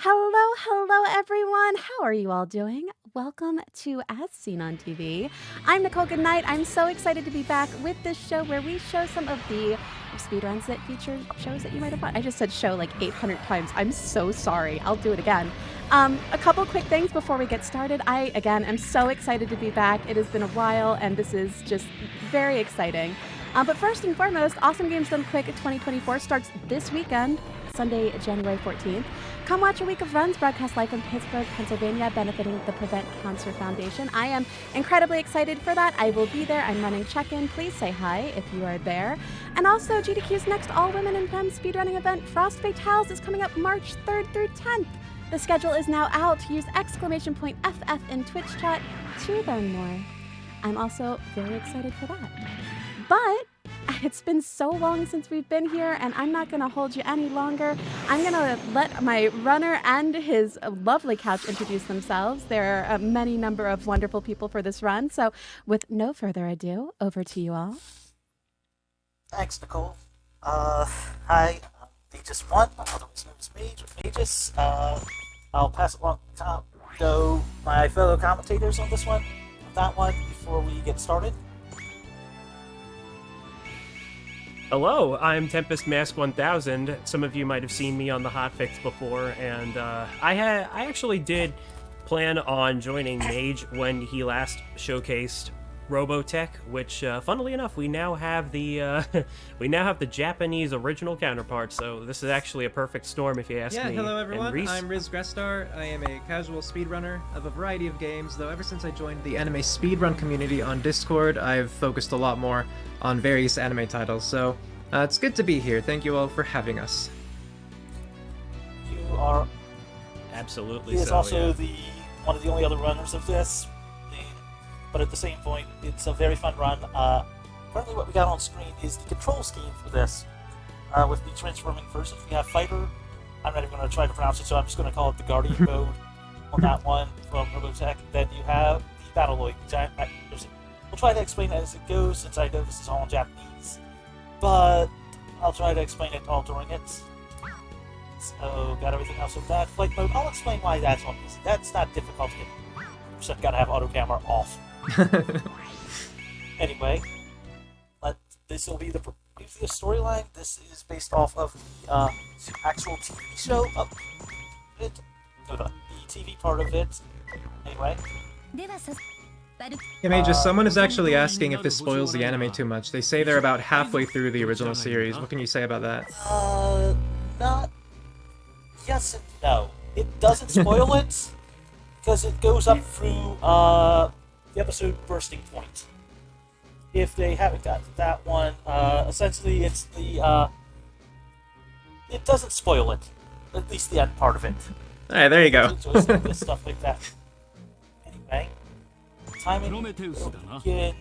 Hello everyone. How are you all doing? Welcome to As Seen on TV. I'm Nichole Goodnight. I'm so excited to be back with this show where we show some of the speedruns that feature shows that you might have watched. I just said show like 800 times. I'm so sorry. I'll do it again. A couple quick things before we get started. I, again, am so excited to be back. It has been a while, and this is just very exciting. But first and foremost, Awesome Games Done Quick 2024 starts this weekend, Sunday, January 14th. Come watch a week of runs broadcast live from Pittsburgh, Pennsylvania, benefiting the Prevent Cancer Foundation. I am incredibly excited for that. I will be there. I'm running check-in. Please say hi if you are there. And also, GDQ's next all-women and men speedrunning event, Frost Fatales, is coming up March 3rd through 10th. The schedule is now out. Use !FF in Twitch chat to learn more. I'm also very excited for that. But it's been so long since we've been here, and I'm not going to hold you any longer. I'm going to let my runner and his lovely couch introduce themselves. There are a many number of wonderful people for this run, so with no further ado, over to you all. Thanks, Nichole. Hi, I'm Magus1, otherwise known as Mage or Magus. I'll pass it along to my fellow commentators on this one, that one, before we get started. Hello, I'm Tempest Mask 1000. Some of you might have seen me on the Hotfix before, and I actually did plan on joining Mage when he last showcased Robotech, which, funnily enough, we now have the Japanese original counterpart. So this is actually a perfect storm, if you ask me. Yeah, hello everyone. I'm Riz Grestar. I am a casual speedrunner of a variety of games. Though ever since I joined the anime speedrun community on Discord, I've focused a lot more on various anime titles. So it's good to be here. Thank you all for having us. You are absolutely. He is also one of the only other runners of this. But at the same point, it's a very fun run. Currently what we got on screen is the control scheme for this. With the transforming versions, we have Fighter. I'm not even going to try to pronounce it, so I'm just going to call it the Guardian mode on that one from Robotech. Then you have the Battleoid, which we'll try to explain it as it goes, since I know this is all in Japanese. But I'll try to explain it all during it. So, got everything else with that. Flight mode, I'll explain why that's on easy. That's not difficult to get. You just gotta have auto camera off. Anyway, this will be the storyline. This is based off of the actual TV show of it. The TV part of it. Anyway. Yeah, Mage, someone is actually asking if this spoils the anime too much. They say they're about halfway through the original series. What can you say about that? Not... Yes and no. It doesn't spoil it, because it goes up through the episode bursting point. If they haven't gotten to that one, essentially it's the... it doesn't spoil it. At least the end part of it. Alright, there you go. Stuff like that. Anyway, timing will begin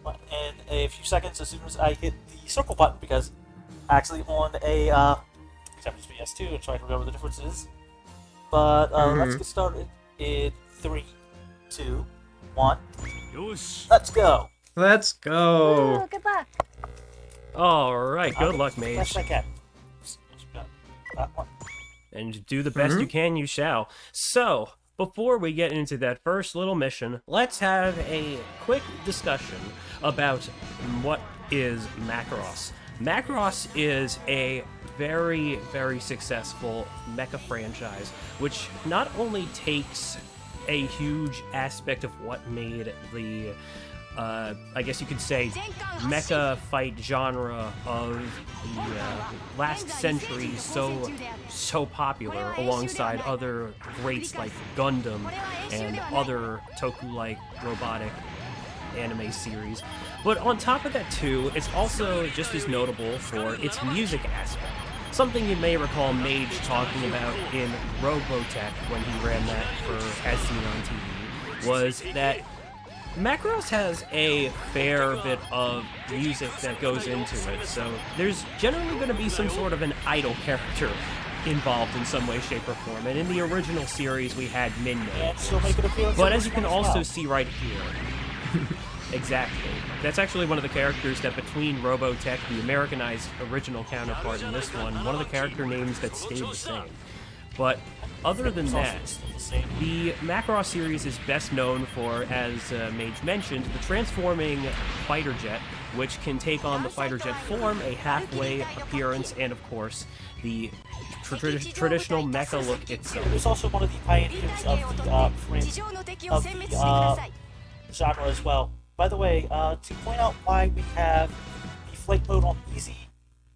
in a few seconds as soon as I hit the circle button, because actually on a Japanese PS2 and try to remember the differences. But let's get started in 3, 2, 1. Let's go. Let's go. Ooh, good luck. All right, good luck, Mage. Best I can. That one. And do the best you can, you shall. So, before we get into that first little mission, let's have a quick discussion about what is Macross. Macross is a very, very successful mecha franchise, which not only takes a huge aspect of what made the I guess you could say, mecha fight genre of the last century so popular, alongside other greats like Gundam and other Toku-like robotic anime series. But on top of that too, it's also just as notable for its music aspect. Something you may recall Mage talking about in Robotech when he ran that for As Seen on TV, was that Macross has a fair bit of music that goes into it, so there's generally going to be some sort of an idol character involved in some way, shape, or form. And in the original series, we had Minmay. But as you can also see right here, exactly, that's actually one of the characters that between Robotech, the Americanized original counterpart, and this one of the character names that stayed the same. But Other than It's also that, still the same. the Macross series is best known for, as Mage mentioned, the transforming fighter jet, which can take on the fighter jet form, a halfway appearance, and of course, the traditional mecha look itself. It was also one of the pioneers of the genre as well. By the way, to point out why we have the flight mode on easy,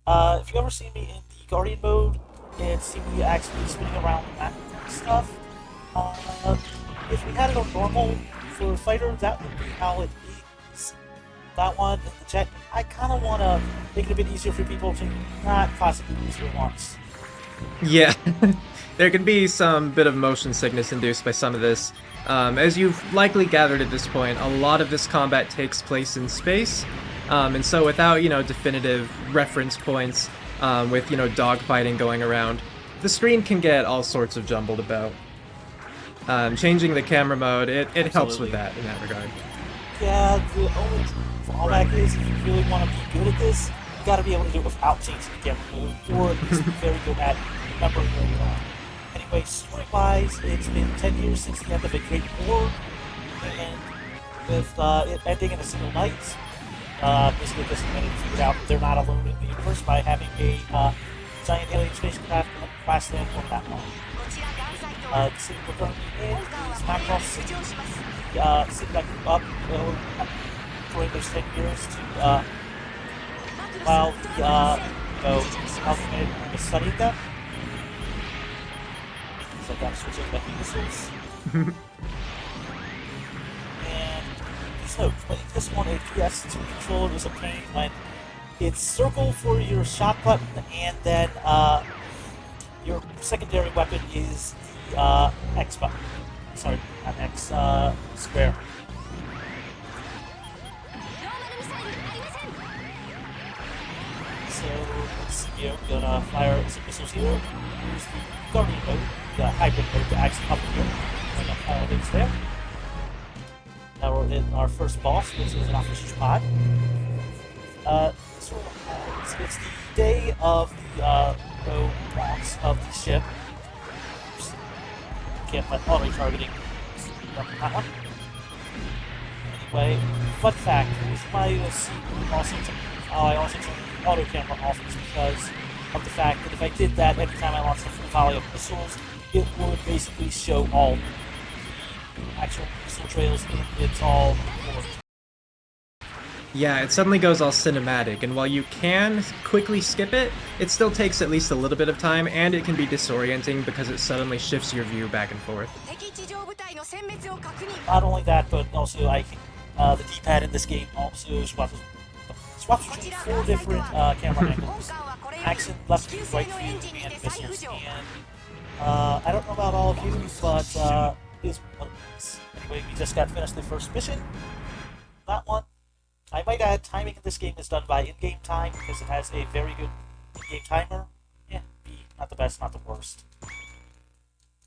if you ever see me in the Guardian mode, and see me actually spinning around that stuff, if we had it on normal for a fighter, that would be how it is. That one in the jet, I kind of want to make it a bit easier for people to not possibly lose their once. Yeah, there can be some bit of motion sickness induced by some of this. As you've likely gathered at this point, a lot of this combat takes place in space, and so without, definitive reference points, with, dogfighting going around, the screen can get all sorts of jumbled about. Changing the camera mode, it helps with that in that regard. Yeah, the only drawback is if you really want to be good at this, you gotta be able to do it without changing the camera mode, or at least be very good at remembering where you are. Anyway, story-wise, it's been 10 years since the end of a great war, and with it ending in a single night, basically just humanity figured out they're not alone in the universe by having a giant alien spacecraft crash land on that one. The city we're currently in is Macross City. The city that grew up during those 10 years to while how humanity studied them. So I gotta switch over to missiles. And please note, playing this one a PS2 controller is a pain when it's circle for your shot button, and then your secondary weapon is the X button. Sorry, not X, square. So let's see here, we're gonna fire some missiles here. Here's the Guardian mode, the hybrid mode to actually up here. And the fire things there. Now we're in our first boss, which is an officer's pod. It's the day of the launch of the ship. Oops. Can't let auto targeting that one. Anyway, fun fact, the reason why you'll see I also turned the auto camera off is because of the fact that if I did that every time I launched a full volley of missiles, it would basically show all the actual missile trails in its all form. Yeah, it suddenly goes all cinematic, and while you can quickly skip it, it still takes at least a little bit of time, and it can be disorienting because it suddenly shifts your view back and forth. Not only that, but also the D-pad in this game also swaps between 4 different camera angles: action, left view, right view, and missiles. And I don't know about all of you, but here's one of these. Anyway, we just got finished the first mission. That one. I might add, timing in this game is done by in-game time because it has a very good in-game timer. Yeah, not the best, not the worst.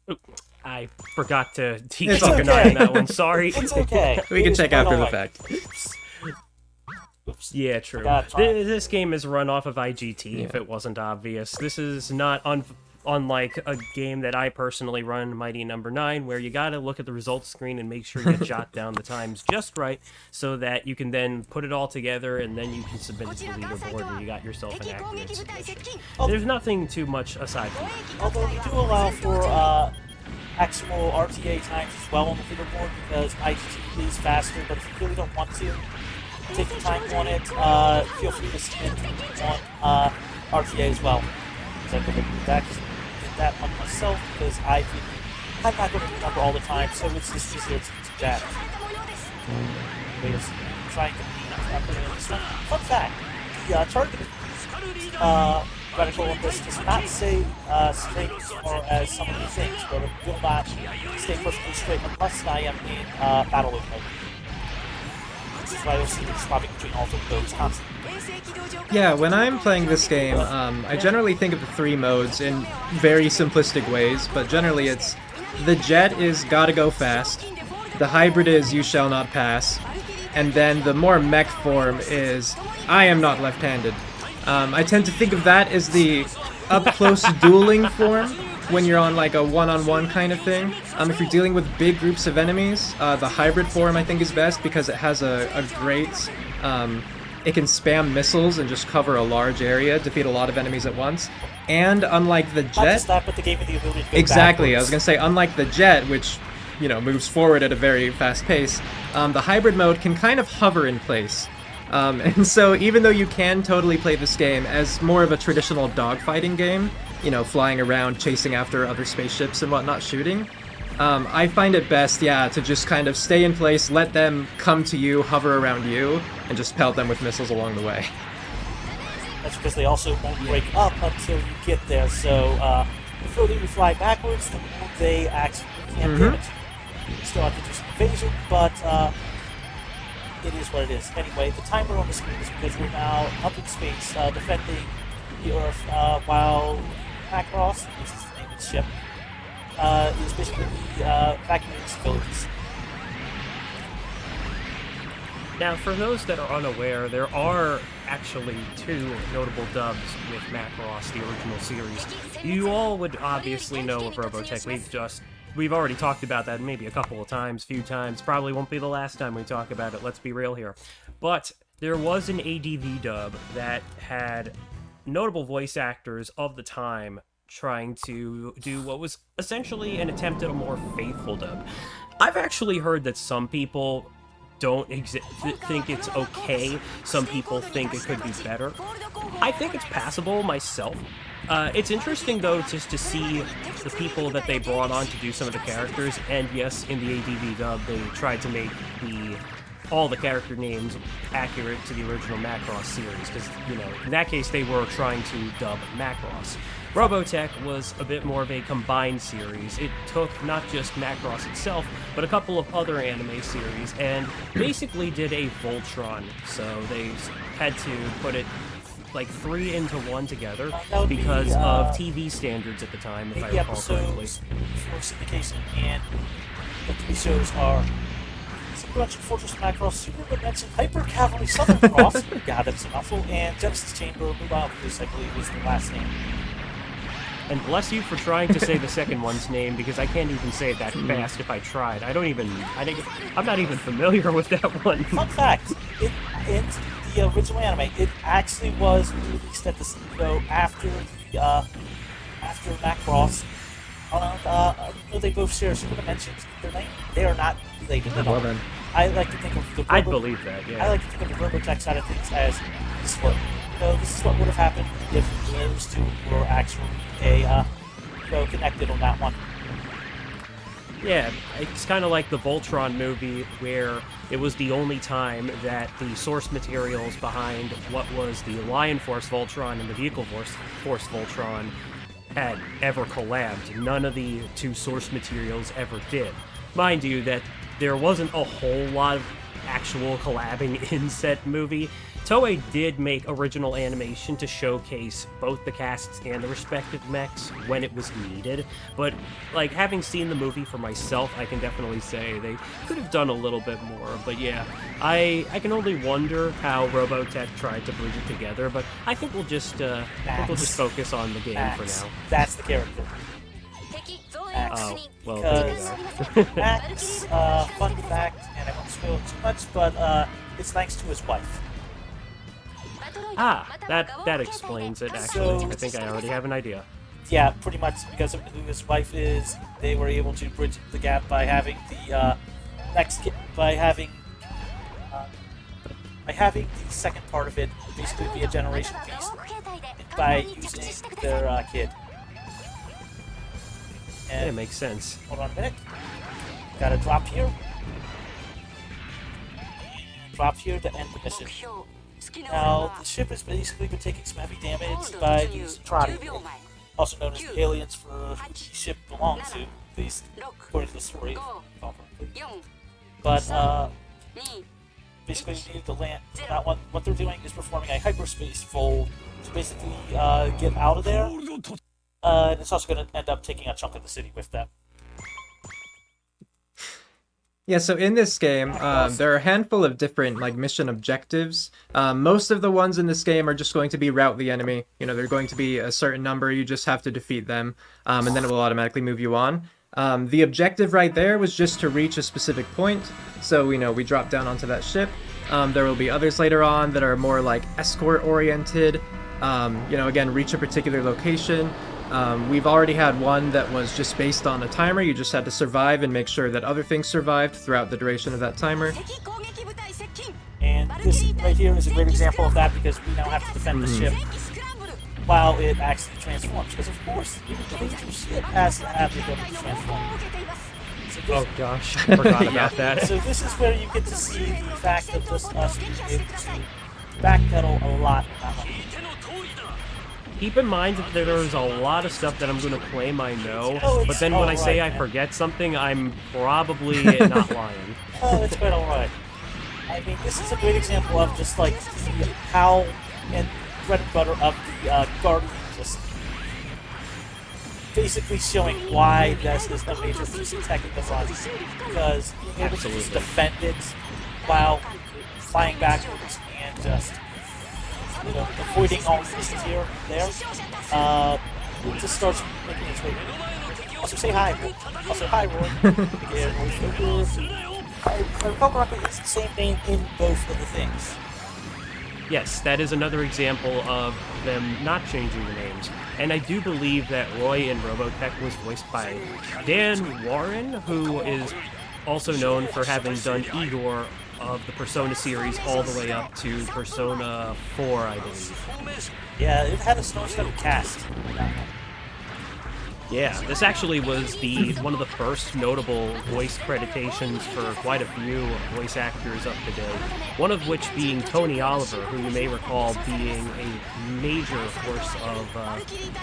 Oop, I forgot to teach It's Nichole okay. on that one. Sorry. It's okay. We can check after the alright. fact. Oops. Yeah, true. Forgot to try. This game is run off of IGT, if it wasn't obvious. This is not unlike a game that I personally run, Mighty Number 9, where you gotta look at the results screen and make sure you jot down the times just right, so that you can then put it all together and then you can submit it to the leaderboard and you got yourself an accurate submission. There's nothing too much aside from that. Although we do allow for actual RTA times as well on the leaderboard because IGT is faster, but if you really don't want to take your time on it, feel free to submit on RTA as well. Because I could do that. Did that one myself because I'm not going to remember all the time, so it's just easier to do that. Anyways, trying to put it in this one. Fun fact: the targeting reticle in this does not stay straight or as some of the things, but it will not stay perfectly straight unless I am in battle mode. This is why you'll see me swapping between all of those constantly. Yeah, when I'm playing this game, I generally think of the 3 modes in very simplistic ways, but generally it's the jet is gotta go fast, the hybrid is you shall not pass, and then the more mech form is I am not left-handed. I tend to think of that as the up-close dueling form, when you're on like a one-on-one kind of thing. If you're dealing with big groups of enemies, the hybrid form I think is best because it has a great, it can spam missiles and just cover a large area, defeat a lot of enemies at once. And unlike the jet, not just that, but the game with the ability to go exactly, backwards. I was gonna say, unlike the jet, which moves forward at a very fast pace, the hybrid mode can kind of hover in place. And so even though you can totally play this game as more of a traditional dogfighting game, flying around, chasing after other spaceships and whatnot, shooting, I find it best, to just kind of stay in place, let them come to you, hover around you, and just pelt them with missiles along the way. That's because they also won't break up until you get there, so the further you fly backwards, the more they actually can damage you. You still have to do some evasion, but it is what it is. Anyway, the timer on the screen is because we're now up in space, defending the Earth, while Macross, which is the name of the ship, is basically evacuating civilians. Now, for those that are unaware, there are actually 2 notable dubs with Macross, the original series. You all would obviously know of Robotech. We've already talked about that maybe a couple of times, few times. Probably won't be the last time we talk about it, let's be real here. But there was an ADV dub that had notable voice actors of the time trying to do what was essentially an attempt at a more faithful dub. I've actually heard that some people don't think it's okay. Some people think it could be better. I think it's passable myself. It's interesting, though, just to see the people that they brought on to do some of the characters, and yes, in the ADV dub, they tried to make all the character names accurate to the original Macross series, because, in that case, they were trying to dub Macross. Robotech was a bit more of a combined series. It took not just Macross itself, but a couple of other anime series, and basically did a Voltron, so they had to put it like 3 into 1 together because of TV standards at the time, if I recall correctly. For syndication, and the TV shows are Speedruns, Fortress Macross, Super Dimension, Hyper Cavalry, Southern Cross, God, that's a mouthful, and Genesis Chamber, Mobile Police, I believe was the last name. And bless you for trying to say the second one's name, because I can't even say it that fast if I tried. I'm not even familiar with that one. Fun fact, in the original anime, it actually was released at the after Macross. They both share Super Dimensions. Their name, they are not related at all. Then. I like to think of the I'd believe that, yeah. I like to think of the Robotech side of things as this is what would have happened if those two were actually connected on that one. Yeah, it's kind of like the Voltron movie, where it was the only time that the source materials behind what was the Lion Force Voltron and the Vehicle Force Voltron had ever collabed. None of the 2 source materials ever did. Mind you, that there wasn't a whole lot of actual collabing in said movie. Toei did make original animation to showcase both the casts and the respective mechs when it was needed, but like having seen the movie for myself, I can definitely say they could have done a little bit more. But yeah, I can only wonder how Robotech tried to bridge it together, but I think we'll just focus on the game for now. That's the character. Oh, well, Because Max, fun fact, and I won't spoil it too much, but it's thanks to his wife. That explains it, actually. I think I already have an idea. Yeah, pretty much because of who his wife is, they were able to bridge the gap by having the by having the second part of it basically be a generation piece, and by using their kid. And Yeah, it makes sense. hold on a minute. Gotta drop here. Drop here to end the mission. Now, the ship has basically been taking some heavy damage by these trotting, also known as the aliens for who the ship belongs to, at least according to the story. But, basically we need to land. Now, what they're doing is performing a hyperspace fold to basically get out of there. And it's also going to end up taking a chunk of the city with them. Yeah, so in this game, there are a handful of different like mission objectives. Most of the ones in this game are just going to be rout the enemy. They're going to be a certain number. You just have to defeat them, and then it will automatically move you on. The objective right there was just to reach a specific point. So we drop down onto that ship. There will be others later on that are more like escort oriented. Again, reach a particular location. We've already had one that was just based on a timer. You just had to survive and make sure that other things survived throughout the duration of that timer. And this right here is a great example of that because we now have to defend the ship while it actually transforms. Because of course, the major ship has to have the ability to transform. So Oh gosh, I forgot about that. So this is where you get to see the fact of just us being able to backpedal a lot. Keep in mind that there's a lot of stuff that I'm going to claim I know, Oh, but then when I say I man. forget something, I'm probably not lying. Oh, it's quite alright. I mean, this is a great example of just like how and bread and butter of the Guardian, just basically showing why this is a major piece of tech in the run, because being able to just defend it while flying backwards and just avoiding all the missions here and there, it just starts making its way. Also say hi. Also hi, Roy. If I recall correctly, it's the same name in both of the things. Yes, that is another example of them not changing the names. And I do believe that Roy in Robotech was voiced by Dan Warren, who is also known for having done Igor of the Persona series all the way up to Persona 4, I believe. Yeah, it had a star-studded cast. Yeah, this actually was one of the first notable voice creditations for quite a few voice actors of the day. One of which being Tony Oliver, who you may recall being a major force of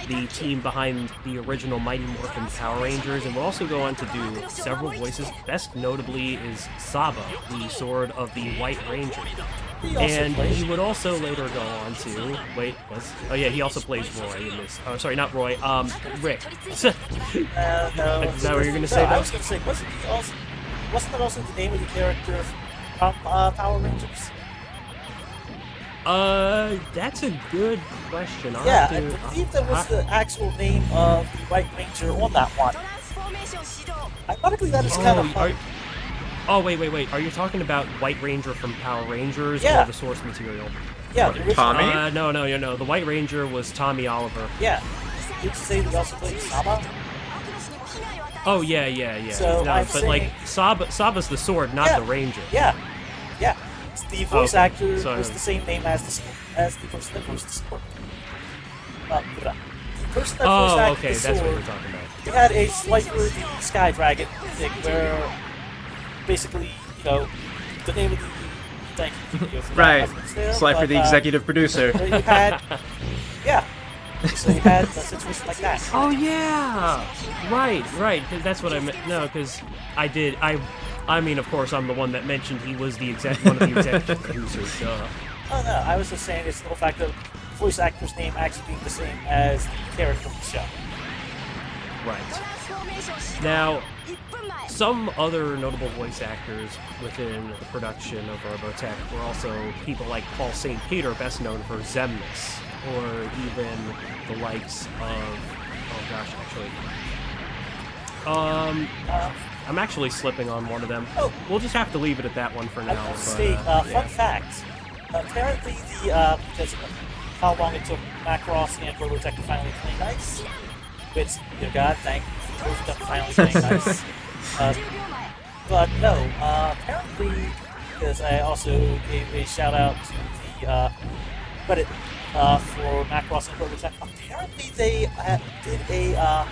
the team behind the original Mighty Morphin Power Rangers, and will also go on to do several voices. Best notably is Saba, the Sword of the White Ranger. And he would also later go on to he also plays Roy in this. Oh, sorry, not Roy. Rick. No. Is that what you're gonna say? I was gonna say, wasn't that also the name of the character from Power Rangers? That's a good question. Yeah, I believe that was the actual name of the White Ranger on that one. Ironically, that is kind of fun. Oh, wait. Are you talking about White Ranger from Power Rangers Yeah. or the source material? Yeah, the original. Tommy? No. The White Ranger was Tommy Oliver. Yeah. Did you say he also played Saba? Oh, yeah. So no, I'm but saying- like, Saba's the sword, not Yeah. the Ranger. Yeah. The voice Okay, actor so- was the same name as the person that voiced the sword. The person that voiced acted okay, the that's what sword, you're talking about. he had a slightly Sky Dragon thing where basically, the name of the thank you for that Right. reference there, Slight for but, the executive producer. so you had, so you had a situation like that. Oh yeah, right. Cause that's what I meant. No, because I mean, of course, I'm the one that mentioned he was one of the executive producers. Duh. Oh no, I was just saying it's the whole fact of the voice actor's name actually being the same as the character of the show. Right. Now, some other notable voice actors within the production of Robotech were also people like Paul St. Peter, best known for Zemnis, or even the likes of... Oh gosh, actually... I'm actually slipping on one of them. Oh. We'll just have to leave it at that one for I now. will but, state, yeah. fun fact, apparently because of how long it took Macross and Robotech to finally play nice, which, dear God, thank you for both of them finally playing nice. But no, apparently, because I also gave a shout out to the credit for Macross and Robotech, apparently they did a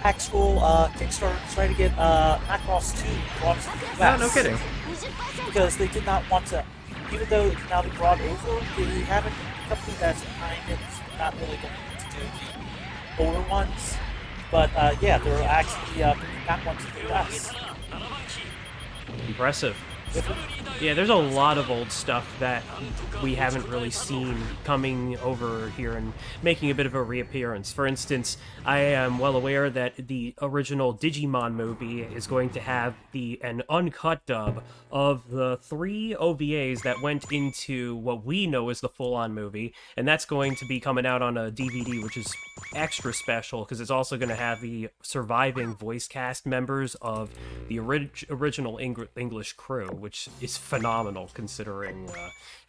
actual Kickstarter to try to get Macross 2 brought to the US. No kidding. Because they did not want to, even though it can now be brought over, they haven't, the company that's behind it is not really going to do the older ones. But yeah, they're actually bringing that one to the US. Impressive. Yeah, there's a lot of old stuff that we haven't really seen coming over here and making a bit of a reappearance. For instance, I am well aware that the original Digimon movie is going to have an uncut dub of the 3 OVAs that went into what we know as the full-on movie, and that's going to be coming out on a DVD, which is extra special because it's also going to have the surviving voice cast members of the original English crew, which is phenomenal considering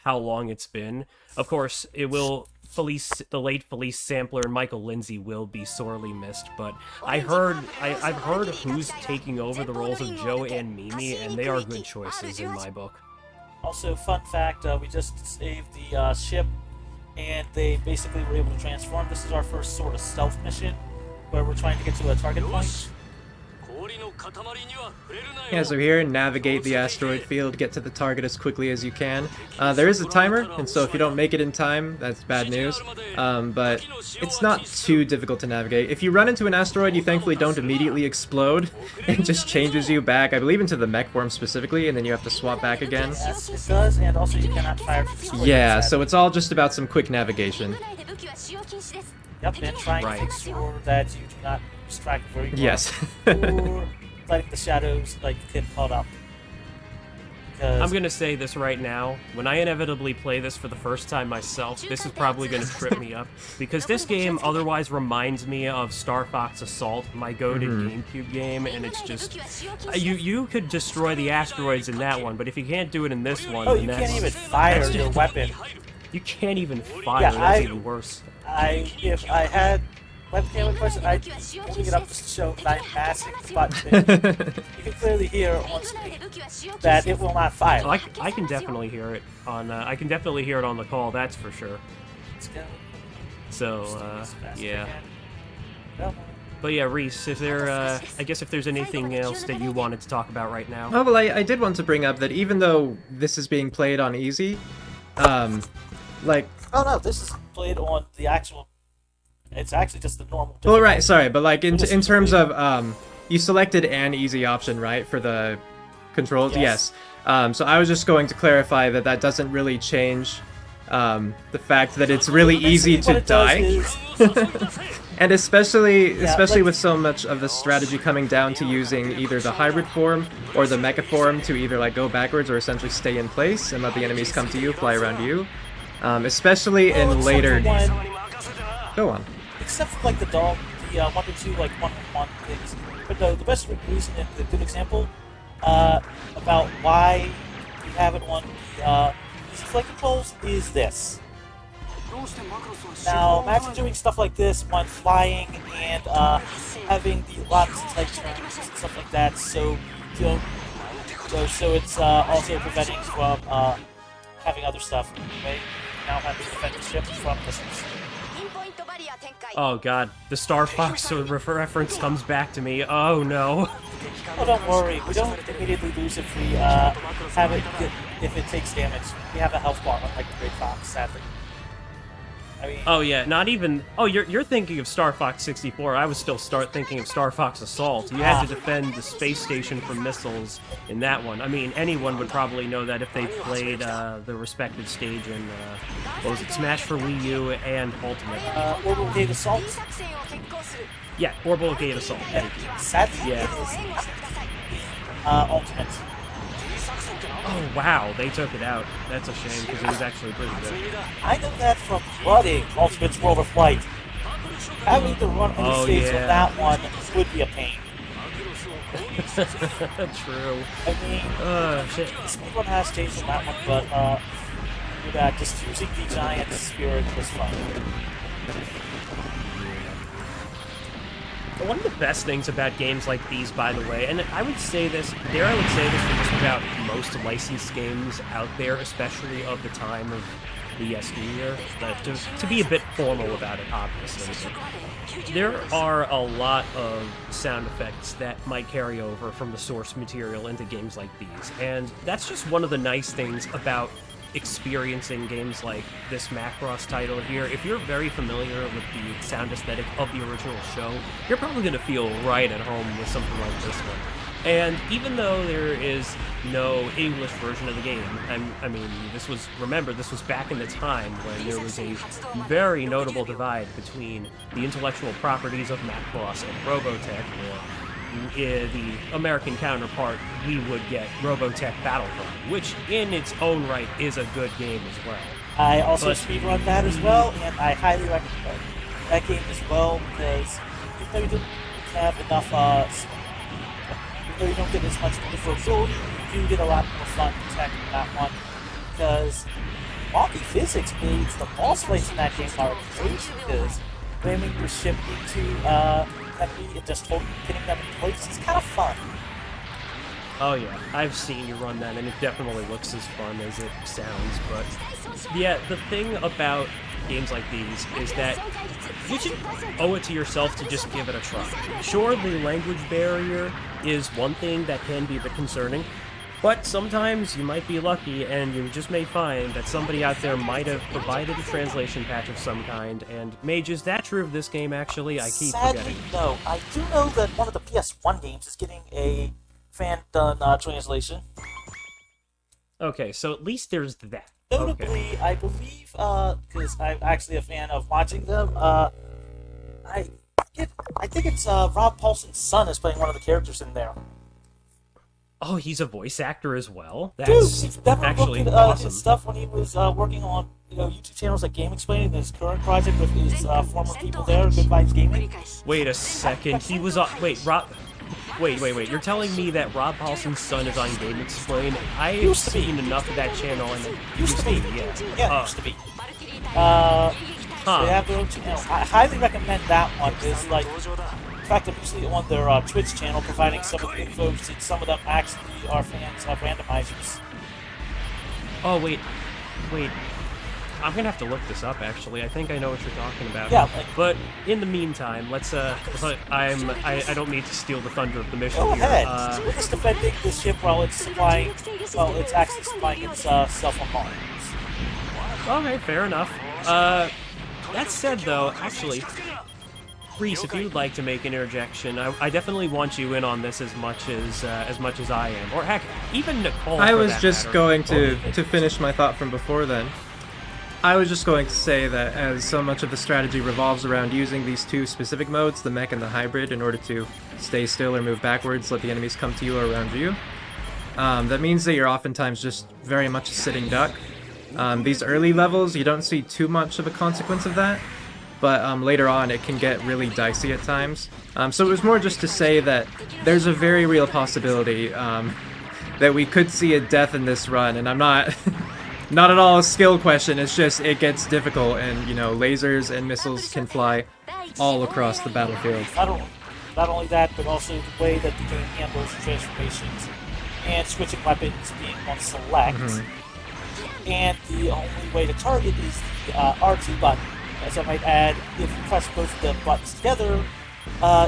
how long it's been. Of course, it will. The late Felice Sampler and Michael Lindsay will be sorely missed, but I've heard who's taking over the roles of Joe and Mimi, and they are good choices in my book. Also, fun fact, we just saved the ship, and they basically were able to transform. This is our first sort of stealth mission, where we're trying to get to a target point. Yeah, so here, navigate the asteroid field, get to the target as quickly as you can. There is a timer, and so if you don't make it in time, that's bad news. But it's not too difficult to navigate. If you run into an asteroid, you thankfully don't immediately explode. It just changes you back, I believe into the mech form specifically, and then you have to swap back again. Yes, it does, and also you cannot fire to destroy. Yeah, so it's all just about some quick navigation. Yep, and trying to make sure that you do not distract very well. Yes. Or letting the shadows get caught up. I'm going to say this right now. When I inevitably play this for the first time myself, this is probably going to trip me up. Because this game otherwise reminds me of Star Fox Assault, my goated GameCube game, and it's just... You could destroy the asteroids in that one, but if you can't do it in this one... Oh, you can't even fire your weapon. You can't even fire, Yeah, that's even worse. If I had webcam in person, I'd holding it up to show that I'm mashing the button. You can clearly hear on screen that it will not fire. Oh, I can definitely hear it on. I can definitely hear it on the call. That's for sure. Let's go. So yeah. Well, But yeah, Reese, if I guess if there's anything else that you wanted to talk about right now. Oh, well, I did want to bring up that even though this is being played on easy, oh no, this is played on the actual. It's actually just the normal. Well, right, sorry, but in terms of you selected an easy option, right, for the controls? Yes. So I was just going to clarify that doesn't really change the fact that it's really easy to die. And especially with so much of the strategy coming down to using either the hybrid form or the mecha form to either go backwards or essentially stay in place and let the enemies come to you, fly around you. Especially in later... Go on. Except for the dog, the 1 to 2 1-on-1 things. But no, the best reason and the good example about why we have it on the easy flight controls is this. Now, imagine doing stuff like this when flying and having the lots of type turns and stuff like that. So it's also preventing from having other stuff. Anyway, now have to defend the ship from missiles. Oh god, the Star Fox reference comes back to me. Oh no. Oh, don't worry. We don't immediately lose if we have it if it takes damage. We have a health bar, unlike the Great Fox, sadly. I mean, oh yeah, not even. Oh, you're thinking of Star Fox 64. I was still thinking of Star Fox Assault. You had to defend the space station from missiles in that one. I mean, anyone would probably know that if they played the respective stage in what was it, Smash for Wii U and Ultimate. Orbital Gate Assault. Yeah, Orbital Gate Assault. Thank you. Sadly, Yeah. it is Ultimate. Oh wow, they took it out. That's a shame because it was actually pretty good. I know that from running Ultimate's World of Flight. Having to run on the stage on that one would be a pain. True. I mean, Shit. Speedrun has changed on that one, but just using the giant spirit was fun. One of the best things about games like these, by the way, and I would say this for just about most licensed games out there, especially of the time of the SD year, to be a bit formal about it, obviously. There are a lot of sound effects that might carry over from the source material into games like these, and that's just one of the nice things about experiencing games like this Macross title here. If you're very familiar with the sound aesthetic of the original show, you're probably going to feel right at home with something like this one. And even though there is no English version of the game, I mean, this was back in the time when there was a very notable divide between the intellectual properties of Macross and Robotech, where the American counterpart, we would get Robotech Battlefront, which in its own right is a good game as well. I also speedrun that as well, and I highly recommend that game as well, because even though you didn't have enough, even though you don't get as much maneuverability, you do get a lot more fun attacking that one, because wonky physics means the boss fights in that game are crazy, because ramming your ship into enemy and just hitting them in place is kind of fun. Oh yeah, I've seen you run that, and it definitely looks as fun as it sounds, but yeah, the thing about games like these is that you should owe it to yourself to just give it a try. Sure, the language barrier is one thing that can be a bit concerning, but sometimes you might be lucky, and you just may find that somebody out there might have provided a translation patch of some kind, and Mage, is that true of this game, actually? I keep forgetting. No. I do know that one of the PS1 games is getting a fan-done translation. Okay, so at least there's that. Notably, okay. I believe, because I'm actually a fan of watching them, I think it's Rob Paulson's son is playing one of the characters in there. Oh, he's a voice actor as well? Dude, That's you've never actually looked at awesome. his stuff when he was working on YouTube channels like Game Explaining, his current project with his former people there, Good Vibes Gaming. Wait a second, he was on... Wait, you're telling me that Rob Paulson's son is on Game Explain? I've seen enough of that channel, and it Used to be, yeah. Yeah, it used to be. They have their own channel. I highly recommend that one. It's like, in fact, I'm usually on their Twitch channel providing some of the info, since some of them actually are fans of randomizers. Oh, wait. I'm gonna have to look this up, actually. I think I know what you're talking about. Yeah, but in the meantime, let's, I don't mean to steal the thunder of the mission Go here. ahead. We're just defending the ship while it's supplying, it's actually supplying itself on bombs. Okay, fair enough. That said, though, actually, Reese, if you'd like to make an interjection, I definitely want you in on this as much as I am, or heck, even Nichole. I for was that just matter. going to finish my thought from before then. I was just going to say that as so much of the strategy revolves around using these two specific modes, the mech and the hybrid, in order to stay still or move backwards, let the enemies come to you or around you, that means that you're oftentimes just very much a sitting duck. These early levels, you don't see too much of a consequence of that, but later on it can get really dicey at times. So it was more just to say that there's a very real possibility that we could see a death in this run, and I'm not... Not at all a skill question, it's just it gets difficult, and lasers and missiles can fly all across the battlefield. Not only that, but also the way that the game handles transformations and switching weapons being on select. And the only way to target is the R2 button. As I might add, if you press both of the buttons together,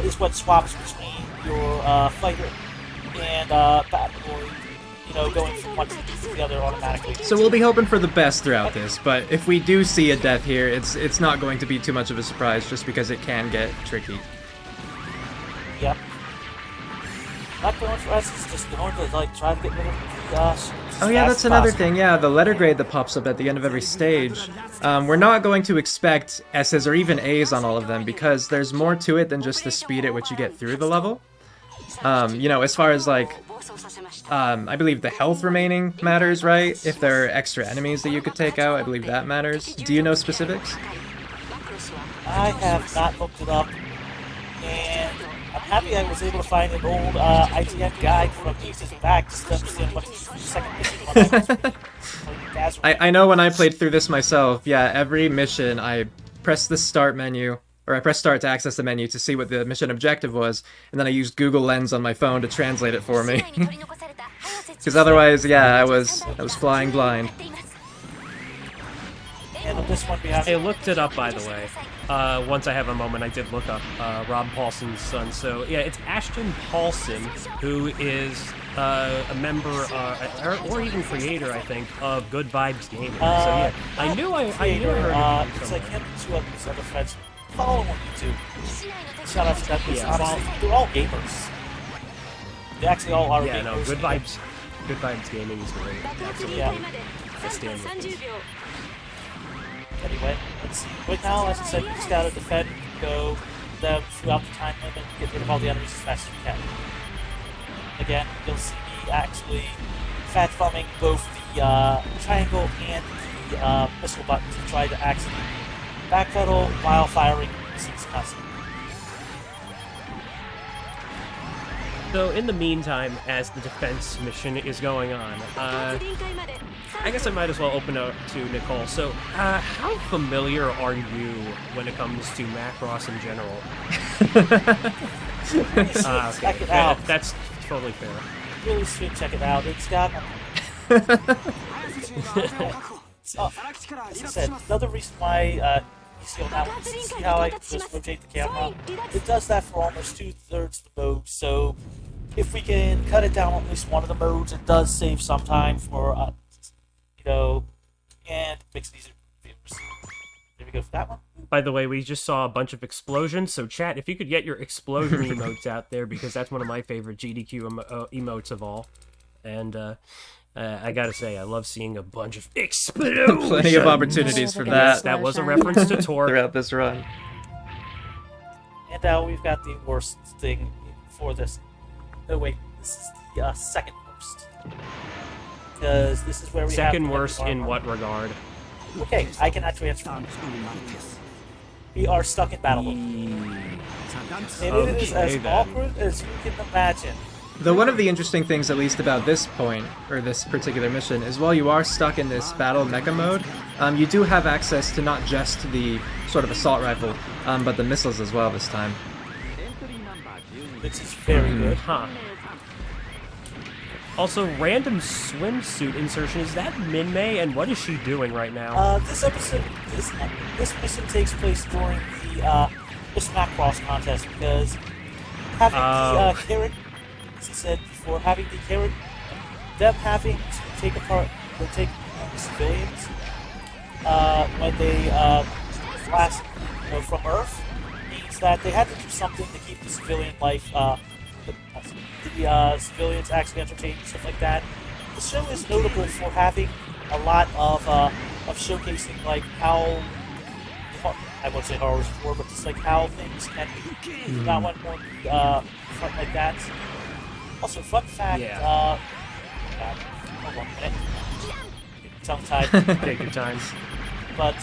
is what swaps between your fighter and Batboy. Going from one to the other automatically. So we'll be hoping for the best throughout this, but if we do see a death here, it's not going to be too much of a surprise, just because it can get tricky. Yep. Not going for us, it's just going to try to get rid of the Oh yeah, that's another thing, yeah, the letter grade that pops up at the end of every stage. We're not going to expect S's or even A's on all of them, because there's more to it than just the speed at which you get through the level. As far as I believe the health remaining matters, right? If there are extra enemies that you could take out, I believe that matters. Do you know specifics? I have not looked it up, and I'm happy I was able to find an old IGN guide from ages back just to understand what the second mission was. I know when I played through this myself, yeah, every mission I pressed the start menu, or I pressed start to access the menu to see what the mission objective was, and then I used Google Lens on my phone to translate it for me. Because otherwise, yeah, I was flying blind. I looked it up, by the way. Once I have a moment, I did look up Rob Paulson's son. So yeah, it's Ashton Paulson, who is a member or even creator, I think, of Good Vibes Gaming. So yeah, I knew I heard of him. It's like him and two of his other friends. Follow him on YouTube. Shout out to them. They're all gamers. They actually all are. Yeah, no, gamers. good vibes. Good vibes gaming is great. Absolutely. Yeah. I stand with this. Anyway, let's see. Right now, as I said, you just gotta defend, go down throughout the time limit, get rid of all the enemies as fast as you can. Again, you'll see me actually fat thumbing both the triangle and the missile button to try to actually backpedal while firing missiles constantly. So in the meantime, as the defense mission is going on, I guess I might as well open up to Nichole. So, how familiar are you when it comes to Macross in general? Check it Okay, out. that's totally fair. Really should check it out. It's got. As I said, another reason why you see on that one, see how I just rotate the camera? It does that for almost 2/3 the mode, so if we can cut it down on at least one of the modes, it does save some time for and makes it easier for viewers. There we go for that one. By the way, we just saw a bunch of explosions, so chat, if you could get your explosion emotes out there, because that's one of my favorite GDQ emotes of all. And I gotta say, I love seeing a bunch of explosions. Plenty of opportunities for Yes, that that was a reference to Torque. throughout this run. And now we've got the worst thing for this. No, wait, this is the second worst. Because this is where we have Second the worst in armor. what regard? Okay, I cannot transfer. We are stuck in battle mode. And it is as Okay, then. awkward as you can imagine. Though one of the interesting things, at least about this point, or this particular mission, is while you are stuck in this battle mecha mode, you do have access to not just the sort of assault rifle, but the missiles as well this time. This is very good. Huh. Also, random swimsuit insertion. Is that Minmay, and what is she doing right now? This mission takes place during the this Macross contest because having the character, as I said before, having the character, them having to take apart or take civilians when they blast from Earth means that they had to do something to keep the civilian life, the civilians actually entertained and stuff like that. The show is notable for having a lot of showcasing like how, I won't say horrors before, but just like how things can be. Not one more front like that. Also, fun fact. Yeah. Hold on a minute. Tongue-tied. Take your time. But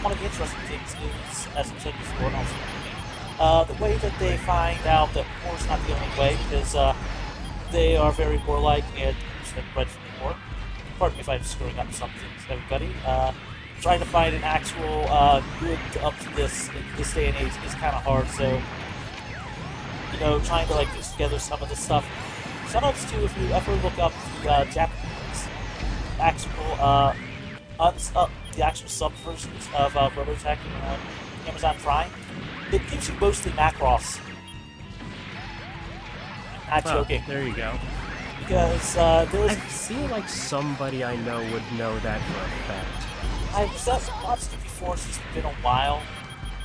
one of the interesting things is, as I said before, and also, the way that they find out that war's not the only way, because they are very warlike and bred from war. Pardon me if I'm screwing up some things, everybody. Trying to find an actual good up to this in this day and age is kind of hard, so trying to like piece together some of this stuff. Sometimes too, if you ever look up the Japanese actual the actual sub versions of Robotech on Amazon Prime, it gives you mostly Macross. I'm not joking. There you go. Because I feel like somebody I know would know that for a fact. I've watched it before, it's been a while,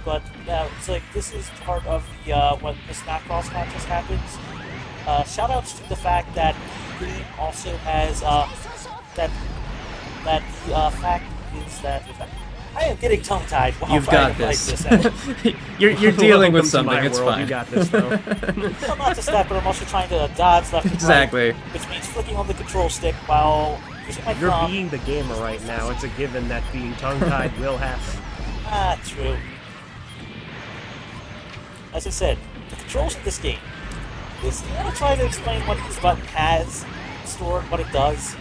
but yeah, it's like this is part of the when this Macross contest happens. Shoutouts to the fact that the game also has that the fact is that I am getting tongue-tied while You've trying got to this. fight this out. You're dealing with Welcome to something. my It's world. fine. You got this, though. Well, not just that, but I'm also trying to dodge left and Exactly. right, which means flicking on the control stick while using my You're thumb. being the gamer right now. It's a given that being tongue-tied will happen. True. As I said, the controls of this game is. You want to try to explain what this button has stored, what it does?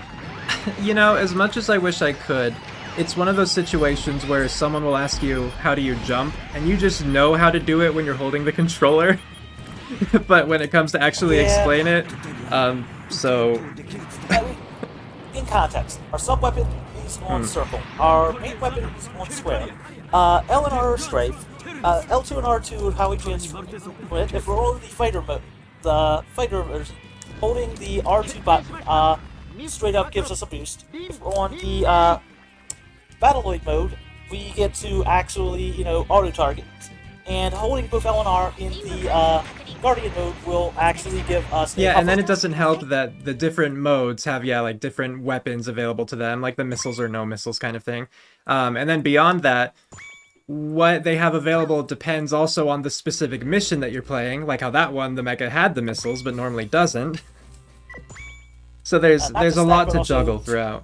As much as I wish I could, it's one of those situations where someone will ask you, how do you jump? And you just know how to do it when you're holding the controller. But when it comes to actually explain it, so... In context, our sub-weapon is on circle. Our main weapon is on square. L and R are strafe. L2 and R2 are how we transfer it. If we're on the fighter mode, the fighter version, holding the R2 button straight up gives us a boost. If we're on the Battleoid mode, we get to actually, auto-target. And holding both L and R in the Guardian mode will actually give us a Yeah, and then buffer. it doesn't help that the different modes have, yeah, like different weapons available to them, like the missiles or no missiles kind of thing. And then beyond that, what they have available depends also on the specific mission that you're playing, like how that one, the mecha had the missiles, but normally doesn't. So there's Not a just lot that, to but also juggle throughout.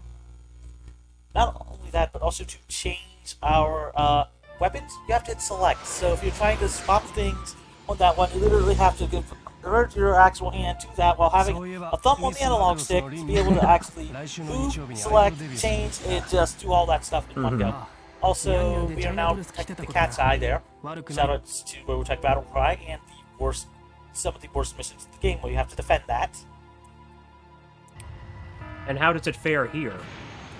Not only that, but also to change our weapons, you have to hit select. So if you're trying to swap things on that one, you literally have to convert your actual hand to that while having a thumb on the analog stick to be able to actually move, select, change, and just do all that stuff in one go. Also, we are now protecting the cat's eye there. Shoutouts to where we attack Battle Cry and some of the worst missions in the game where you have to defend that. And how does it fare here?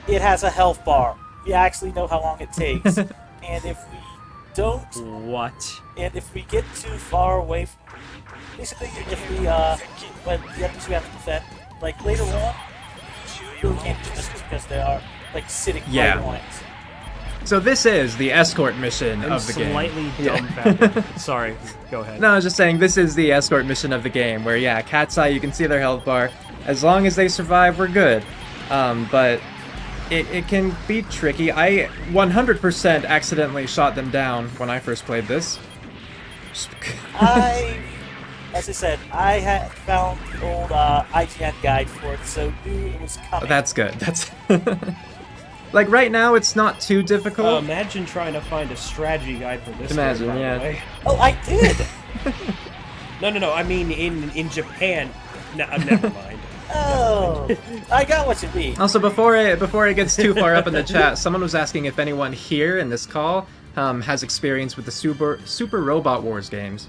It has a health bar. We actually know how long it takes. And if we don't, What? and if we get too far away from, basically, if we, when the enemies we have to defend, like later on, you really can't do this because they are, like, sitting Yeah. right on it. So this is the escort mission I'm of the game. slightly Yeah. dumbfounded. Sorry, go ahead. No, I was just saying this is the escort mission of the game, where yeah, cat's eye, you can see their health bar. As long as they survive, we're good. But it can be tricky. I 100% accidentally shot them down when I first played this. As I said, I had found the old IGN guide for it, so knew it was coming. That's good. That's like right now, it's not too difficult. Imagine trying to find a strategy guide for this. Imagine, one, by yeah. the way. Oh, I did! No. I mean, in Japan. No, never mind. Oh, I got what you mean. Also, before it gets too far up in the chat, someone was asking if anyone here in this call has experience with the Super Robot Wars games.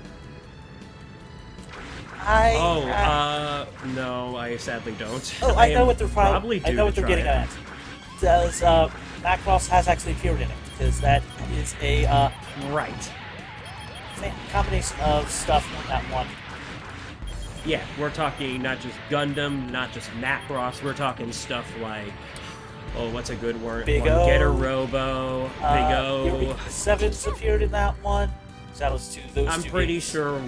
No, I sadly don't. Oh, I know what they're probably I know what they're getting at. Does Macross has actually appeared in it because that is a Right. combination of stuff on that one. Yeah, we're talking not just Gundam, not just Macross. We're talking stuff like, what's a good word? Big one? O. Getter Robo, Big O. Sevens appeared in that one. Shoutouts to those I'm two pretty games. sure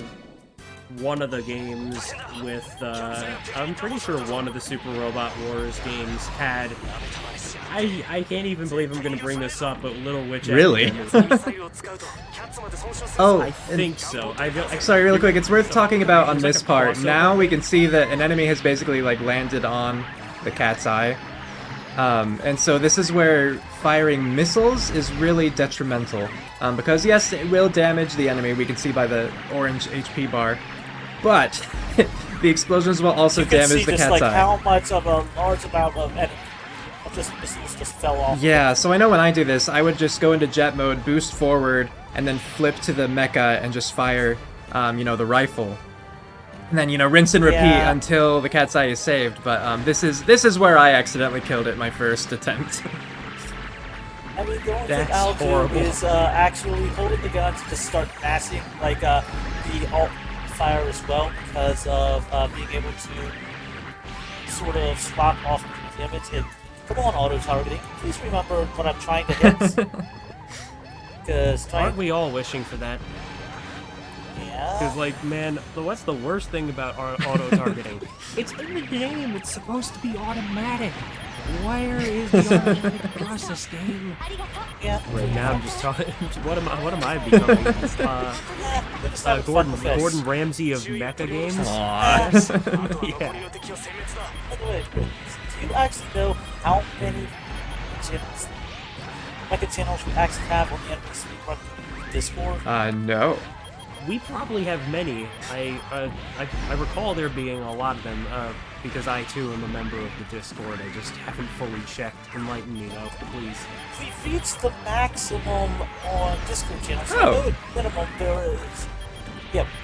one of the games with I'm pretty sure one of the Super Robot Wars games had. I can't even believe I'm going to bring this up, but Little Witch. Really? Oh, I think so. sorry, really quick. It's worth talking about on this part. Now we can see that an enemy has basically like landed on the cat's eye, and so this is where firing missiles is really detrimental, because yes, it will damage the enemy. We can see by the orange HP bar, but the explosions will also You can damage see the just cat's like eye. how much of a large amount of missiles just fell off. Yeah, so I know when I do this, I would just go into jet mode, boost forward, and then flip to the mecha and just fire, the rifle. And then, rinse and repeat Yeah. until the cat's eye is saved. But this is where I accidentally killed it my first attempt. I mean, the only thing That's I'll horrible. do is actually holding the gun to just start mashing like the alt fire as well because of being able to sort of swap off the image. And come on, auto targeting. Please remember what I'm trying to hit. Because Aren't we all wishing for that? Because, yeah. like, man, what's the worst thing about auto targeting? It's in the game. It's supposed to be automatic. Where is the automatic process game? Yeah. Right now, I'm just talking. What am I becoming? Gordon Ramsay of mecha games. Yeah. By the way, do you actually know how many channels, mecha channels we actually have on the Enemy Speedrun Discord? No. We probably have many. I recall there being a lot of them, because I too am a member of the Discord. I just haven't fully checked. Enlighten me though, please. We've reached the maximum on Discord channels. So Oh. I know at minimum there is.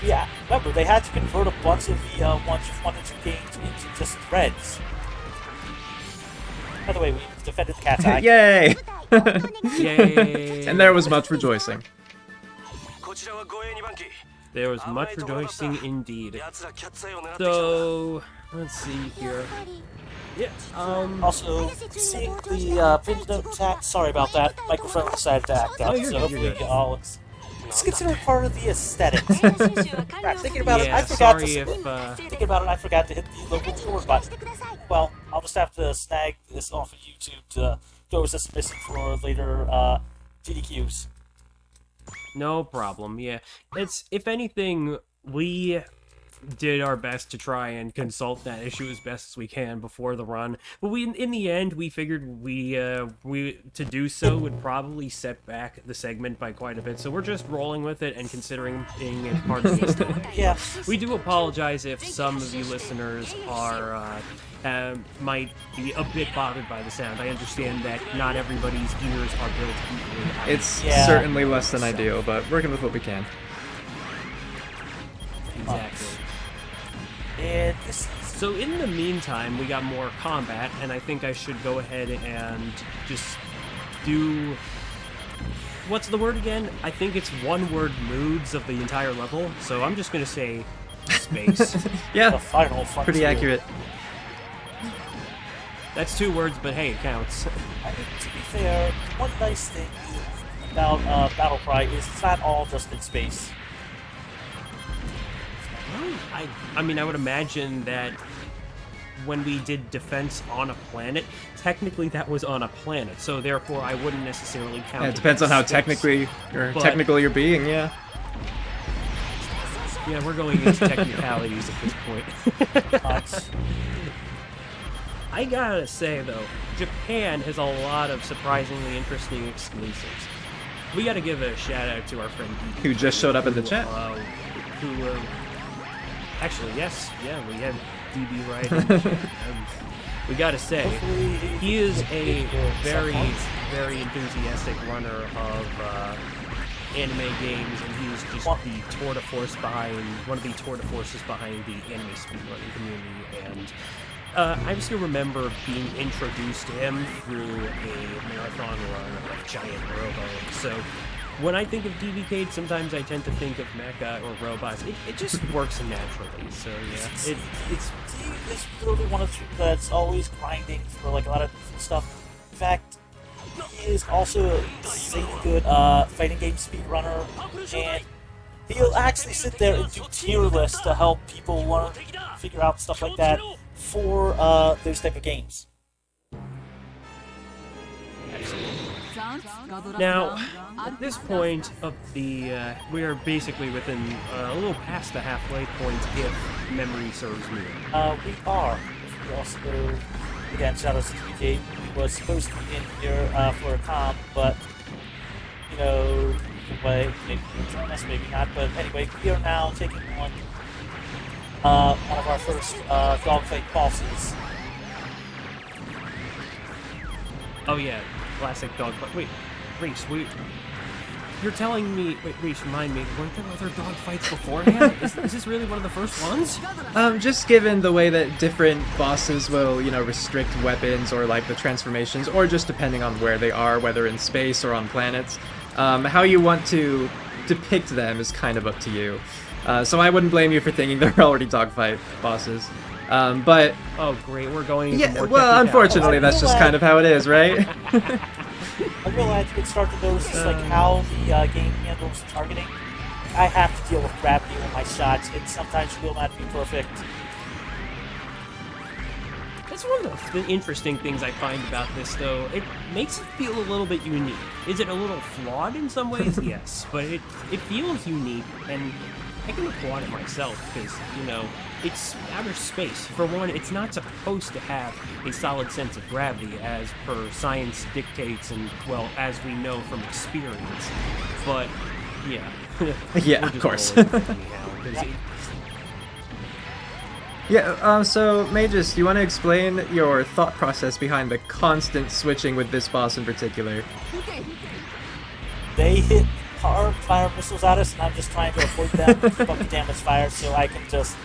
Yeah. Remember, they had to convert a bunch of the ones you wanted to games into just threads. By the way, we defended the cat's eye. Yay! Yay! And there was much rejoicing. There was much rejoicing indeed. So let's see here. Yeah. Also, seeing the pinned note chat. Sorry about that. Microphone decided to act out. Oh, you're so good, you're hopefully good. all it's considered part of the aesthetics. Right, thinking about it, Yeah, I forgot sorry to if thinking about it, I forgot to hit the local record button. Well, I'll just have to snag this off of YouTube to throw as a submission for later GDQs. no problem. Yeah, it's if anything, we did our best to try and consult that issue as best as we can before the run, but in the end we figured we to do so would probably set back the segment by quite a bit, so we're just rolling with it and considering being it part of the aesthetic. Yeah. We do apologize if some of you listeners are might be a bit bothered by the sound. I understand that not everybody's ears are built equally. It's certainly less than ideal, but working with what we can. Exactly. And this So in the meantime, we got more combat, and I think I should go ahead and just do... What's the word again? I think it's one-word moods of the entire level, so I'm just gonna say space. the Yeah, final frontier. pretty accurate. That's 2 words, but hey, it counts. I mean, to be fair, one nice thing about Battle Cry is it's not all just in space. I mean, I would imagine that when we did defense on a planet, technically that was on a planet, so therefore I wouldn't necessarily count Yeah, it depends on how space. technical you're being, yeah. Yeah, we're going into technicalities at this point. I gotta say, though, Japan has a lot of surprisingly interesting exclusives. We gotta give a shout-out to our friend DB. Who just showed up in the chat. Actually, yes, yeah, we have DB right in the chat. We gotta say, he is a very, very enthusiastic runner of anime games, and he was just the tour de force behind, one of the tour de forces behind the anime speedrunning community, and I still remember being introduced to him through a marathon run of Giant Robo. So when I think of DBK, sometimes I tend to think of mecha or robots. It just works naturally. So yeah, it's He's literally one of the that's always grinding for like a lot of stuff. In fact, he is also a insanely good fighting game speedrunner, and he'll actually sit there and do tier lists to help people want to figure out stuff like that for those type of games. Now, at this point of the, we are basically within a little past the halfway point, if memory serves me. We are. We also, again, shout out to DK. He was supposed to be in here for a comp, but, you know, way, maybe join us, maybe not. But anyway, we are now taking on one of our first dogfight bosses. Oh yeah, classic dogfight. Wait, Reese, you're telling me... Wait, Reese, remind me, weren't there other dogfights beforehand? is this really one of the first ones? Just given the way that different bosses will, you know, restrict weapons or like the transformations, or just depending on where they are, whether in space or on planets, how you want to depict them is kind of up to you. So I wouldn't blame you for thinking they're already dogfight bosses. But Oh great, we're going into yeah, more well, technicalities. unfortunately, that's just kind of how it is, right? I realized you could start to notice is like how the game handles targeting. I have to deal with gravity with my shots, and sometimes will not be perfect. That's one of the interesting things I find about this, though. It makes it feel a little bit unique. Is it a little flawed in some ways? Yes, but it feels unique, and I can applaud it myself, because, you know, it's outer space. For one, it's not supposed to have a solid sense of gravity, as per science dictates, and, well, as we know from experience. But, yeah. Yeah, We're of just course. rolling with it anyhow, 'cause Yeah, so Magus, do you want to explain your thought process behind the constant switching with this boss in particular? They hit hard fire missiles at us, and I'm just trying to avoid them, keep up the damage fire, so I can just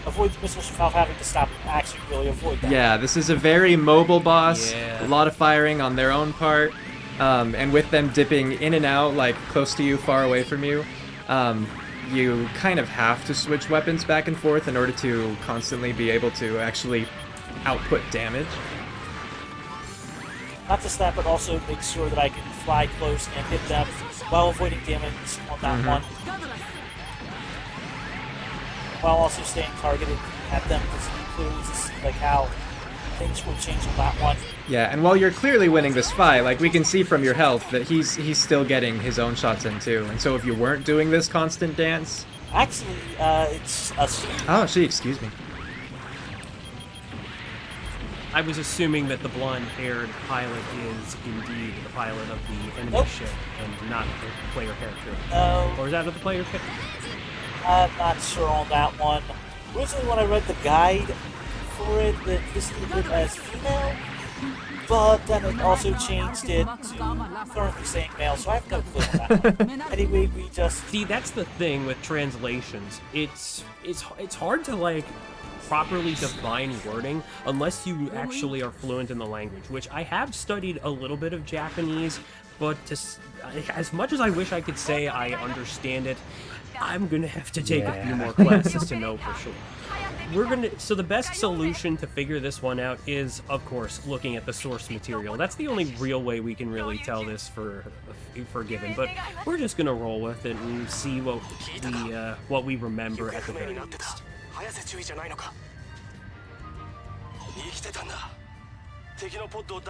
avoid the missiles without having to stop and actually really avoid them. Yeah, this is a very mobile boss, Yeah. a lot of firing on their own part, and with them dipping in and out, like close to you, far away from you, you kind of have to switch weapons back and forth in order to constantly be able to actually output damage. Not just that, but also make sure that I can fly close and hit them while avoiding damage on that one, while also staying targeted at them, because you can clearly see like how things will change on that one. Yeah, and while you're clearly winning this fight, like we can see from your health that he's still getting his own shots in too. And so if you weren't doing this constant dance, actually, it's a she. Oh, excuse me. I was assuming that the blonde-haired pilot is indeed the pilot of the enemy ship and not the player character. No. Or is that of the player character? I'm not sure on that one. Originally, when I read the guide for it, it listed it as female, but then it also changed it to currently saying male, so I have no clue on that one. Anyway, we just... See, that's the thing with translations. It's hard to, like, properly define wording unless you actually are fluent in the language, which I have studied a little bit of Japanese, but as much as I wish I could say I understand it, I'm gonna have to take a few more classes to know for sure. So the best solution to figure this one out is, of course, looking at the source material. That's the only real way we can really tell this for given, but we're just gonna roll with it and see what we remember at the very least.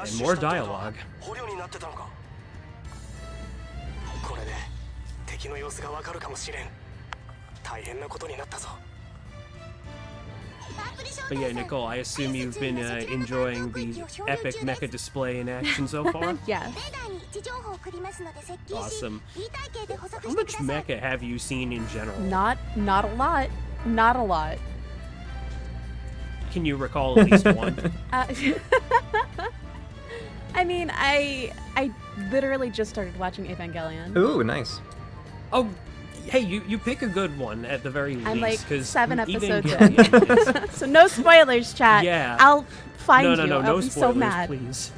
And more dialogue. But yeah, Nichole, I assume you've been enjoying the epic mecha display in action so far? Yes. Awesome. How much mecha have you seen in general? Not a lot. Not a lot. Can you recall at least one? I mean, I literally just started watching Evangelion. Ooh, nice. Oh, hey, you pick a good one at the very least. I'm like 'cause 7 episodes Evangelion in. So no spoilers, chat. Yeah. I'll find you. No I'll be spoilers, so mad. please.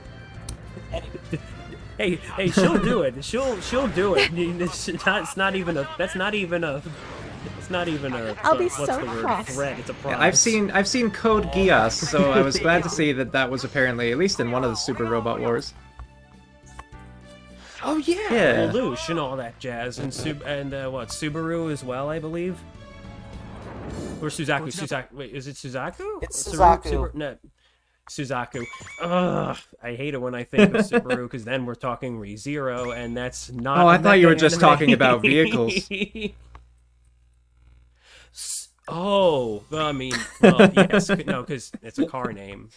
Hey, she'll do it. She'll do it. It's not even a. I'll be what's so the word? cross. Threat. It's a promise. I've seen Code Geass, so I was glad to see that was apparently at least in one of the Super Robot Wars. Oh yeah, Yeah. Lelouch and all that jazz, and Subaru as well, I believe. Or Suzaku. Wait, is it Suzaku? It's Suzaku. No, Suzaku. Ugh, I hate it when I think of Subaru because then we're talking ReZero, and that's not. Oh, I a thought you were mecha just anime. talking about vehicles. I mean, well, yes, no, because it's a car name.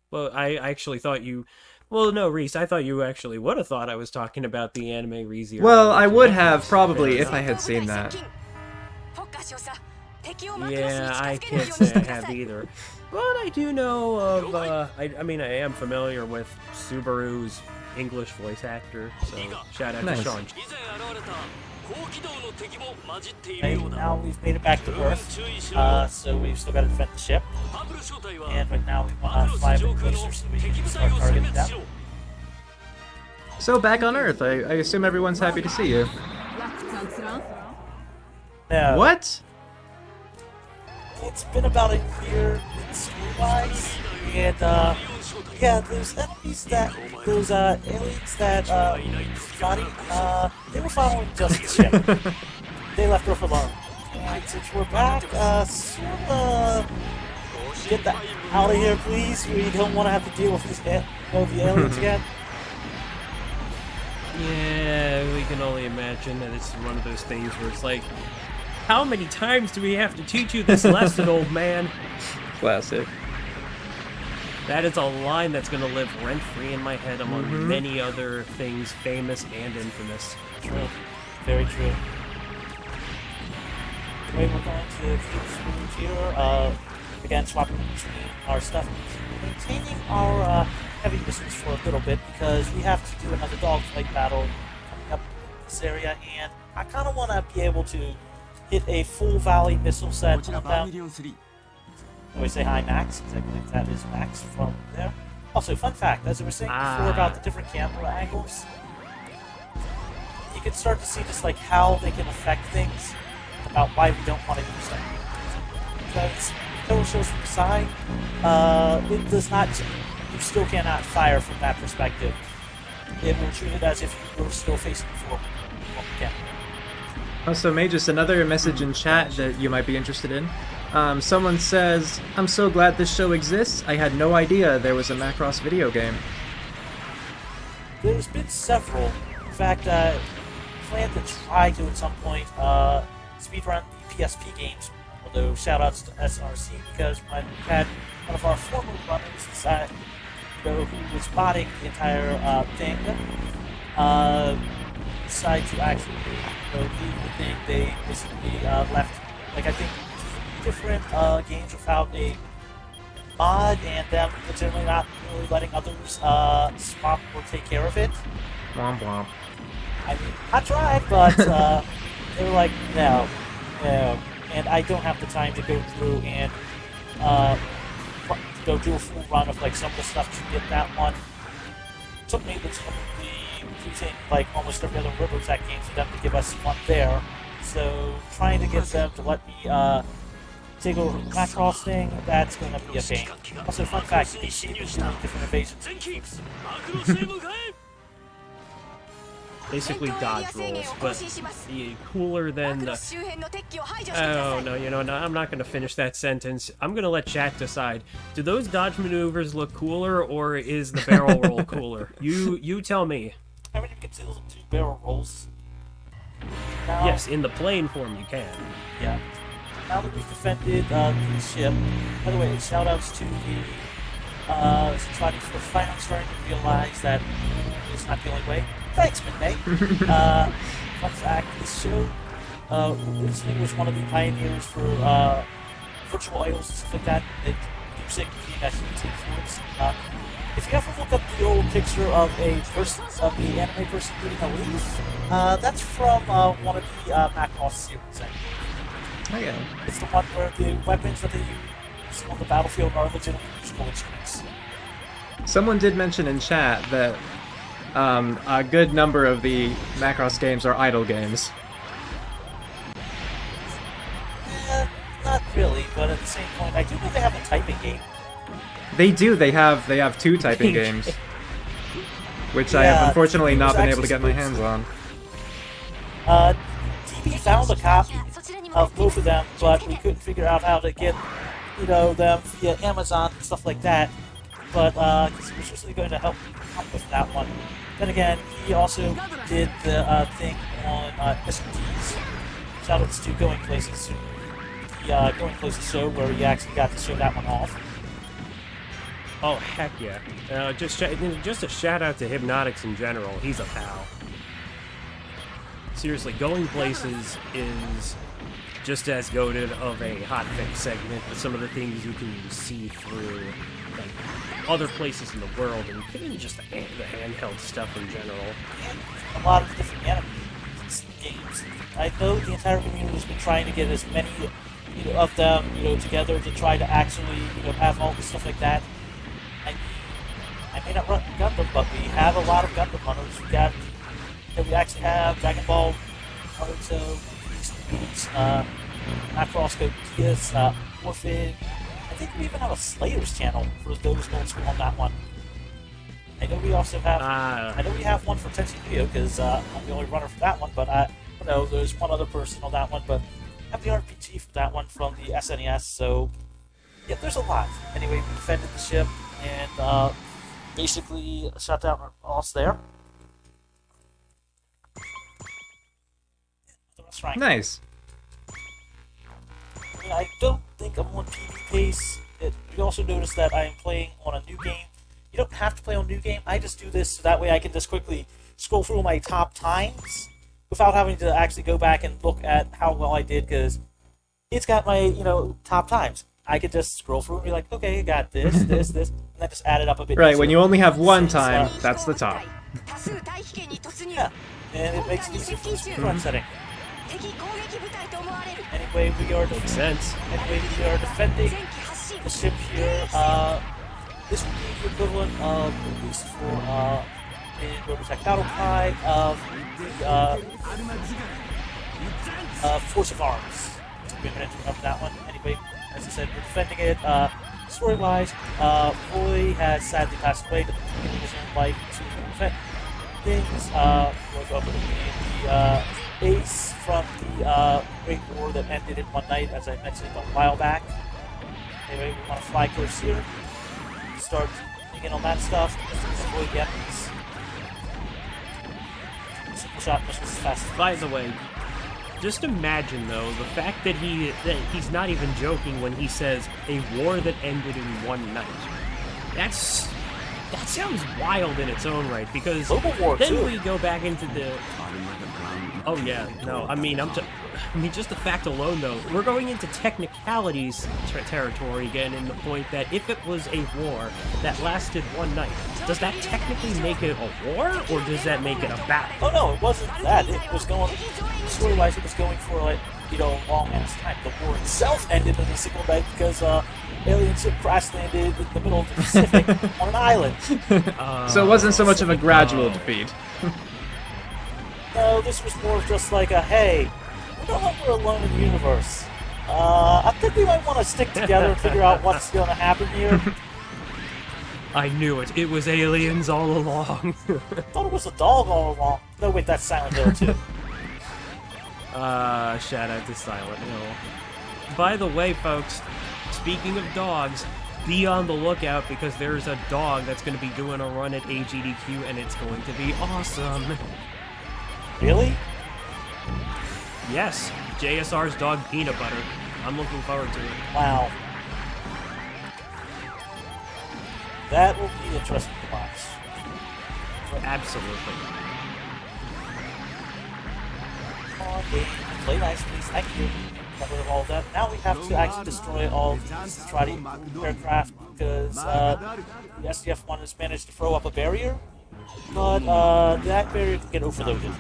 Well, I actually thought you. Well, no, Reese, I thought you actually would have thought I was talking about the anime ReZero. Well, I would have probably if I had seen that. Yeah, I can't say I have either. But I do know of, I mean, I am familiar with Subaru's English voice actor, so shout out Nice. to Sean. Okay, now we've made it back to Earth, so we've still got to defend the ship. And right now we want to fly a bit closer so we can start targeting them. So back on Earth, I assume everyone's happy to see you. No. What? It's been about a year school-wise, and yeah, those enemies those aliens that Johnny, they were following just the ship. They left Earth alone. And since we're back, get that out of here, please. We don't want to have to deal with these the aliens again. Yeah, we can only imagine that it's one of those things where it's like, how many times do we have to teach you this lesson, old man? Classic. That is a line that's going to live rent-free in my head among many other things famous and infamous. True. Very true. Okay, we're going to keep smooth here. Again, swapping between our stuff, maintaining our heavy missiles for a little bit because we have to do another dogfight battle coming up in this area, and I kind of want to be able to hit a full volley missile set on them. We say hi, Max, because I believe that is Max from there. Also, fun fact, as I was saying before about the different camera angles, you can start to see just like how they can affect things, about why we don't want to use them. Because camera shows from the side, it does not. You still cannot fire from that perspective. it will treat it as if you were still facing the floor. Okay. Also, Magus, another message in chat that you might be interested in. Someone says, "I'm so glad this show exists. I had no idea there was a Macross video game." There's been several. In fact, plan to try to at some point speedrun the PSP games. Although shoutouts to SRC because when we had one of our former runners decide, who was modding the entire thing, decided to actually leave the thing. They basically left, like I think, 3 different games without a mod, and them legitimately not really letting others swap or take care of it. Womp womp. I mean, I tried, but they were like, no, and I don't have the time to go through and go do a full run of like some of the stuff to get that one. It took me like almost every other River Tech game for them to give us one there. So trying to get them to let me take over the Macross thing, that's going to be a pain. Also, fun fact, DC was doing different invasions. Basically dodge rolls, but cooler than the... Oh, no, you know, no, I'm not going to finish that sentence. I'm going to let chat decide. Do those dodge maneuvers look cooler, or is the barrel roll cooler? You tell me. I mean, you can see those 2 barrel rolls. Now, Yes, in the plane form you can. yeah. Now that we've defended the ship, by the way, shoutouts to the Citrati for finally starting to realize that it's not the only way. Thanks, Midnight. Fun fact, this show originally was one of the pioneers for virtual idols and stuff like that. Music being actually influenced. If you ever look up the old picture of the anime person reading a leaf, that's from one of the Macross series. Oh yeah. It's the one where the weapons that they use on the battlefield are legitimate musical instruments. Someone did mention in chat that a good number of the Macross games are idle games. Not really, but at the same point, I do think they have a typing game. They do. They have 2 typing games, which I have unfortunately not been able to get my hands on. DB found a copy of both of them, but we couldn't figure out how to get, them via Amazon and stuff like that. But he was usually going to help with that one. Then again, he also did the thing on SMTs. Shoutouts to Going Places. The Going Places show where he actually got to show that one off. Oh, heck yeah. Just a shout out to Hypnotics in general. He's a pal. Seriously, Going Places is just as goated of a hotfix segment with some of the things you can see through like other places in the world, and even just the handheld stuff in general. And a lot of different anime games. I know the entire community has been trying to get as many of them together to try to actually have all the stuff like that. I may not run Gundam, but we have a lot of Gundam runners. We actually have Dragon Ball, Naruto, Beast, Macross, Goku, Orphan. I think we even have a Slayers channel for those old school on that one. I know we also have. I know we have one for Tensei Video because I'm the only runner for that one. But I know there's one other person on that one. But I have the RPG for that one from the SNES. So yeah, there's a lot. Anyway, we defended the ship and basically shut down our boss there. Nice. I mean, I don't think I'm on PvP pace. You also notice that I am playing on a new game. You don't have to play on a new game. I just do this so that way I can just quickly scroll through my top times without having to actually go back and look at how well I did, because it's got my, top times. I could just scroll through and be like, okay, I got this, this, and then just add it up a bit. Right, when you only have one time, that's the top. Yeah, and it makes it easier for the speedrun setting. Anyway, we are defending the ship here. This would be the equivalent of, at least for in Rover Tech Battle Cry, of the Force of Arms. We haven't entered up that one. Anyway, as I said, we're defending it. Story-wise, Roy has sadly passed away to the beginning of his own life to defend. things. We'll go over the ace from the Great War that ended in one night, as I mentioned a while back. Anyway, we want to fly course here. Start digging in on that stuff. Avoid the enemies. Simple shot missions as fast as By the way, just imagine though the fact that he's not even joking when he says a war that ended in one night. That sounds wild in its own right, because Global War then too. we go back into the. Oh yeah, no, I mean just the fact alone though, we're going into technicalities territory again, in the point that if it was a war that lasted one night, does that technically make it a war, or does that make it a battle? Oh no, it wasn't that. It was going, story-wise, it was going for like, a long ass time. The war itself ended in a single night because alien ship crash landed in the middle of the Pacific on an island. So it wasn't so much of a gradual defeat. No, this was more of just like a, hey, we know that we're alone in the universe. I think we might want to stick together and figure out what's going to happen here. I knew it. It was aliens all along. Thought it was a dog all along. No, wait, that's Silent Hill too. Shout out to Silent Hill. By the way, folks, speaking of dogs, be on the lookout, because there's a dog that's going to be doing a run at AGDQ, and it's going to be awesome. Really? Yes, JSR's dog Peanut Butter. I'm looking forward to it. Wow. That will be interesting to watch. Absolutely. Come on, game. Play nice, please. Thank you. Got rid of all of that. Now we have to actually destroy all these to try to aircraft, because the SDF-1 has managed to throw up a barrier, but that barrier can get overloaded.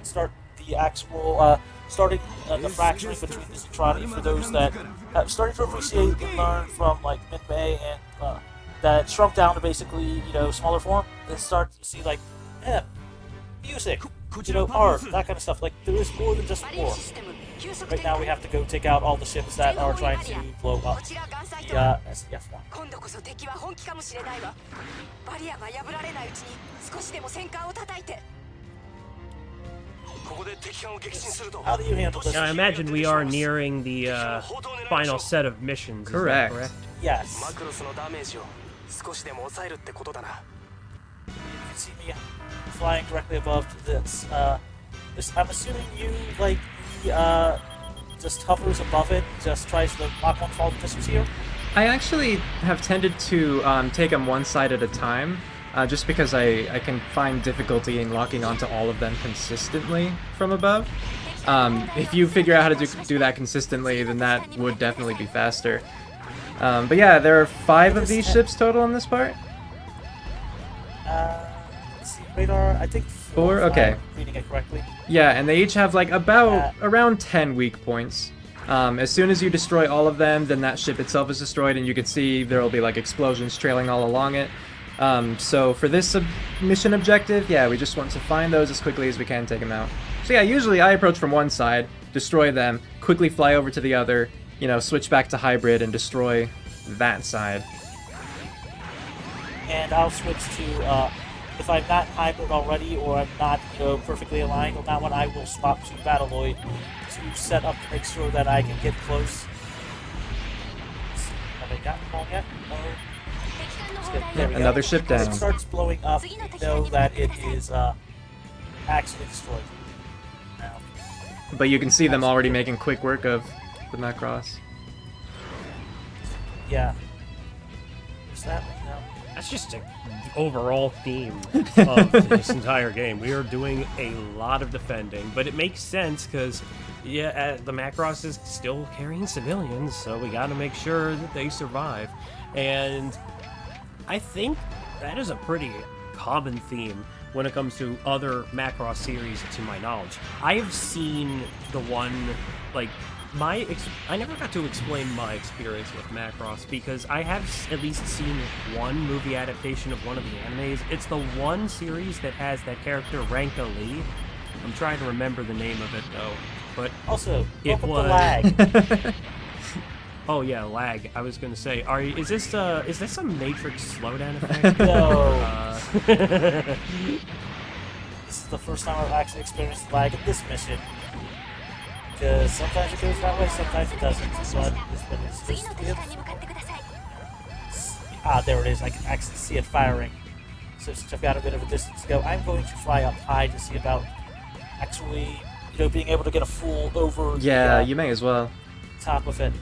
Start the actual, starting the fracturing between the Zutrani for those that have started to appreciate and learn from like mid-May and that shrunk down to basically, smaller form. They start to see like, music, art, that kind of stuff. Like, there is more than just war. Right now we have to go take out all the ships that are trying to blow up the SDF-1. How do you handle this? Now, I imagine we are nearing the final set of missions. Correct. Is that correct? Yes. You can see me flying directly above this. I'm assuming you, like, just hovers above it, just tries to Mach 1 fall distance here? I actually have tended to take them one side at a time, just because I can find difficulty in locking onto all of them consistently from above. If you figure out how to do that consistently, then that would definitely be faster. But yeah, there are 5 of these ships total on this part. Let's see, radar, I think 4, okay. I'm reading it correctly. Yeah, and they each have like around 10 weak points. As soon as you destroy all of them, then that ship itself is destroyed, and you can see there will be like explosions trailing all along it. So for this mission objective, yeah, we just want to find those as quickly as we can, take them out. So yeah, usually I approach from one side, destroy them, quickly fly over to the other, switch back to hybrid and destroy that side. And I'll switch to, if I'm not hybrid already, or I'm not, perfectly aligned on that one, I will swap to Battleoid to set up to make sure that I can get close. Have I gotten them all yet? No. There we go. Another ship When down. it starts blowing up, you know that it is actually destroyed. Now, But you can see them already making quick work of the Macross. yeah. Is that no? That's just an overall theme of this entire game. We are doing a lot of defending, but it makes sense because, yeah, the Macross is still carrying civilians, so we got to make sure that they survive. And I think that is a pretty common theme when it comes to other Macross series, to my knowledge. I have seen the one, like, I never got to explain my experience with Macross, because I have at least seen one movie adaptation of one of the animes. It's the one series that has that character Ranka Lee. I'm trying to remember the name of it though, but Also, it welcome was to lag. Oh yeah, lag. I was gonna say, is this a Matrix slowdown effect? No. This is the first time I've actually experienced lag in this mission. Because sometimes it goes that way, sometimes it doesn't. But it's just there it is. I can actually see it firing. So since I've got a bit of a distance to go, I'm going to fly up high to see about actually, being able to get a full over. Yeah, the, you may as well. top of it.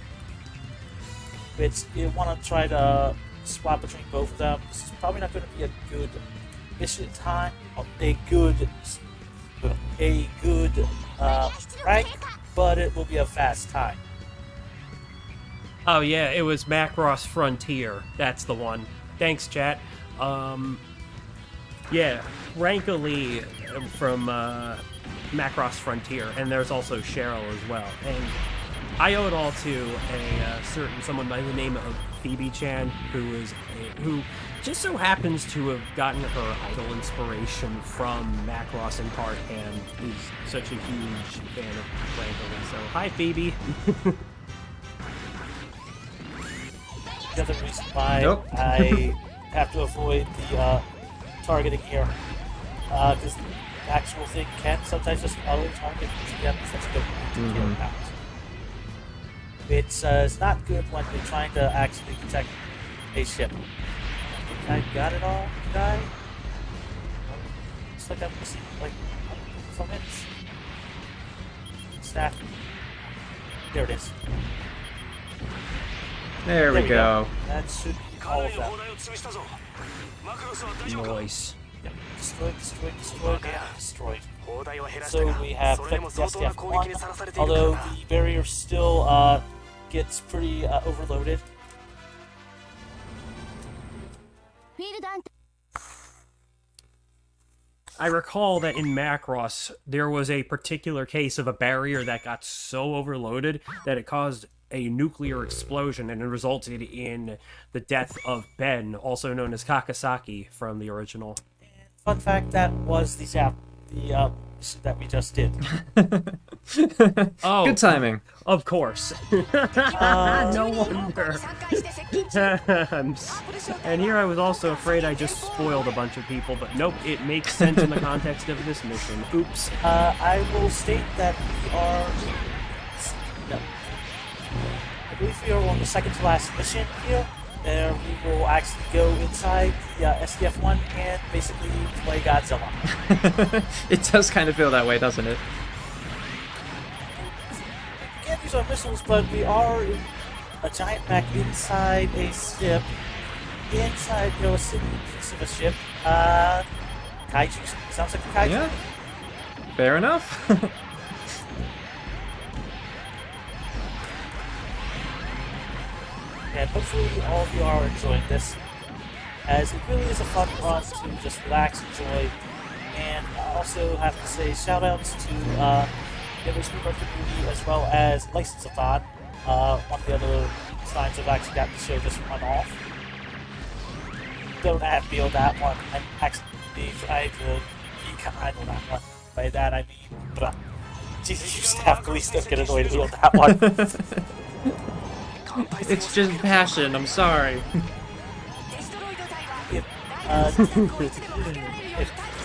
But you want to try to swap between both of them. This is probably not going to be a good mission time, a good rank, but it will be a fast time. Oh yeah, it was Macross Frontier. That's the one. Thanks, chat. Yeah, Rankily from Macross Frontier, and there's also Cheryl as well. And I owe it all to a someone by the name of Phoebe Chan, who just so happens to have gotten her idol inspiration from Macross in part, and is such a huge fan of Rankily. So hi, Phoebe. The other reason why I have to avoid the targeting here, because the actual thing can sometimes just auto-target again, since you don't need to kill it out. It's not good when you're trying to actually protect a ship. I think I got it all, guy. Looks like I'm missing, like, some hits. Staff. There it is. There we go. That should be all of them. Nice. Yep. Destroyed, and destroyed. So we have SDF1, although the barrier still gets pretty overloaded. I recall that in Macross, there was a particular case of a barrier that got so overloaded that it caused a nuclear explosion, and it resulted in the death of Ben, also known as Kakasaki from the original. Fun fact, that was the that we just did. Oh, good timing. Of course. No wonder. And here I was also afraid I just spoiled a bunch of people, but nope, it makes sense in the context of this mission. Oops. I will state that we are... No. I believe we are on the second to last mission here. There we will actually go inside the SDF-1 and basically play Godzilla. It does kind of feel that way, doesn't it? We can't use our missiles, but we are in a giant mech inside a ship. Inside, a single piece of a ship. Kaiju. Sounds like a kaiju. Yeah. Fair enough. And hopefully all of you are enjoying this, as it really is a fun run to just relax, enjoy, and I also have to say shout-outs to the Speedrun community as well as License-a-thon, one of the other times I've actually gotten to show this one off. Don't at me on that one, I'm actually trying to be kind on that one. By that I mean, Jesus, you staff police don't get annoyed at me on that one. It's just passion, I'm sorry. If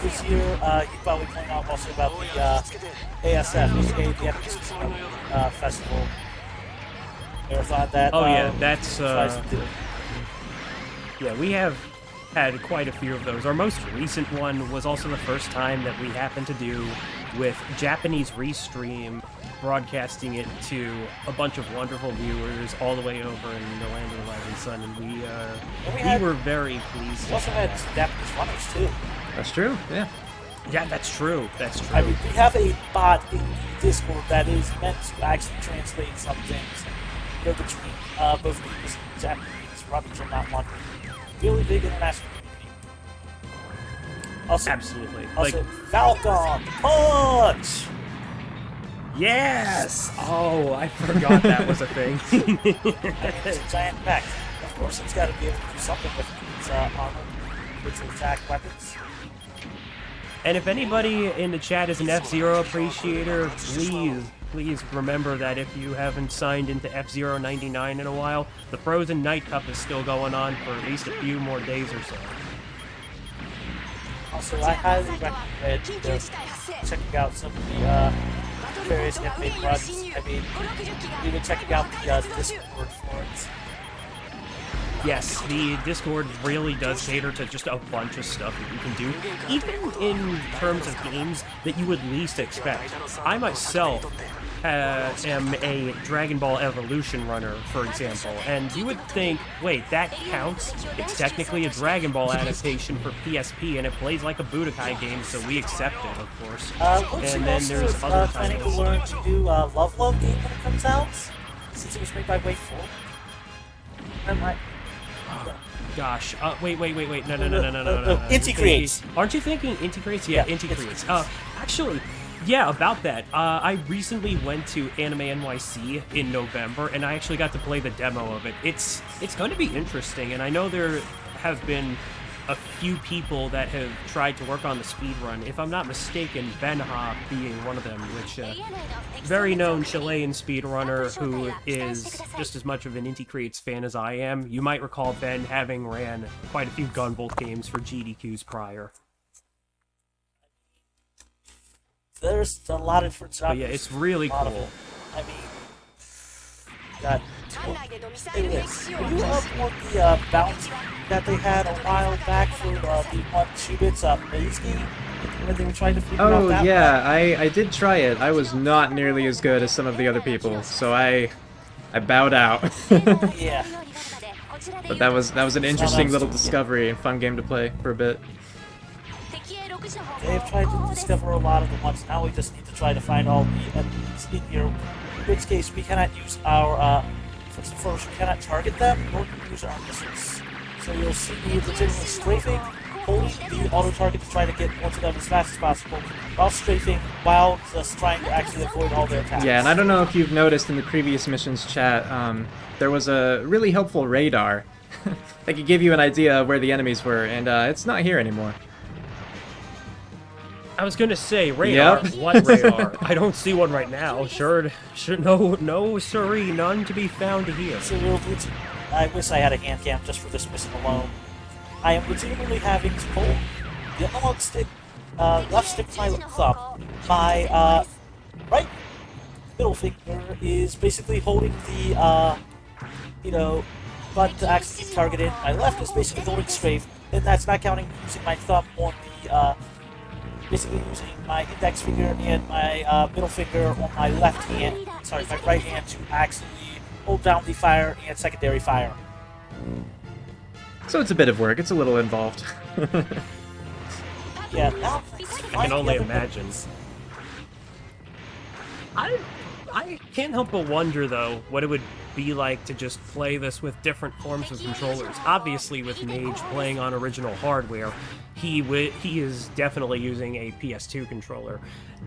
this year, you probably point out also about the ASF, the Epic Festival marathon that. Oh yeah, that's yeah, we have had quite a few of those. Our most recent one was also the first time that we happened to do with Japanese Restream, broadcasting it to a bunch of wonderful viewers all the way over in the land of the rising sun, and we were very pleased. We also had Japanese runners too. That's true, yeah. Yeah, that's true. That's true. I mean, we have a bot in Discord that is meant to actually translate some things, between both the English and Japanese runners on that one. Really big international community. Also, absolutely. Also, Falcon Punch. Yes! Oh, I forgot that was a thing. I mean, it's a giant mech. Of course, it's got to be able to do something with its armor, its attack weapons. And if anybody in the chat is an F-Zero appreciator, please please remember that if you haven't signed into F-Zero 99 in a while, the Frozen Night Cup is still going on for at least a few more days or so. Also, I highly recommend checking out some of the various anime runs. I mean, even checking out the Discord for it. Yes, the Discord really does cater to just a bunch of stuff that you can do, even in terms of games that you would least expect. I myself am a Dragon Ball Evolution runner, for example, and you would think, wait, that counts? It's technically a Dragon Ball adaptation for PSP, and it plays like a Budokai game, so we accept it, of course. And then there's other planning to titles. learn to do Love Love game when it comes out, since it was made by Wayful. Gosh, wait, no. Integrates. Aren't you thinking Integrates? Yeah, Integrates. Actually, yeah, about that. I recently went to Anime NYC in November, and I actually got to play the demo of it. It's going to be interesting, and I know there have been a few people that have tried to work on the speedrun. If I'm not mistaken, Benha being one of them, which very known Chilean speedrunner who is just as much of an Inti Creates fan as I am. You might recall Ben having ran quite a few Gunvolt games for GDQs prior. There's a lot of different genres. But yeah, it's really cool. I mean, got hey, Liz, were you up on the bounty that they had a while back for the one Chubits maze game? When they were trying to figure out that yeah, one? I did try it. I was not nearly as good as some of the other people, so I bowed out. Yeah. But that was an interesting little discovery and fun game to play for a bit. They have tried to discover a lot of the ones. Now we just need to try to find all the enemies in here. In which case, we cannot use our first and foremost, we cannot target them, nor can we use our missiles. So you'll see me legitimately strafing, holding the auto target to try to get onto them as fast as possible, while strafing, while just trying to actually avoid all their attacks. Yeah, and I don't know if you've noticed in the previous missions chat, there was a really helpful radar that could give you an idea of where the enemies were, and it's not here anymore. I was gonna say radar. Yep. What radar? I don't see one right now. Sure, no, siree, none to be found here. So I wish I had a hand cam just for this mission alone. I am legitimately having to hold the analog stick, left stick of my thumb. My right middle finger is basically holding the button to actually keep targeted. My left is basically holding strafe, and that's not counting using my thumb on the basically using my index finger and my middle finger on my my right hand to actually hold down the fire and secondary fire. So it's a bit of work. It's a little involved. Yeah, now I can only imagine. I can't help but wonder, though, what it would be like to just play this with different forms of controllers. Obviously, with Mage playing on original hardware, he is definitely using a PS2 controller.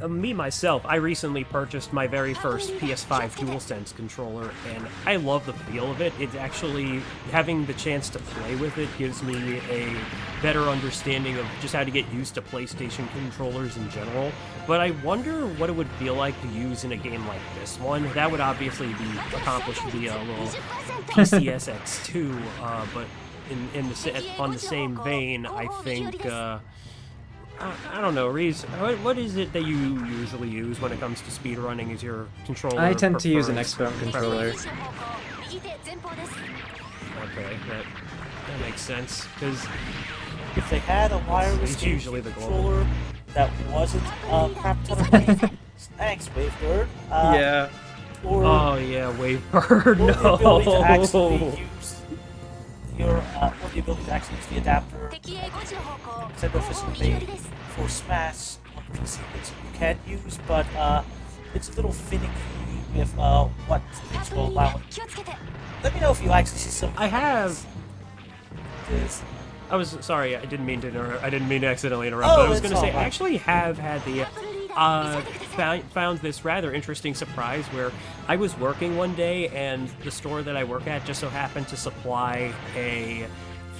Me, myself, I recently purchased my very first PS5 DualSense controller, and I love the feel of it. It's actually, having the chance to play with it gives me a better understanding of just how to get used to PlayStation controllers in general. But I wonder what it would feel like to use in a game like this one. That would obviously be accomplished via a little PCSX2, but on the same vein, I think, I don't know, Reese, what is it that you usually use when it comes to speedrunning as your controller? I tend to use an Xbox controller. Okay, that makes sense, because if they had a wireless it's usually the controller that wasn't a crap ton of money, thanks, Wavebird. Yeah. Or, oh yeah, Wavebird, or the ability to actually no! use or the ability to actually use the adapter instead of physically made for Smash on PC, which you can use, but it's a little finicky with what things will allow it. Let me know if you actually see some. I have. This. I was sorry. I didn't mean to accidentally interrupt. Oh, but I was going to say all I right. actually have had the found this rather interesting surprise where I was working one day and the store that I work at just so happened to supply a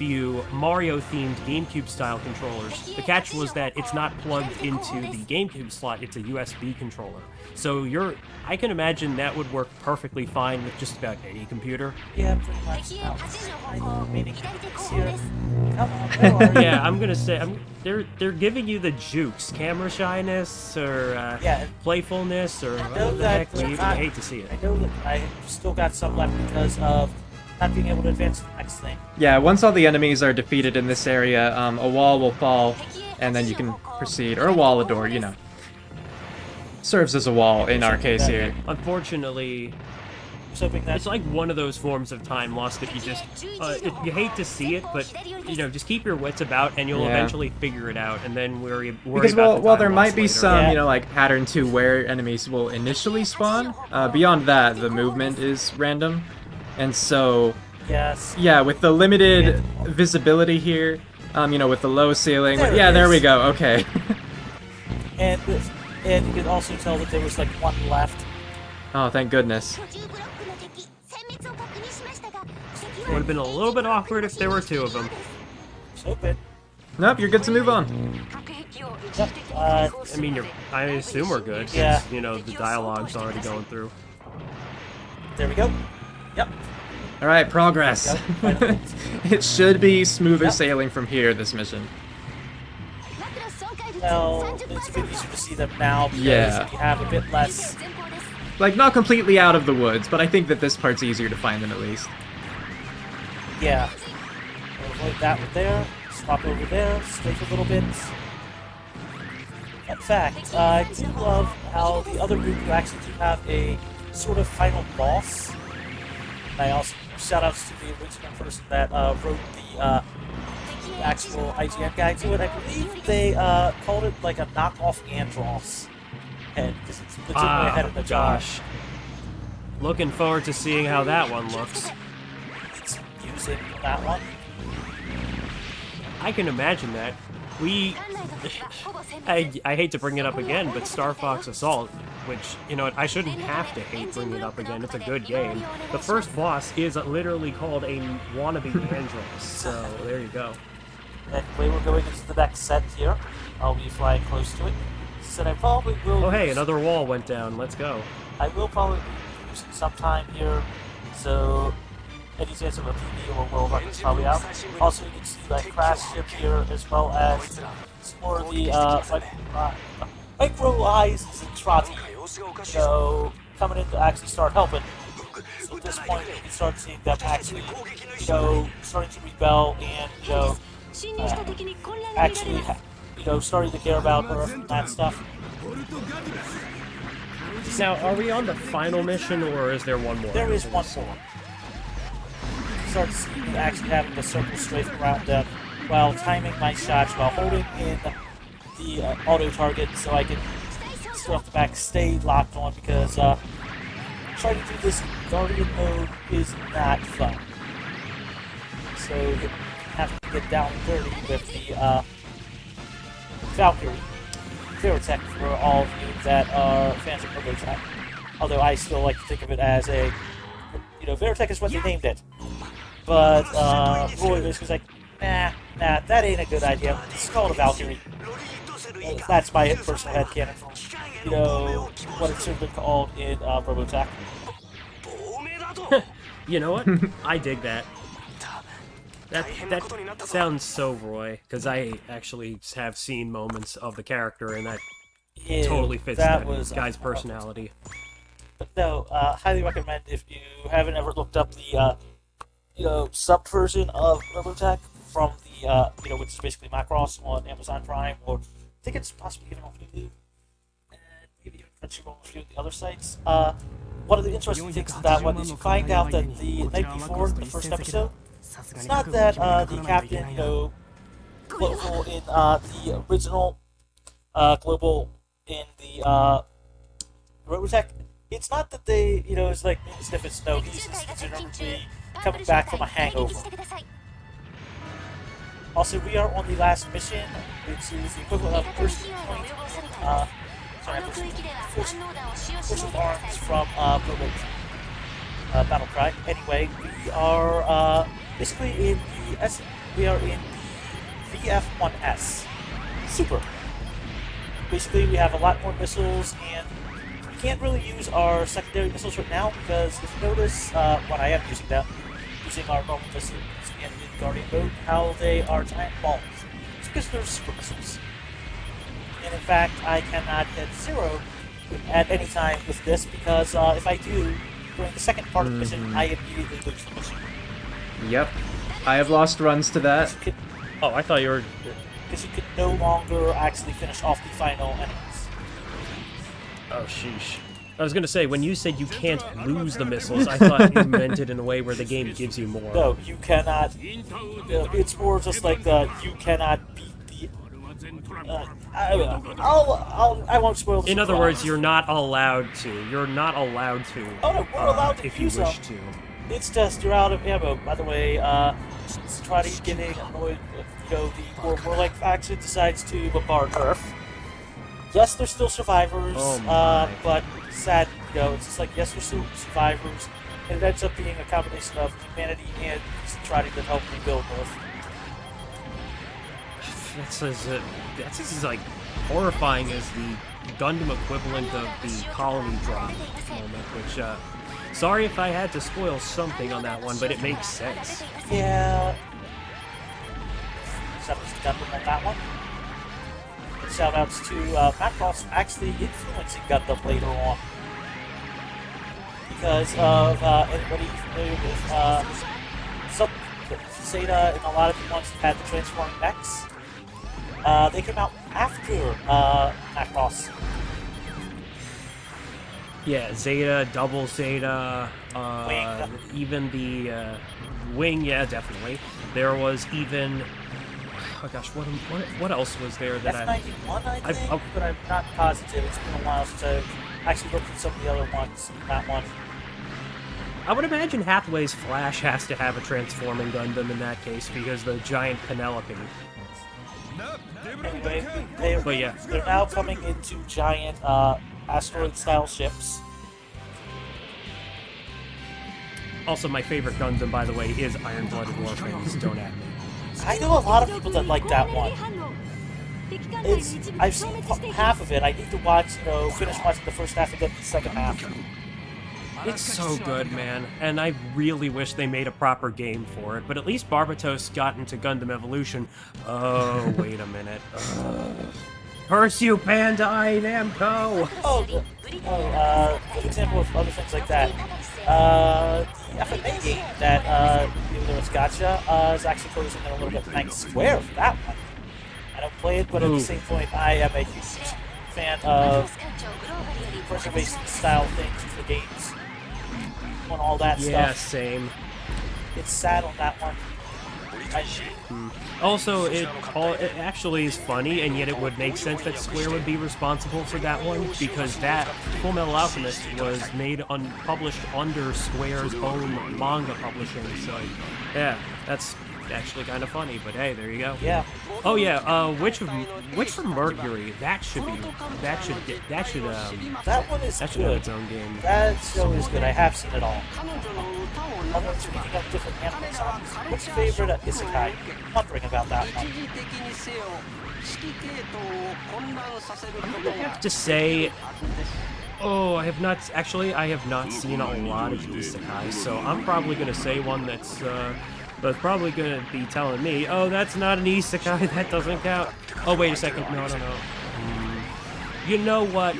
few Mario-themed GameCube-style controllers. The catch was that it's not plugged into the GameCube slot, it's a USB controller. So I can imagine that would work perfectly fine with just about any computer. Yeah, pretty much. Meaning here. Come on, where are you? Yeah, I'm gonna say they're giving you the jukes, camera shyness or playfulness or whatever the heck. You hate to see it. I know that I still got some left because of not being able to advance to the next thing. Yeah, once all the enemies are defeated in this area, a wall will fall, and then you can proceed. Or a wall, a door, you know. Serves as a wall in our case here. Unfortunately, Hoping that it's like one of those forms of time lost that you just you hate to see it, but just keep your wits about, and you'll eventually figure it out, and then worry Because about the while time there might lost be later. some like pattern to where enemies will initially spawn, beyond that the movement is random, and so yes. yeah, with the limited visibility here, with the low ceiling, There there it we is. go. Okay. And you can also tell that there was like one left. Oh, thank goodness. Would have been a little bit awkward if there were two of them. Just hoping. Nope, you're good to move on. Yep. I mean, I assume we're good. 'Cause, Yeah. The dialogue's already going through. There we go. Yep. All right, progress. Yep. It should be smoother Yep. sailing from here, this mission. Well, it's a bit easier to see them now because Yeah. we have a bit less. Like, not completely out of the woods, but I think that this part's easier to find them at least. Yeah. We'll avoid that one there. Swap over there. Strafe a little bit. In fact, I do love how the other group actually do have a sort of final boss. And I also shout-outs to the original person that wrote the actual IGN guide to it. I believe they called it like a knockoff Andross head because it's legitimately ahead of the Gosh. Looking forward to seeing how that one looks. It's using that one. I can imagine that. I hate to bring it up again, but Star Fox Assault, which, I shouldn't have to hate bringing it up again, it's a good game. The first boss is literally called a wannabe Andross, so there you go. Anyway, we're going into the next set here. I'll be flying close to it. So I probably will. Oh hey, another wall went down, let's go. I will probably be using some time here, so any chance of a PB or World Record is probably out. Also, you can see like Crash Ship here, as well as some more of the Micro Eyes and Trotty, coming in to actually start helping. So at this point, you can start seeing them actually, starting to rebel and, actually, starting to care about her and that stuff. Now, are we on the final mission, or is there one more? There is one more. Start to see me actually having to circle strafe around them while timing my shots while holding in the auto target so I can still off the back stay locked on because trying to do this Guardian mode is not fun. So you have to get down dirty with the Valkyrie. Veritech for all of you that are fans of Robotech. Although I still like to think of it as a, Veritech is what they named it. But Roy was like, nah, that ain't a good idea. It's called a Valkyrie. That's my personal headcanon from, what it should have been called in Robotech. You know what? I dig that. That sounds so Roy, because I actually have seen moments of the character, and that totally fits that guy's personality. But no, highly recommend if you haven't ever looked up the, subbed version of Robotech from the, which is basically Macross on Amazon Prime, or I think it's possibly even on Hulu, and maybe even Crunchyroll on a few of the other sites. One of the interesting things in that one is you find out that the night before, the first episode, it's not that the captain, Global in the original Global in the Robotech, it's not that they, it's like sniffits. No, he's legitimately coming back from a hangover. Also, we are on the last mission, which is the equivalent of First Point, Force of Arms from Robot Battle Cry. Anyway, we are basically in the we are in the VF-1S. Super. Basically, we have a lot more missiles, and we can't really use our secondary missiles right now because if you notice, when I am using them, using our normal missiles in Guardian mode, how they are giant balls. It's because they're super missiles. And in fact, I cannot hit 0 at any time with this because if I do, during the second part of the mission, I immediately lose the mission. Yep. I have lost runs to that. Oh, I thought you were... Because you could no longer actually finish off the final enemies. Oh, sheesh. I was going to say, when you said you can't lose the missiles, I thought you meant it in a way where the game gives you more. No, you cannot. It's more just like you cannot beat the. I won't spoil. In other words, you're not allowed to. You're not allowed to. Oh no, we're allowed to if you use wish them. to. It's just you're out of ammo. By the way, Strati getting annoyed with the Warlike faction decides to bombard Earth. Yes, there's still survivors, but sad, it's just like, yes, there's still survivors, and it ends up being a combination of humanity and trying to help rebuild Earth. That's as like horrifying as the Gundam equivalent of the colony drop moment, which, sorry if I had to spoil something on that one, but it makes sense. Yeah. Shout outs to Gundam on that one. And shout outs to Macross actually influencing Gundam later on. Because of anybody familiar with Zeta and a lot of the ones that had the transforming mechs, they came out after Macross. Yeah, Zeta, Double Zeta, Wing. even the Wing, yeah, definitely. There was even, oh gosh, what else was there that F91, I think, but I'm not positive. It's been a while since I've actually looked at some of the other ones, that one. I would imagine Hathaway's Flash has to have a transforming Gundam in that case, because the giant Penelope. Anyway, yeah. They're now coming into giant asteroid-style ships. Also, my favorite Gundam, by the way, is Iron-Blooded Warface. Don't at me. I know a lot of people that like that one. I've seen half of it. I need to watch, finish watching the first half and get the second half. It's so good, man, and I really wish they made a proper game for it, but at least Barbatos got into Gundam Evolution. Oh, wait a minute. Curse you, Bandai Namco! Good example of other things like that. The FMA game that, even though it's gacha, is actually closing in a little bit. Thanks Square for that one. I don't play it, but at the same point, I am a huge fan of preservation-style things for games. And all that stuff. Yeah, same. It's sad on that one. Also, it actually is funny, and yet it would make sense that Square would be responsible for that one, because that Fullmetal Alchemist was made published under Square's own manga publishing, so yeah, that's actually kind of funny, but hey, there you go. Yeah. Oh yeah, Witch from Mercury, that should that one is that should good. have its own game. That show is good. I have seen it all. Although speaking of different anime songs, what's your favorite isekai? I'm wondering about that one. I have to say, I have not seen a lot of isekai, so I'm probably gonna say one that's probably gonna be telling me, oh, that's not an isekai, that doesn't count. Oh, wait a second, no. You know what?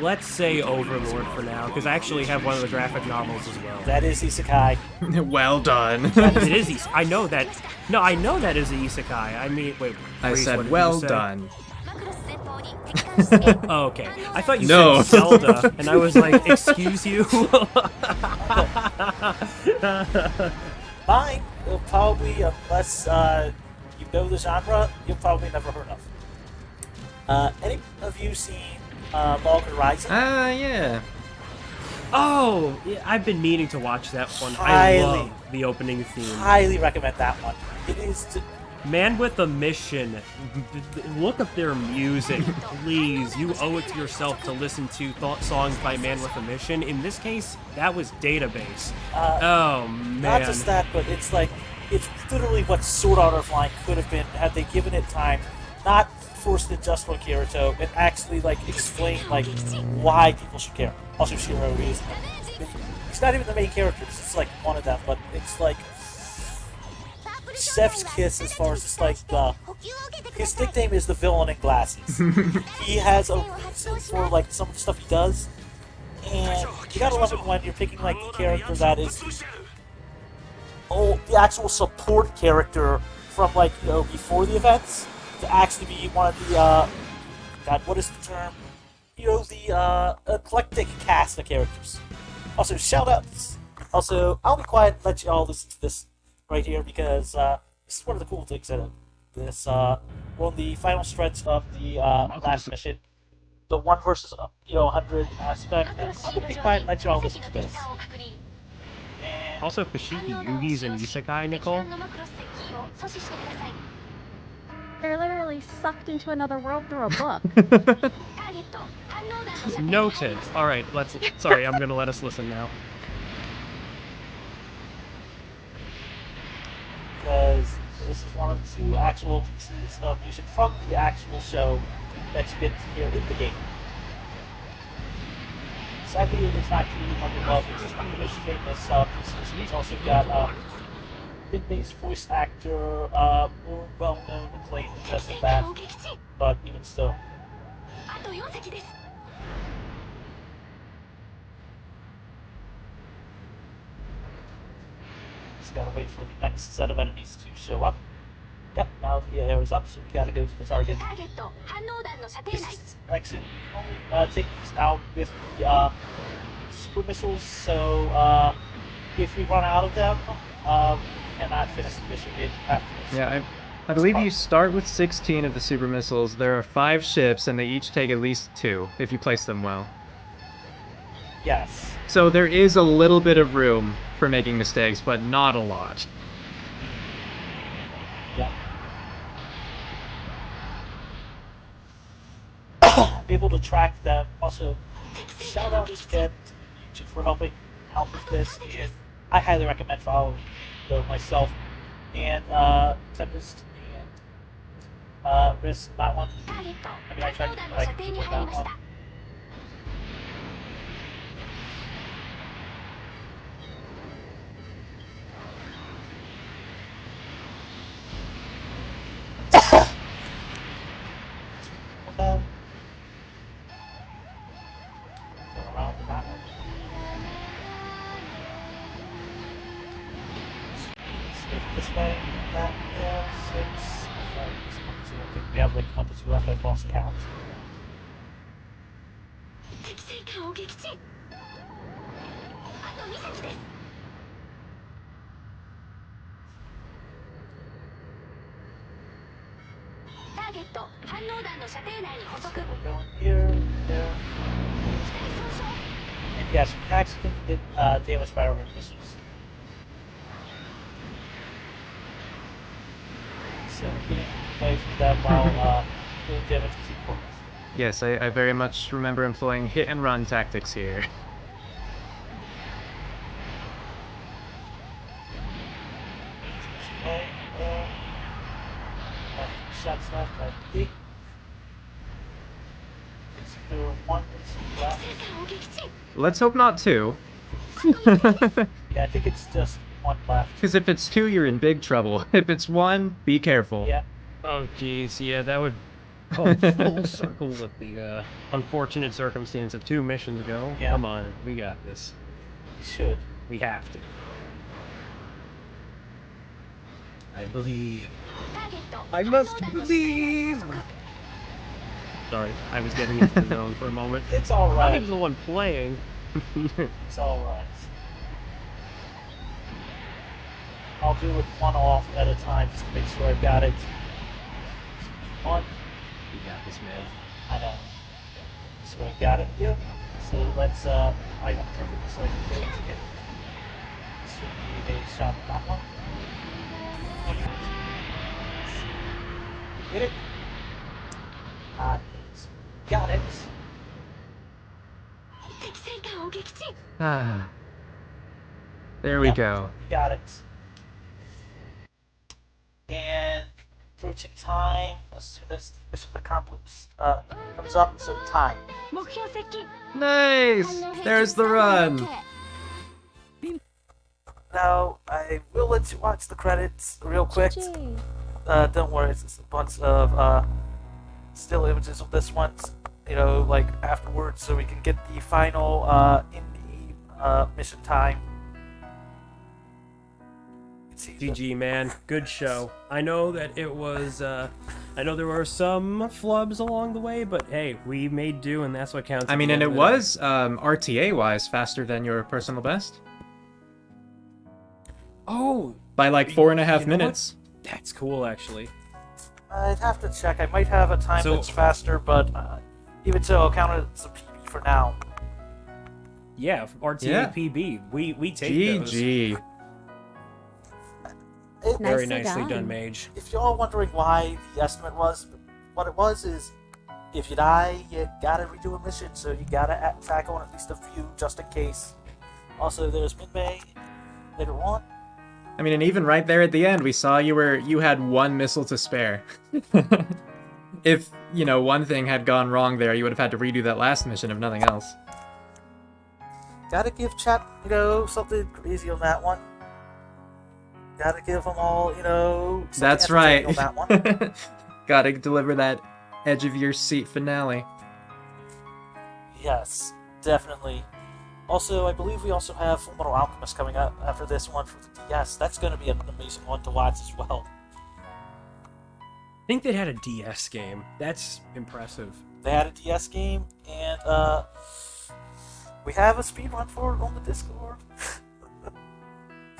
Let's say Overlord for now, because I actually have one of the graphic novels as well. That is isekai. Well done. It is isekai. I know that. No, I know that is a isekai. I mean, wait. I Reese, what said, did well you say? done. Oh, okay. I thought you No. said Zelda, and I was like, excuse you? Mine will probably, unless you know the genre, you'll probably never heard of. Any of you seen Log Horizon? Yeah. Oh, yeah, I've been meaning to watch that one. I love the opening theme. Highly recommend that one. It is Man with a Mission. Look up their music, please. You owe it to yourself to listen to songs by Man with a Mission. In this case, that was Database. Oh, man. Not just that, but it's like it's literally what Sword Art Online could have been had they given it time, not forced it just on Kirito, and actually like explain like why people should care. Also, Shiro is he's not even the main character. It's like one of them, but it's like Chef's kiss as far as just like the his nickname is the villain in glasses. He has a reason for like some of the stuff he does, and you gotta love it when you're picking like the character that is the actual support character from like before the events to actually be one of the God, what is the term? The eclectic cast of characters. Also, shout outs. Also, I'll be quiet and let you all listen to this right here because this is one of the cool things in it. This we're on the final stretch of the last mission, the 1 versus 100 aspect. And I'm gonna be quiet and let you all listen to this. Also, Fushigi Yugi's an isekai, Nichole. They're literally sucked into another world through a book. Noted. All right, sorry, I'm gonna let us listen now. Because this is one of the 2 actual pieces of music from the actual show that you get to hear in the game. Sadly, it's not truly one of love. It's just one of the most famous pieces. It's also got Finbay's voice actor, more well-known and played because of that, but even still. Just gotta wait for the next set of enemies to show up. Yep, now the air is up, so we gotta go to the target. Exit. Only take these out with the super missiles, so if we run out of them, we cannot finish the mission after this. Yeah, I believe you start with 16 of the super missiles. There are 5 ships, and they each take at least 2 if you place them well. Yes. So there is a little bit of room for making mistakes, but not a lot. Yeah. Be able to track them. Also, shout out again to YouTube for helping out with this. And I highly recommend following myself and Tempest and Risk that one. I mean, I tried to do what I could do with that one. Go around that one. This way, that, yeah, 6. I think we have like up to 2 left. I've lost count. We're going here, there. And yes, we actually get damaged by our missiles. So we can play through that while doing damage to people. Yes, I very much remember employing hit-and-run tactics here. Okay, shots left, I think. It's either 1 or 2 left. Let's hope not 2. Yeah, I think it's just 1 left. Because if it's 2, you're in big trouble. If it's 1, be careful. Yeah. Oh, jeez, yeah, that would come full circle with the unfortunate circumstance of 2 missions ago. Yeah. Come on, we got this. We should. We have to. I believe. I must believe! Sorry, I was getting into the zone for a moment. It's I'm not alright. even the one playing. It's alright. I'll do it 1 off at a time just to make sure I've got it. 1. You got this, man. I know. So I got it here. So let's I got perfect so I can go to it. So we a shot at that one. Get it? Got it. Ah. There we go. Got it. staging time as soon as mission accomplished comes up. So time. Nice! There's the run! Now I will let you watch the credits real quick. GG. Don't worry, it's just a bunch of still images of this one, like afterwards, so we can get the final in the mission time. GG, man. Good show. I know that it was, I know there were some flubs along the way, but hey, we made do, and that's what counts. I mean, and it was, RTA-wise, faster than your personal best. Oh! By like 4.5 You know minutes. That's cool, actually. I'd have to check. I might have a time that's faster, but even so, I'll count it as a PB for now. Yeah, RTA PB. We take those. GG. Very Nicely nicely done. done, Mage. If you're all wondering why the estimate was, what it was is, if you die, you gotta redo a mission, so you gotta tackle on at least a few just in case. Also, there's Min-May later on. I mean, and even right there at the end, we saw you had one missile to spare. If, one thing had gone wrong there, you would have had to redo that last mission if nothing else. Gotta give chat, something crazy on that one. Gotta give them all, something That's right. on that one. Gotta deliver that edge of your seat finale. Yes, definitely. Also, I believe we also have Fullmetal Alchemist coming up after this one for the DS. That's going to be an amazing one to watch as well. I think they had a DS game. That's impressive. They had a DS game, and we have a speedrun for it on the Discord.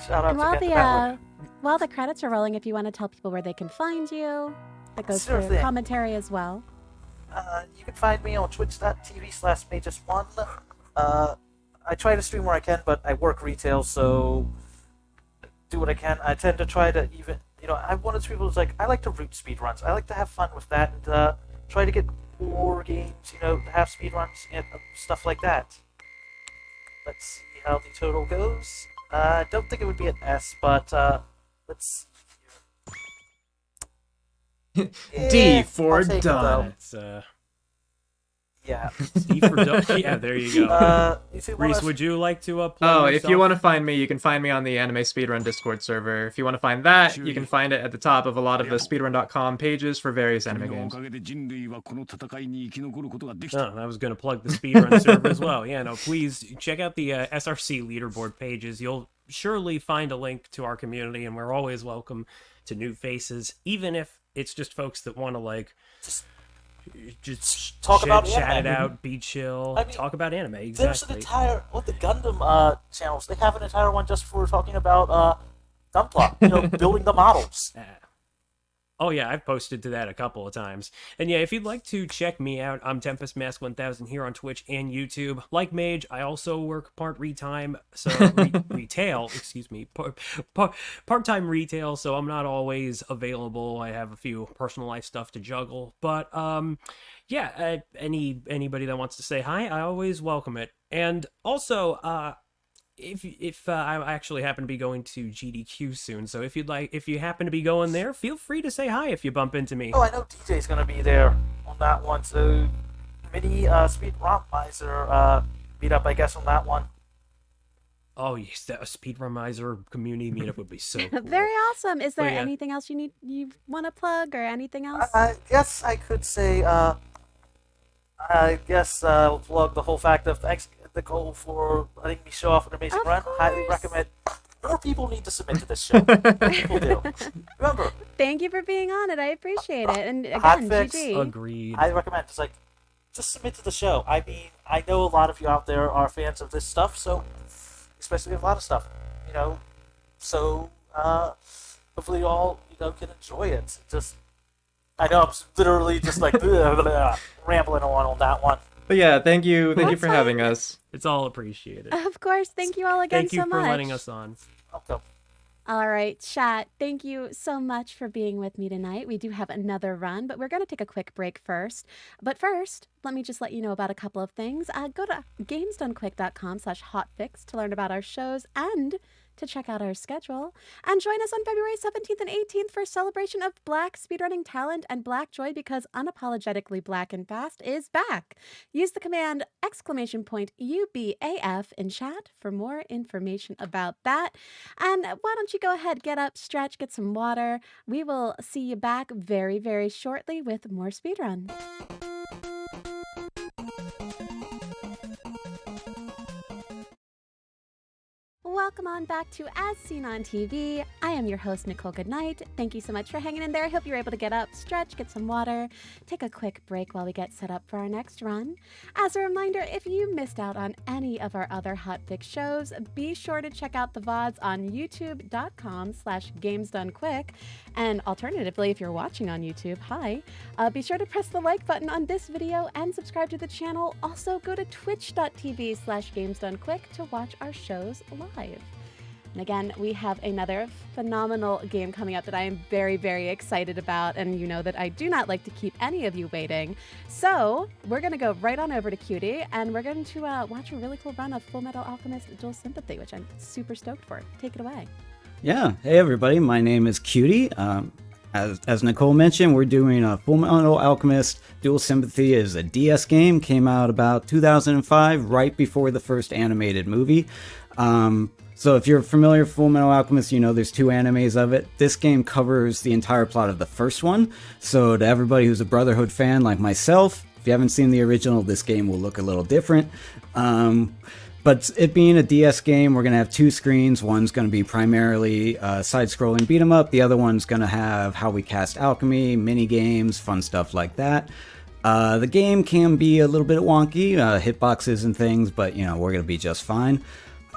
Shout out And to while the credits are rolling, if you want to tell people where they can find you, that goes Sure through thing. commentary as well. You can find me on twitch.tv/magus1. I try to stream where I can, but I work retail, so do what I can. I tend to try to even, I'm one of those people who's like, I like to root speedruns. I like to have fun with that and try to get more games, to have speedruns and stuff like that. Let's see how the total goes. I don't think it would be an S, but let's see here. D for I'll take it, though. done. It's Yeah. D for done. Yeah, there you go. If you wanna- Reese, would you like to plug Oh, if yourself? you want to find me, you can find me on the Anime Speedrun Discord server. If you want to find that, you can find it at the top of a lot of the speedrun.com pages for various anime games. Oh, I was going to plug the speedrun server as well. Yeah, no, please check out the SRC leaderboard pages. You'll surely find a link to our community, and we're always welcome to new faces, even if it's just folks that want to just talk about chat it anime. out, be chill, I mean, talk about anime. There's an Exactly. entire the Gundam channels. They have an entire one just for talking about Gunpla, building the models. Oh yeah, I've posted to that a couple of times. And yeah, if you'd like to check me out, I'm Tempest Mask 1000 here on Twitch and YouTube. Like Mage, I also work part retail, excuse me, part-time retail, so I'm not always available. I have a few personal life stuff to juggle, but yeah, anybody that wants to say hi, I always welcome it. And also, if I actually happen to be going to GDQ soon, so if you happen to be going there, feel free to say hi if you bump into me. Oh, I know DJ's gonna be there on that one. So mini speed miser meet up, I guess, on that one. Oh yes, that Speedrun Miser community meetup would be so cool. Very awesome. Is there yeah. anything else you want to plug or anything else? I guess I could say I'll plug the whole fact of thanks Nichole for letting me show off an amazing Of run. Highly course. recommend. More people need to submit to this show. People do. Remember, Thank you for being on it. I appreciate it. And again, Hotfix, GG. Agreed. I recommend. It's like, just submit to the show. I mean, I know a lot of you out there are fans of this stuff, so especially a lot of stuff, So hopefully you all can enjoy it. I know I'm literally just like rambling on that one. But yeah, thank you for That's having us. It's all appreciated. Of course. Thank you all again Thank you so for much. letting us on. Welcome. All right, chat. Thank you so much for being with me tonight. We do have another run, but we're going to take a quick break first. But first, let me just let you know about a couple of things. Go to gamesdonequick.com/hotfix to learn about our shows and to check out our schedule. And join us on February 17th and 18th for a celebration of Black speedrunning talent and Black joy, because Unapologetically Black and Fast is back. Use the command !UBAF in chat for more information about that. And why don't you go ahead, get up, stretch, get some water. We will see you back very, very shortly with more speedruns. Welcome on back to As Seen on TV. I am your host, Nichole Goodnight. Thank you so much for hanging in there. I hope you're able to get up, stretch, get some water, take a quick break while we get set up for our next run. As a reminder, if you missed out on any of our other Hotfix shows, be sure to check out the VODs on youtube.com/gamesdonequick. And alternatively, if you're watching on YouTube, hi, be sure to press the like button on this video and subscribe to the channel. Also, go to twitch.tv/gamesdonequick to watch our shows live. And again, we have another phenomenal game coming up that I am very, very excited about, and you know that I do not like to keep any of you waiting. So we're going to go right on over to Cutie, and we're going to watch a really cool run of Fullmetal Alchemist Dual Sympathy, which I'm super stoked for. Take it away. Yeah, hey everybody, my name is Cutie. As Nichole mentioned, we're doing a Fullmetal Alchemist Dual Sympathy. Is a DS game, came out about 2005, right before the first animated movie. So if you're familiar with Fullmetal Alchemist, you know there's 2 animes of it. This game covers the entire plot of the first one. So to everybody who's a Brotherhood fan like myself, if you haven't seen the original, this game will look a little different. But it being a DS game, we're going to have 2 screens. One's going to be primarily side-scrolling beat 'em up. The other one's going to have how we cast alchemy, mini-games, fun stuff like that. The game can be a little bit wonky, hitboxes and things, but, you know, we're going to be just fine.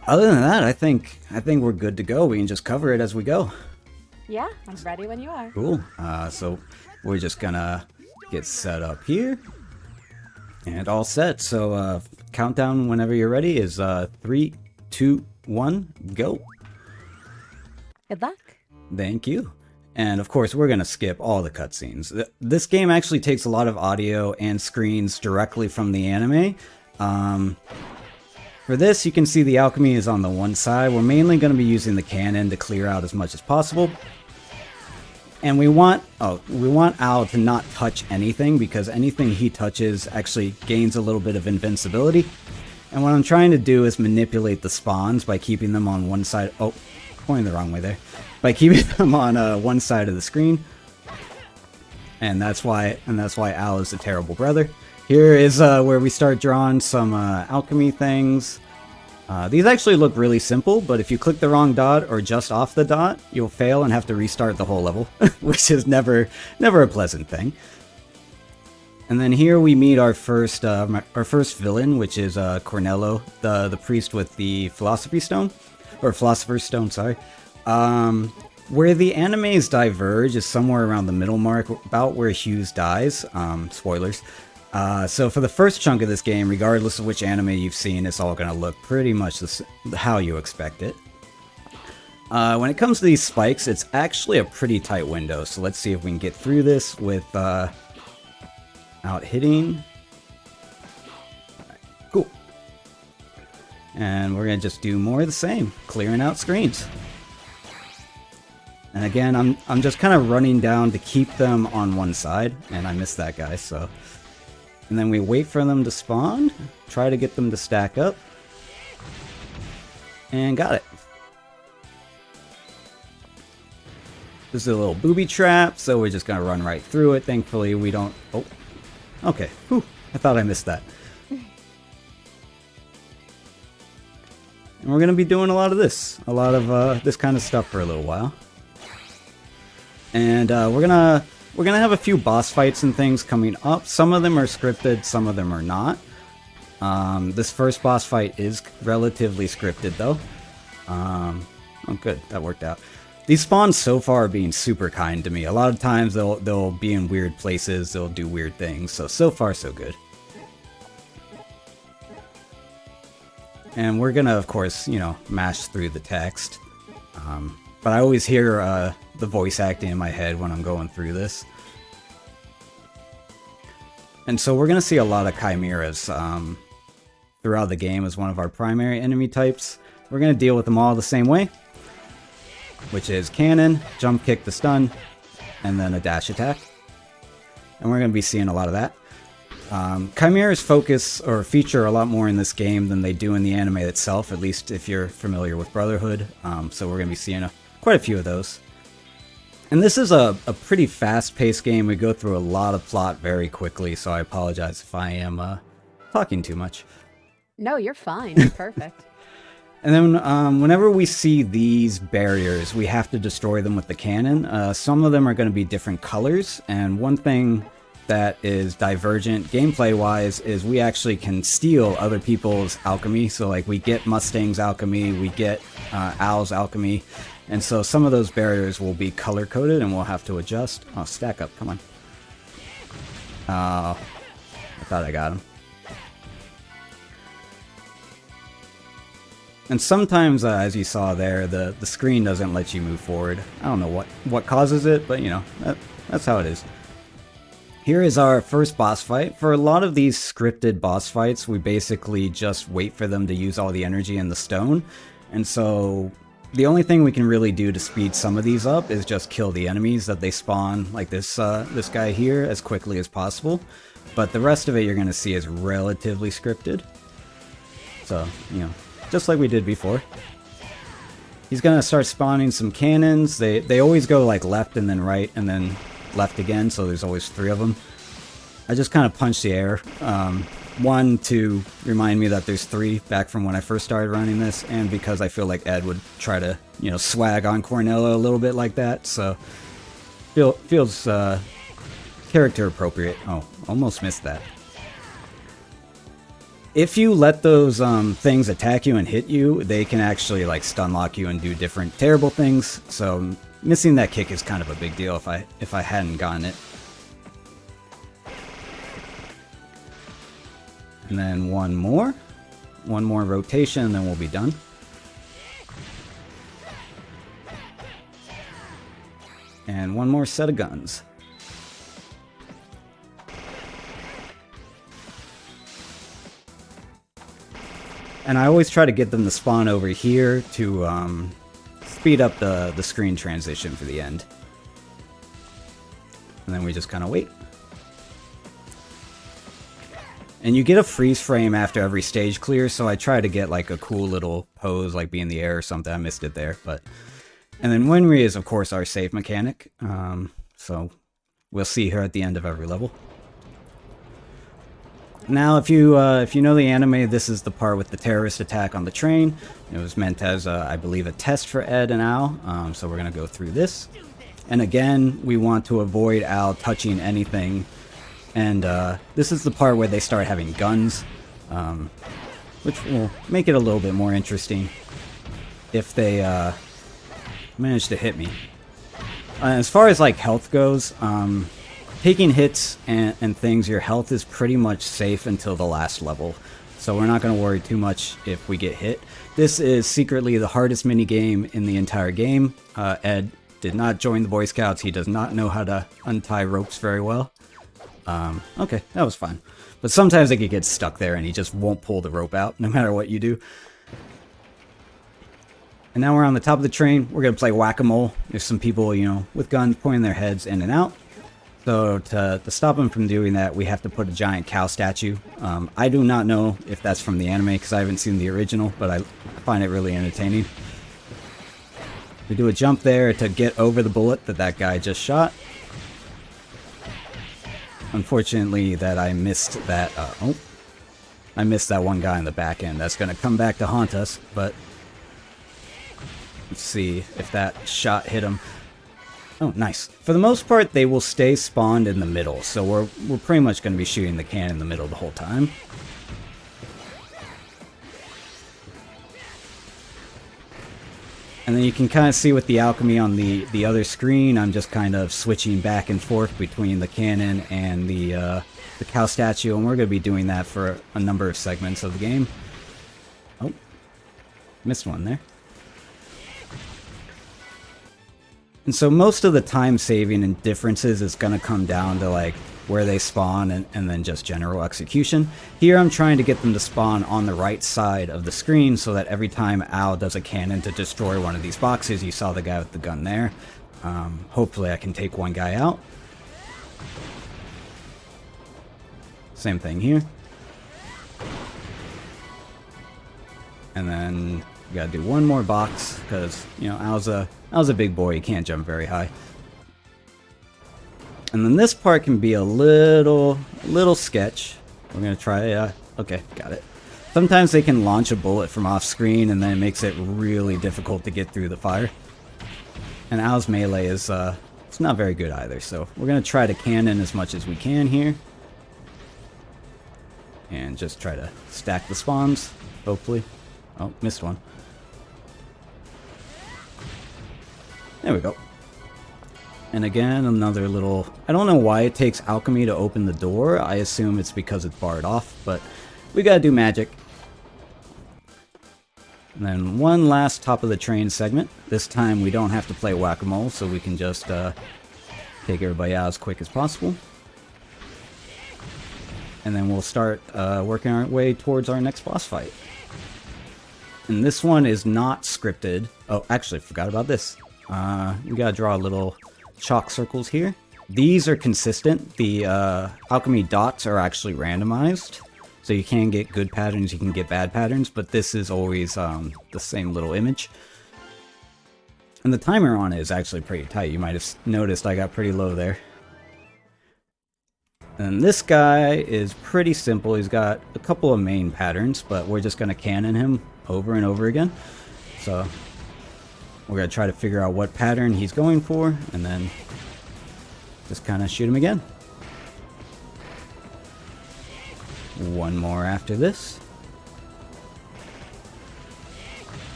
Other than that, I think we're good to go. We can just cover it as we go. Yeah, I'm ready when you are. Cool. So we're just gonna get set up here. And all set. So countdown whenever you're ready is 3, 2, 1, go. Good luck. Thank you. And of course, we're going to skip all the cutscenes. This game actually takes a lot of audio and screens directly from the anime. For this, you can see the alchemy is on the one side. We're mainly going to be using the cannon to clear out as much as possible. And we want Al to not touch anything, because anything he touches actually gains a little bit of invincibility. And what I'm trying to do is manipulate the spawns by keeping them on one side. Oh, pointing the wrong way there. By keeping them on one side of the screen. And that's why Al is a terrible brother. Here is where we start drawing some alchemy things. These actually look really simple, but if you click the wrong dot or just off the dot, you'll fail and have to restart the whole level, which is never a pleasant thing. And then here we meet our first villain, which is Cornello, the priest with the Philosopher's Stone, sorry. Where the animes diverge is somewhere around the middle mark, about where Hughes dies. Spoilers. So for the first chunk of this game, regardless of which anime you've seen, it's all going to look pretty much how you expect it. When it comes to these spikes, it's actually a pretty tight window, so let's see if we can get through this without hitting. Cool. And we're going to just do more of the same, clearing out screens. And again, I'm just kind of running down to keep them on one side, and I missed that guy, so... And then we wait for them to spawn, try to get them to stack up, and got it. This is a little booby trap, so we're just gonna run right through it. Thankfully we don't... Oh, okay. Whew, I thought I missed that. And we're gonna be doing a lot of this kind of stuff for a little while. And we're gonna have a few boss fights and things coming up. Some of them are scripted, some of them are not. This first boss fight is relatively scripted, though. Oh, good, that worked out. These spawns so far are being super kind to me. A lot of times they'll be in weird places, they'll do weird things. So far, so good. And we're gonna, of course, you know, mash through the text. But I always hear the voice acting in my head when I'm going through this. And so we're going to see a lot of chimeras throughout the game as one of our primary enemy types. We're going to deal with them all the same way. which is cannon, jump kick to stun, and then a dash attack. And we're going to be seeing a lot of that. Chimeras focus or feature a lot more in this game than they do in the anime itself, at least if you're familiar with Brotherhood. So we're going to be seeing quite a few of those. And this is a pretty fast-paced game. We go through a lot of plot very quickly, so I apologize if I am talking too much. No, you're fine. You're perfect. And then whenever we see these barriers, we have to destroy them with the cannon. Some of them are going to be different colors, and one thing that is divergent gameplay-wise is we actually can steal other people's alchemy. So like we get Mustang's alchemy, we get Owl's alchemy, and so some of those barriers will be color-coded and we'll have to adjust. Oh, stack up, come on. I thought I got him. And sometimes, as you saw there, the screen doesn't let you move forward. I don't know what causes it, but you know, that's how it is. Here is our first boss fight. For a lot of these scripted boss fights, we basically just wait for them to use all the energy in the stone. And so the only thing we can really do to speed some of these up is just kill the enemies that they spawn, like this guy here, as quickly as possible. But the rest of it you're going to see is relatively scripted. So, you know, just like we did before. He's going to start spawning some cannons. They always go like left and then right and then left again, so there's always 3 of them. I just kind of punched the air. One, to remind me that there's 3 back from when I first started running this, and because I feel like Ed would try to, you know, swag on Cornello a little bit like that, so feels character appropriate. Oh, almost missed that. If you let those things attack you and hit you, they can actually like stun lock you and do different terrible things, so missing that kick is kind of a big deal if I hadn't gotten it. And then one more rotation, and then we'll be done. And one more set of guns. And I always try to get them to spawn over here to speed up the screen transition for the end. And then we just kind of wait. And you get a freeze frame after every stage clear, so I try to get like a cool little pose, like be in the air or something. I missed it there, but... And then Winry is, of course, our save mechanic. So we'll see her at the end of every level. Now, if you know the anime, this is the part with the terrorist attack on the train. It was meant as, I believe, a test for Ed and Al, so we're going to go through this. And again, we want to avoid Al touching anything. And this is the part where they start having guns, which will make it a little bit more interesting if they manage to hit me. As far as like health goes, taking hits and things, your health is pretty much safe until the last level. So we're not going to worry too much if we get hit. This is secretly the hardest minigame in the entire game. Ed did not join the Boy Scouts. He does not know how to untie ropes very well. Okay, that was fine. But sometimes they could get stuck there and he just won't pull the rope out, no matter what you do. And now we're on the top of the train. We're going to play whack-a-mole. There's some people, you know, with guns pointing their heads in and out. So to stop them from doing that, we have to put a giant cow statue. I do not know if that's from the anime because I haven't seen the original, but I find it really entertaining. We do a jump there to get over the bullet that guy just shot. Unfortunately, that I missed that. I missed that one guy in the back end. That's going to come back to haunt us, but let's see if that shot hit him. Oh, nice. For the most part, they will stay spawned in the middle, so we're pretty much going to be shooting the can in the middle the whole time. And then you can kind of see with the alchemy on the other screen, I'm just kind of switching back and forth between the cannon and the cow statue, and we're going to be doing that for a number of segments of the game. Oh, missed one there. And so most of the time saving and differences is going to come down to like where they spawn and then just general execution. Here I'm trying to get them to spawn on the right side of the screen so that every time Al does a cannon to destroy one of these boxes, you saw the guy with the gun there. Hopefully I can take one guy out. Same thing here. And then we gotta do one more box, because, you know, Al's a big boy, he can't jump very high. And then this part can be a little sketch. We're gonna try, okay, got it. Sometimes they can launch a bullet from off screen, and then it makes it really difficult to get through the fire. And Al's melee is, it's not very good either, so we're gonna try to cannon as much as we can here. And just try to stack the spawns, hopefully. Oh, missed one. There we go. And again, another little... I don't know why it takes alchemy to open the door. I assume it's because it's barred off, but we gotta do magic. And then one last top of the train segment. This time we don't have to play whack-a-mole, so we can just take everybody out as quick as possible. And then we'll start working our way towards our next boss fight. And this one is not scripted. Oh, actually, forgot about this. We gotta draw little chalk circles here. These are consistent. The alchemy dots are actually randomized. So you can get good patterns, you can get bad patterns, but this is always the same little image. And the timer on it is actually pretty tight. You might have noticed I got pretty low there. And this guy is pretty simple. He's got a couple of main patterns, but we're just going to cannon him over and over again. So we're going to try to figure out what pattern he's going for, and then just kind of shoot him again. One more after this.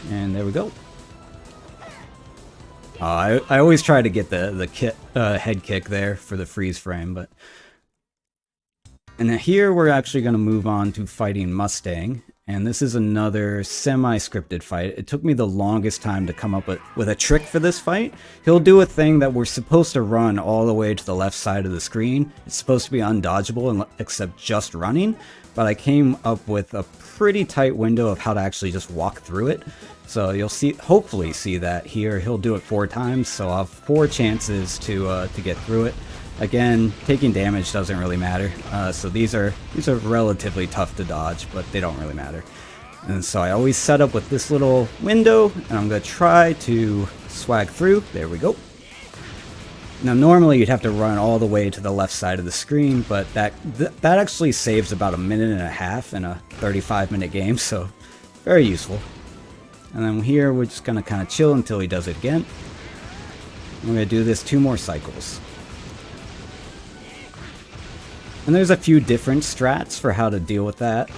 And there we go. I always try to get the head kick there for the freeze frame, but... And here we're actually going to move on to fighting Mustang, and this is another semi-scripted fight. It took me the longest time to come up with a trick for this fight. He'll do a thing that we're supposed to run all the way to the left side of the screen. It's supposed to be undodgeable except just running, but I came up with a pretty tight window of how to actually just walk through it. So you'll hopefully see that here. He'll do it 4 times, so I'll have 4 chances to get through it. Again, taking damage doesn't really matter, so these are relatively tough to dodge, but they don't really matter. And so I always set up with this little window, and I'm going to try to swag through. There we go. Now normally you'd have to run all the way to the left side of the screen, but that actually saves about 1.5 minutes in a 35-minute game, so very useful. And then here we're just going to kind of chill until he does it again. We're going to do this 2 more cycles. And there's a few different strats for how to deal with that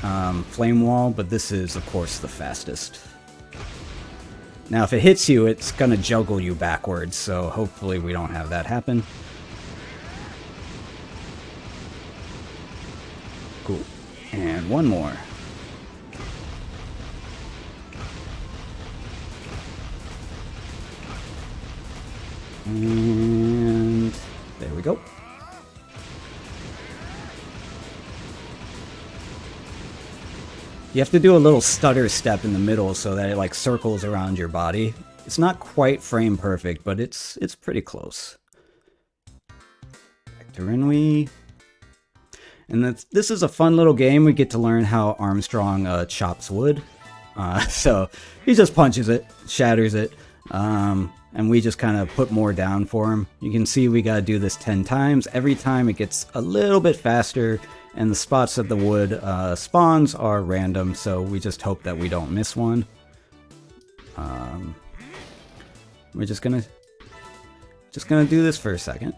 flame wall, but this is, of course, the fastest. Now, if it hits you, it's going to juggle you backwards, so hopefully we don't have that happen. Cool. And one more. And there we go. You have to do a little stutter step in the middle so that it like circles around your body. It's not quite frame perfect, but it's pretty close. Back to Renwi. And this is a fun little game. We get to learn how Armstrong chops wood. So he just punches it, shatters it, and we just kind of put more down for him. You can see we got to do this 10 times. Every time it gets a little bit faster. And the spots that the wood spawns are random, so we just hope that we don't miss one. We're just gonna do this for a second.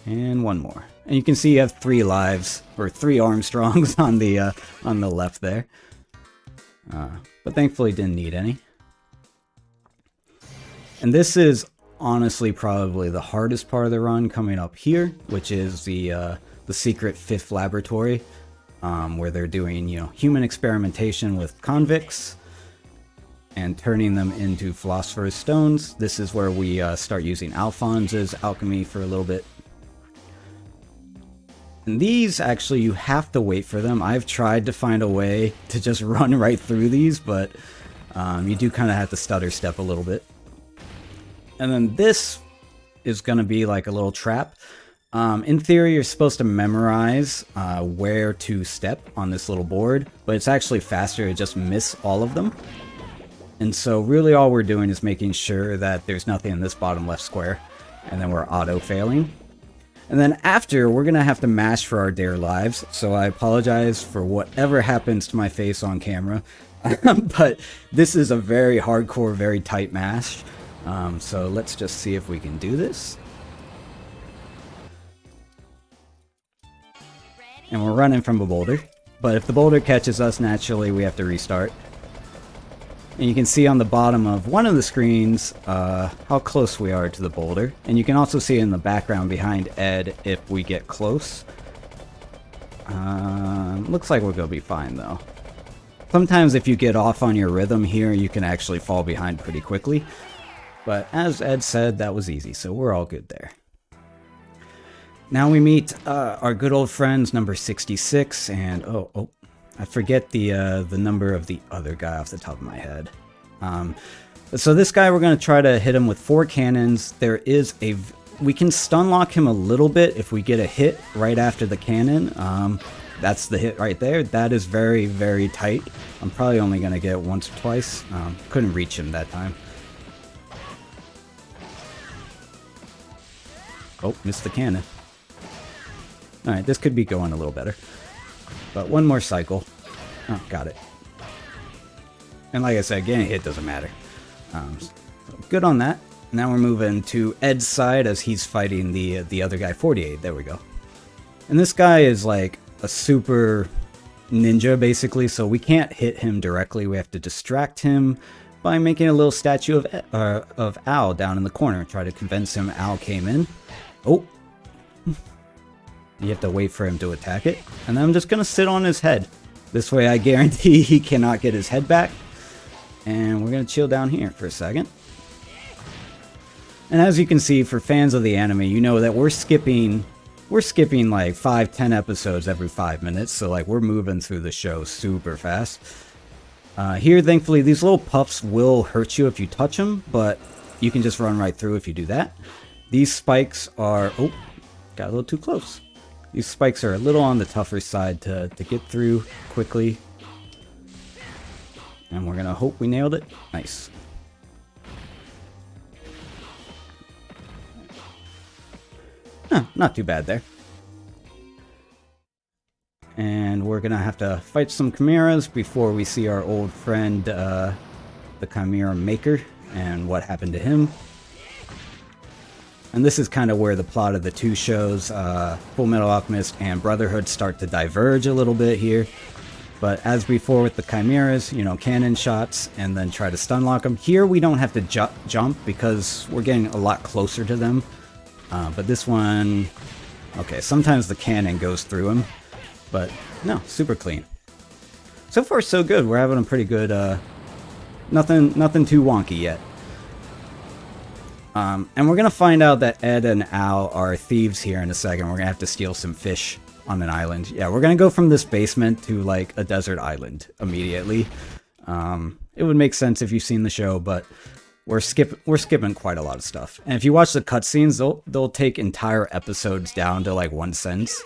And one more. And you can see you have 3 lives, or 3 Armstrongs on the left there. But thankfully didn't need any. And this is honestly probably the hardest part of the run, coming up here, which is the secret 5th laboratory, where they're doing, you know, human experimentation with convicts. and turning them into philosopher's stones. This is where we start using Alphonse's alchemy for a little bit. And these, actually, you have to wait for them. I've tried to find a way to just run right through these, but you do kind of have to stutter step a little bit. And then this is going to be like a little trap. In theory, you're supposed to memorize where to step on this little board, but it's actually faster to just miss all of them. And so really all we're doing is making sure that there's nothing in this bottom left square, and then we're auto-failing. And then after, we're going to have to mash for our dear lives, so I apologize for whatever happens to my face on camera. But this is a very hardcore, very tight mash. So let's just see if we can do this. And we're running from a boulder, but if the boulder catches us, naturally we have to restart. And you can see on the bottom of one of the screens how close we are to the boulder. And you can also see in the background behind Ed if we get close. Looks like we're going to be fine though. Sometimes if you get off on your rhythm here, you can actually fall behind pretty quickly. But as Ed said, that was easy, so we're all good there. Now we meet our good old friends, number 66, and oh, I forget the number of the other guy off the top of my head. So this guy, we're going to try to hit him with 4 cannons. We can stun lock him a little bit if we get a hit right after the cannon. That's the hit right there. That is very, very tight. I'm probably only going to get it once or twice. Couldn't reach him that time. Oh, missed the cannon. Alright, this could be going a little better. But one more cycle. Oh, got it. And like I said, getting a hit doesn't matter. So good on that. Now we're moving to Ed's side as he's fighting the other guy, 48. There we go. And this guy is like a super ninja, basically, so we can't hit him directly. We have to distract him by making a little statue of Al down in the corner. Try to convince him Al came in. Oh! You have to wait for him to attack it. And then I'm just going to sit on his head. This way I guarantee he cannot get his head back. And we're going to chill down here for a second. And as you can see, for fans of the anime, you know that we're skipping like 5-10 episodes every 5 minutes. So like we're moving through the show super fast. Here, thankfully, these little puffs will hurt you if you touch them, but you can just run right through if you do that. These spikes are... Oh, got a little too close. These spikes are a little on the tougher side to get through quickly. And we're going to hope we nailed it. Nice. Huh, not too bad there. And we're going to have to fight some chimeras before we see our old friend, the Chimera Maker, and what happened to him. And this is kind of where the plot of the two shows, Fullmetal Alchemist and Brotherhood, start to diverge a little bit here. But as before with the chimeras, you know, cannon shots and then try to stun lock them. Here we don't have to jump because we're getting a lot closer to them. But this one, okay, sometimes the cannon goes through him, but no, super clean. So far so good. We're having a pretty good, nothing too wonky yet. And we're going to find out that Ed and Al are thieves here in a second. We're going to have to steal some fish on an island. Yeah, we're going to go from this basement to like a desert island immediately. It would make sense if you've seen the show, but we're skipping quite a lot of stuff. And if you watch the cutscenes, they'll take entire episodes down to like 1 sentence.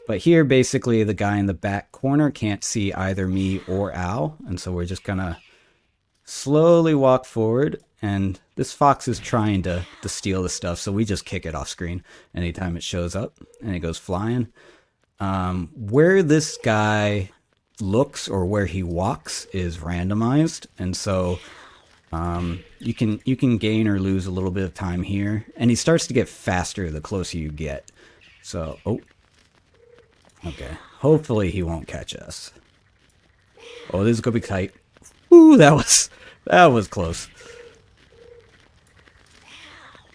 But here, basically, the guy in the back corner can't see either me or Al, and so we're just going to slowly walk forward. And this fox is trying to steal the stuff, so we just kick it off screen anytime it shows up, and it goes flying. Where this guy looks or where he walks is randomized, and so you can gain or lose a little bit of time here. And he starts to get faster the closer you get. So, oh, okay. Hopefully he won't catch us. Oh, this is gonna be tight. Ooh, that was close.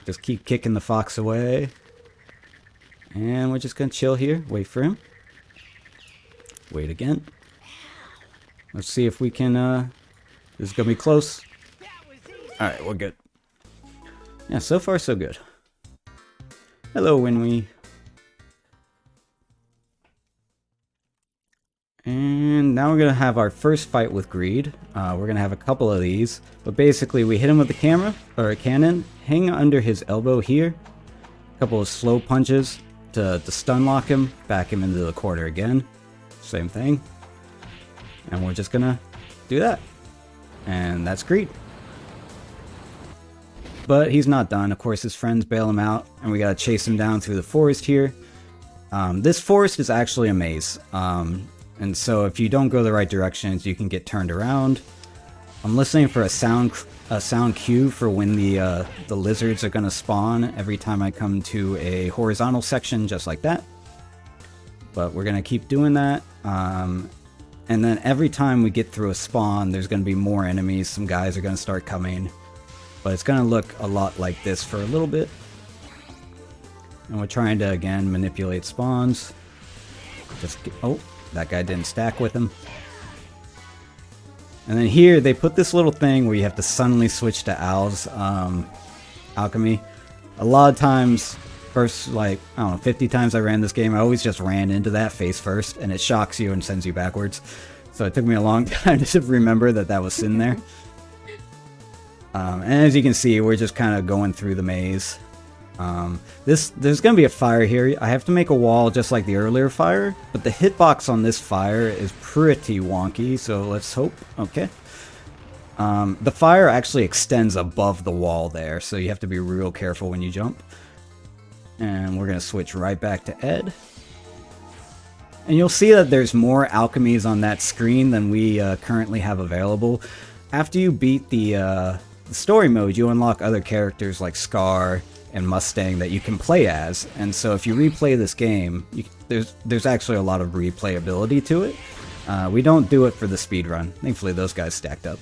Just keep kicking the fox away. And we're just going to chill here. Wait for him. Wait again. Let's see if we can This is gonna be close. Alright, we're good. Yeah, so far so good. Hello, Winwy. And now we're gonna have our first fight with Greed. We're gonna have a couple of these, but basically we hit him with the camera or a cannon, hang under his elbow here, a couple of slow punches to stun lock him, back him into the corner again, same thing, and we're just gonna do that, and that's Greed. But he's not done. Of course, his friends bail him out, and we gotta chase him down through the forest here. This forest is actually a maze. And so if you don't go the right directions, you can get turned around. I'm listening for a sound cue for when the lizards are gonna spawn every time I come to a horizontal section, just like that. But we're gonna keep doing that. And then every time we get through a spawn, there's gonna be more enemies. Some guys are gonna start coming. But it's gonna look a lot like this for a little bit. And we're trying to, again, manipulate spawns. Oh. That guy didn't stack with him. And then here, they put this little thing where you have to suddenly switch to Al's alchemy. A lot of times, first, like, I don't know, 50 times I ran this game, I always just ran into that face first, and it shocks you and sends you backwards. So it took me a long time to remember that that was in there. And as you can see, we're just kind of going through the maze. There's gonna be a fire here. I have to make a wall just like the earlier fire, but the hitbox on this fire is pretty wonky, so let's hope. Okay. The fire actually extends above the wall there, so you have to be real careful when you jump. And we're gonna switch right back to Ed. And you'll see that there's more alchemies on that screen than we currently have available. After you beat the story mode, you unlock other characters like Scar and Mustang that you can play as, and so if you replay this game, there's actually a lot of replayability to it. We don't do it for the speedrun. Thankfully those guys stacked up.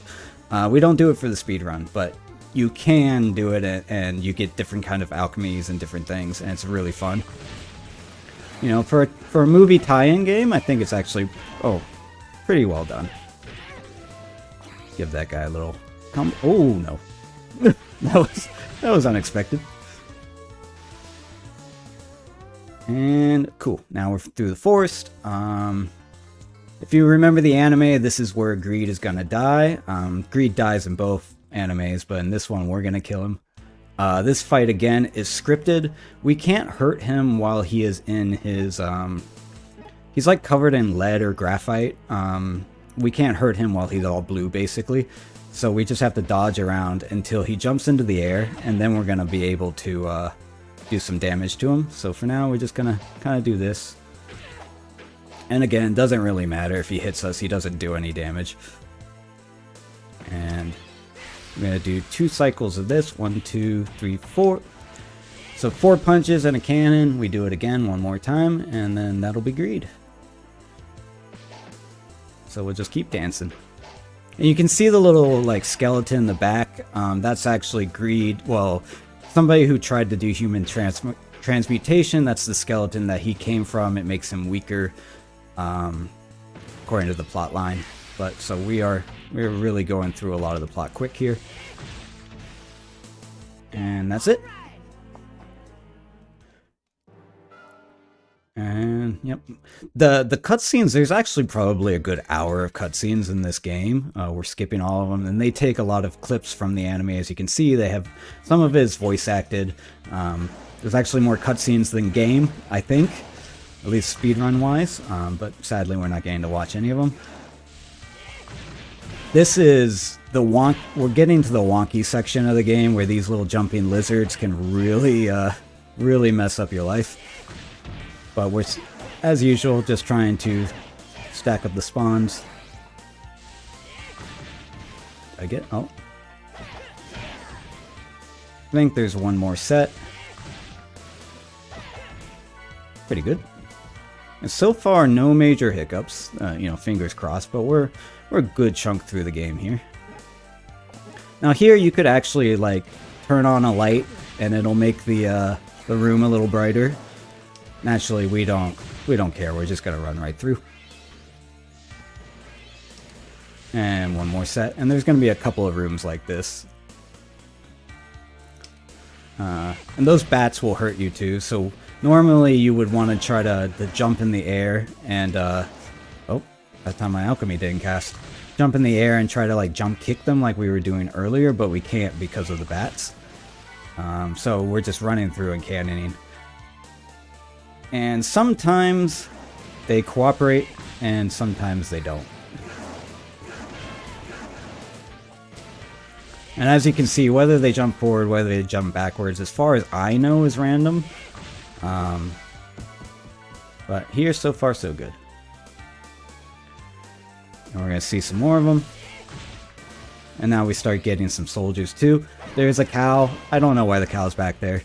We don't do it for the speedrun, but you can do it, and you get different kind of alchemies and different things, and it's really fun. You know, for a movie tie-in game, I think it's actually, pretty well done. Give that guy a little oh no. that was unexpected. And cool, now we're through the forest. If you remember the anime, this is where Greed is gonna die. Greed dies in both animes, but in this one, we're gonna kill him. This fight, again, is scripted. We can't hurt him while he is in his... he's like covered in lead or graphite. We can't hurt him while he's all blue, basically. So we just have to dodge around until he jumps into the air, and then we're gonna be able to... do some damage to him. So for now, we're just gonna kind of do this. And again, doesn't really matter if he hits us, he doesn't do any damage. And I'm gonna do 2 cycles of this. 1, 2, 3, 4. So 4 punches and a cannon. We do it again one more time, and then that'll be Greed. So we'll just keep dancing. And you can see the little like skeleton in the back. That's actually Greed. Well, somebody who tried to do human transmutation. That's the skeleton that he came from. It makes him weaker, according to the plot line. But so we're really going through a lot of the plot quick here. And that's it. And yep, the cutscenes, there's actually probably a good hour of cutscenes in this game. We're skipping all of them, and they take a lot of clips from the anime. As you can see, they have some of it is voice acted. There's actually more cutscenes than game, I think, at least speedrun wise, but sadly we're not getting to watch any of them. This is the we're getting to the wonky section of the game where these little jumping lizards can really really mess up your life. But we're, as usual, just trying to stack up the spawns. I think there's one more set. Pretty good. And so far, no major hiccups. You know, fingers crossed. But we're a good chunk through the game here. Now here, you could actually like turn on a light, and it'll make the room a little brighter. Naturally, we don't care. We're just gonna run right through. And one more set. And there's going to be a couple of rooms like this. And those bats will hurt you too, so normally you would want to try to jump in the air and, oh, that time my alchemy didn't cast. Jump in the air and try to like jump kick them like we were doing earlier, but we can't because of the bats. So we're just running through and cannoning. And sometimes they cooperate and sometimes they don't. And as you can see, whether they jump forward, whether they jump backwards, as far as I know, is random. But here, so far, so good. And we're going to see some more of them. And now we start getting some soldiers, too. There's a cow. I don't know why the cow's back there.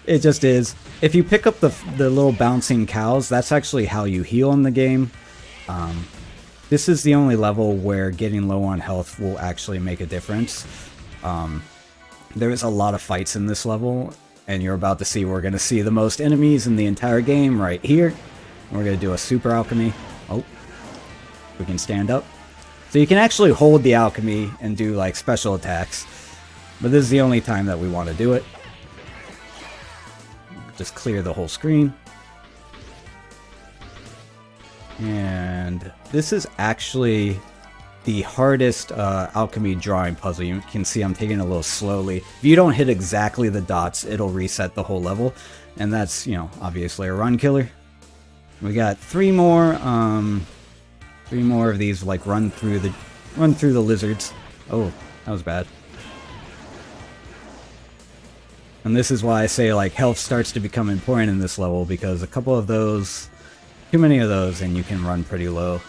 It just is. If you pick up the little bouncing cows, that's actually how you heal in the game. This is the only level where getting low on health will actually make a difference. There is a lot of fights in this level, and you're about to see we're going to see the most enemies in the entire game right here. We're going to do a super alchemy. Oh, we can stand up. So you can actually hold the alchemy and do like special attacks, but this is the only time that we want to do it. Just clear the whole screen. And this is actually the hardest alchemy drawing puzzle. You can see I'm taking it a little slowly. If you don't hit exactly the dots, it'll reset the whole level. And that's, you know, obviously a run killer. We got three more of these, like run through the lizards. Oh, that was bad. And this is why I say like health starts to become important in this level, because a couple of those, too many of those, and you can run pretty low.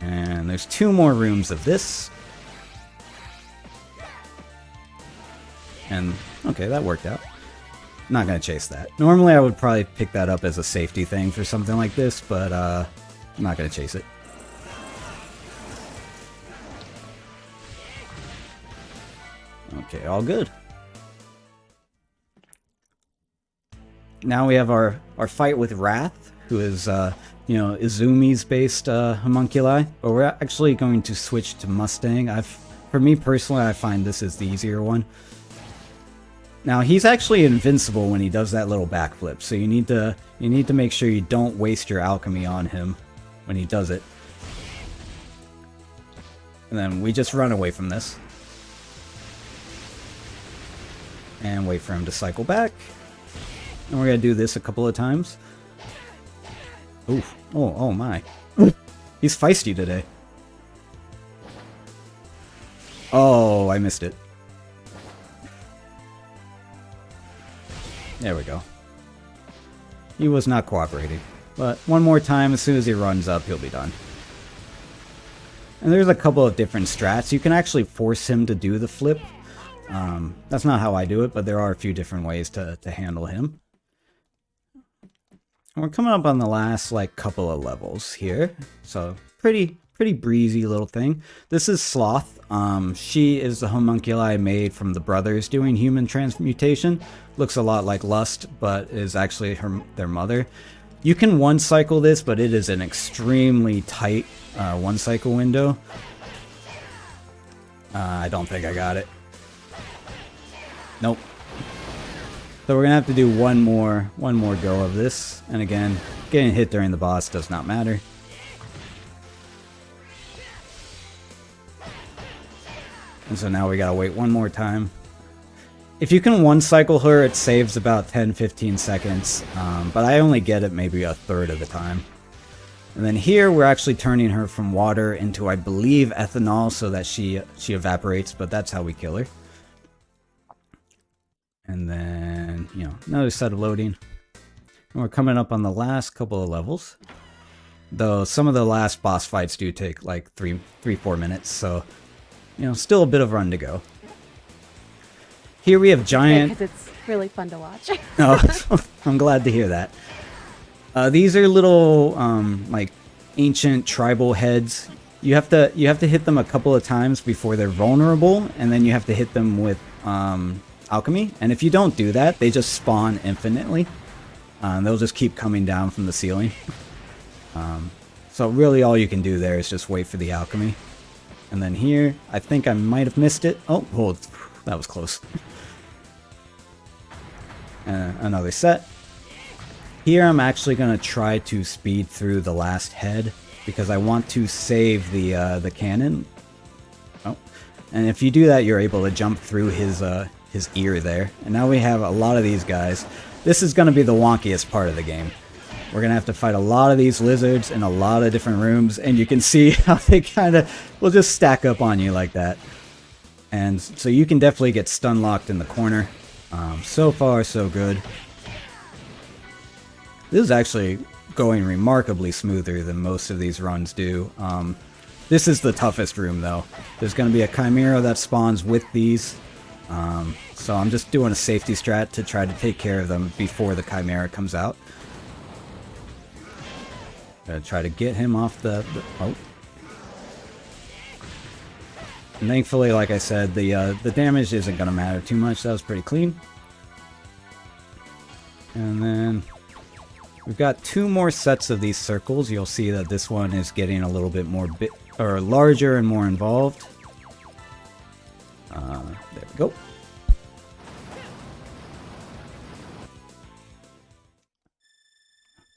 And there's 2 more rooms of this. And, okay, that worked out. Not gonna chase that. Normally I would probably pick that up as a safety thing for something like this, but I'm not gonna chase it. Okay, all good. Now we have our fight with Wrath, who is, you know, Izumi's based homunculi, but we're actually going to switch to Mustang. For me personally, I find this is the easier one. Now he's actually invincible when he does that little backflip, so you need to make sure you don't waste your alchemy on him when he does it. And then we just run away from this. And wait for him to cycle back. And we're going to do this a couple of times. Oof. Oh my. He's feisty today. Oh, I missed it. There we go. He was not cooperating. But one more time, as soon as he runs up, he'll be done. And there's a couple of different strats. You can actually force him to do the flip. That's not how I do it, but there are a few different ways to handle him. And we're coming up on the last like couple of levels here. So pretty breezy little thing. This is Sloth. She is the homunculi made from the brothers doing human transmutation. Looks a lot like Lust, but is actually their mother. You can one cycle this, but it is an extremely tight one cycle window. I don't think I got it. Nope. So we're gonna have to do one more go of this. And again, getting hit during the boss does not matter. And so now we gotta wait one more time. If you can one cycle her, it saves about 10-15 seconds, but I only get it maybe a third of the time. And then here we're actually turning her from water into, I believe, ethanol so that she evaporates, but that's how we kill her. And then, you know, another set of loading. And we're coming up on the last couple of levels. Though some of the last boss fights do take like 3-4 minutes, so, you know, still a bit of run to go. Here we have giant... Because it's really fun to watch. Oh, I'm glad to hear that. These are little, like, ancient tribal heads. You have to hit them a couple of times before they're vulnerable, and then you have to hit them with alchemy. And if you don't do that, they just spawn infinitely. They'll just keep coming down from the ceiling. So really all you can do there is just wait for the alchemy. And then here, I think I might have missed it. Oh, hold. That was close. Another set. Here I'm actually going to try to speed through the last head because I want to save the cannon. Oh, and if you do that, you're able to jump through his ear there. And now we have a lot of these guys. This is going to be the wonkiest part of the game. We're going to have to fight a lot of these lizards in a lot of different rooms, and you can see how they kind of will just stack up on you like that. And so you can definitely get stun locked in the corner. So far, so good. This is actually going remarkably smoother than most of these runs do. This is the toughest room, though. There's going to be a Chimera that spawns with these. So I'm just doing a safety strat to try to take care of them before the Chimera comes out. Gonna try to get him off the oh. And thankfully, like I said, the damage isn't going to matter too much. That was pretty clean. And then we've got 2 more sets of these circles. You'll see that this one is getting a little bit more larger and more involved. There we go.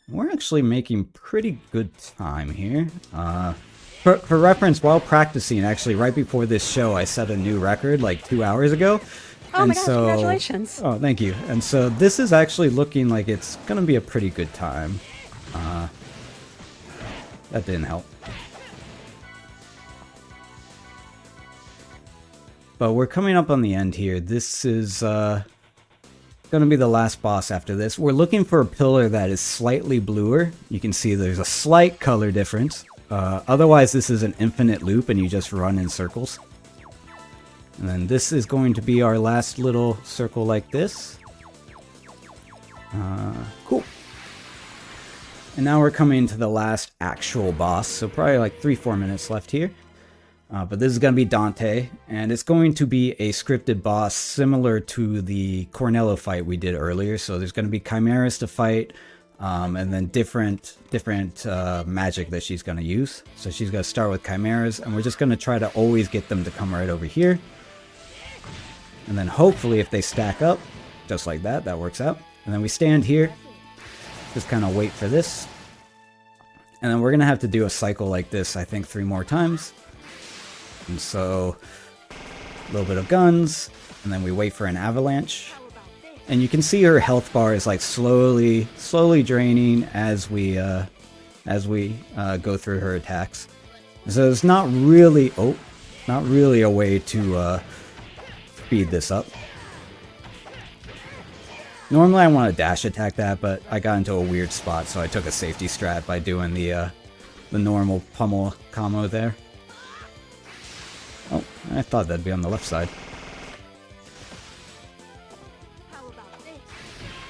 We're actually making pretty good time here. For reference, while practicing, actually right before this show, I set a new record like 2 hours ago. Oh my gosh, congratulations. Oh, thank you. And so this is actually looking like it's going to be a pretty good time. That didn't help. But we're coming up on the end here. This is going to be the last boss after this. We're looking for a pillar that is slightly bluer. You can see there's a slight color difference. Otherwise, this is an infinite loop and you just run in circles. And then this is going to be our last little circle like this. Cool. And now we're coming to the last actual boss. So probably like 3-4 minutes left here. But this is going to be Dante. And it's going to be a scripted boss similar to the Cornello fight we did earlier. So there's going to be chimeras to fight. And then different magic that she's going to use. So she's going to start with chimeras. And we're just going to try to always get them to come right over here. And then hopefully if they stack up, just like that, that works out. And then we stand here, just kind of wait for this. And then we're going to have to do a cycle like this, I think 3 more times. And so, a little bit of guns, and then we wait for an avalanche. And you can see her health bar is like slowly draining as we go through her attacks. So it's not really a way to speed this up. Normally I want to dash attack that, but I got into a weird spot, so I took a safety strat by doing the normal pummel combo there. Oh, I thought that'd be on the left side.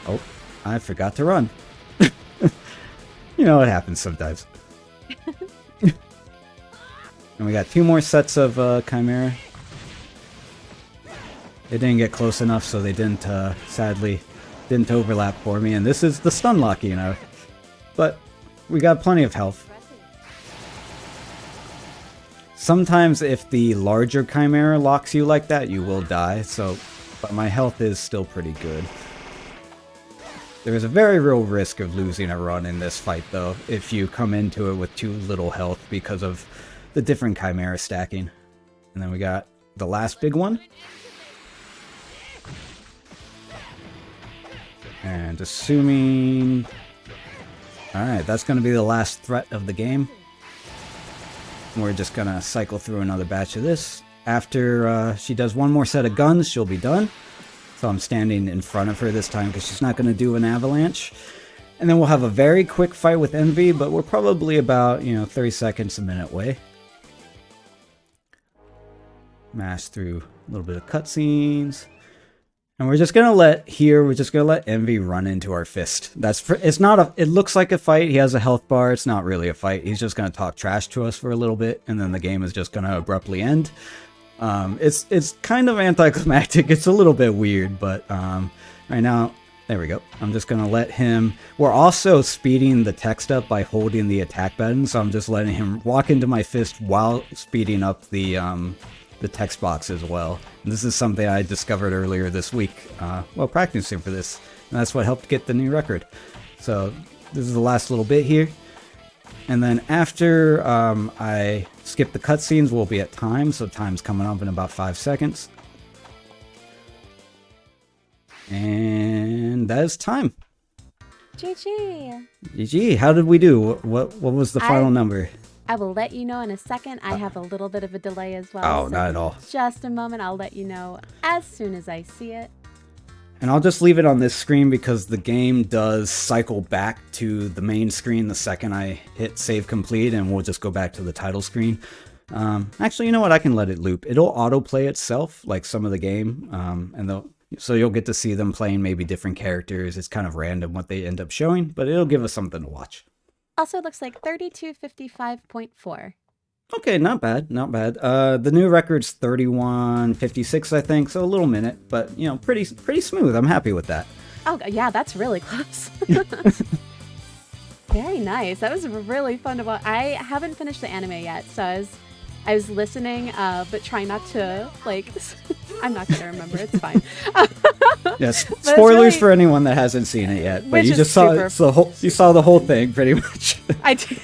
Oh, I forgot to run. You know, it happens sometimes. And we got 2 more sets of Chimera. They didn't get close enough, so they didn't, sadly, didn't overlap for me. And this is the stun lock, you know. But we got plenty of health. Sometimes if the larger Chimera locks you like that, you will die. So, but my health is still pretty good. There is a very real risk of losing a run in this fight, though, if you come into it with too little health because of the different Chimera stacking. And then we got the last big one. And assuming... Alright, that's going to be the last threat of the game. We're just going to cycle through another batch of this. After she does 1 more set of guns, she'll be done. So I'm standing in front of her this time because she's not going to do an avalanche. And then we'll have a very quick fight with Envy, but we're probably about, 30 seconds, a minute away. Mash through a little bit of cutscenes. And we're just going to let Envy run into our fist. It looks like a fight. He has a health bar. It's not really a fight. He's just going to talk trash to us for a little bit, and then the game is just going to abruptly end. It's kind of anticlimactic. It's a little bit weird, but right now There we go. I'm just going to let him... We're also speeding the text up by holding the attack button, so I'm just letting him walk into my fist while speeding up the text box as well. And this is something I discovered earlier this week while practicing for this, and that's what helped get the new record. So this is the last little bit here. And then after I skip the cutscenes, we'll be at time, so time's coming up in about 5 seconds. And that is time. GG. GG. How did we do? What was the final number? I will let you know in a second. I have a little bit of a delay as well. Oh, not at all. Just a moment. I'll let you know as soon as I see it. And I'll just leave it on this screen because the game does cycle back to the main screen the second I hit save complete, and we'll just go back to the title screen. Actually, you know what? I can let it loop. It'll autoplay itself, like some of the game, so you'll get to see them playing maybe different characters. It's kind of random what they end up showing, but it'll give us something to watch. Also, it looks like 32:55.4. Okay, not bad, not bad. The new record's 31:56, I think, so a little minute, but you know, pretty smooth. I'm happy with that. Oh yeah, that's really close. Very nice. That was really fun to watch. I haven't finished the anime yet, so I was listening, but trying not to like. I'm not gonna remember. It's fine. Yes, spoilers for anyone that hasn't seen it yet. But you just saw you saw the whole thing pretty much. I did.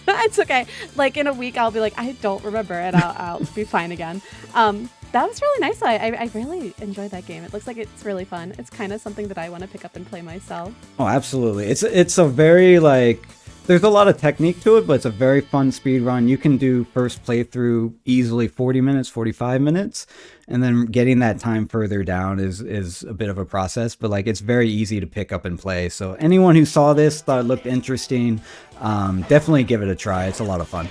It's okay. Like in a week, I'll be like, I don't remember, and I'll be fine again. That was really nice. I really enjoyed that game. It looks like it's really fun. It's kind of something that I want to pick up and play myself. Oh, absolutely. It's a very like. There's a lot of technique to it, but it's a very fun speed run. You can do first playthrough easily 40 minutes, 45 minutes, and then getting that time further down is a bit of a process, but like it's very easy to pick up and play. So anyone who saw this, thought it looked interesting, definitely give it a try. It's a lot of fun.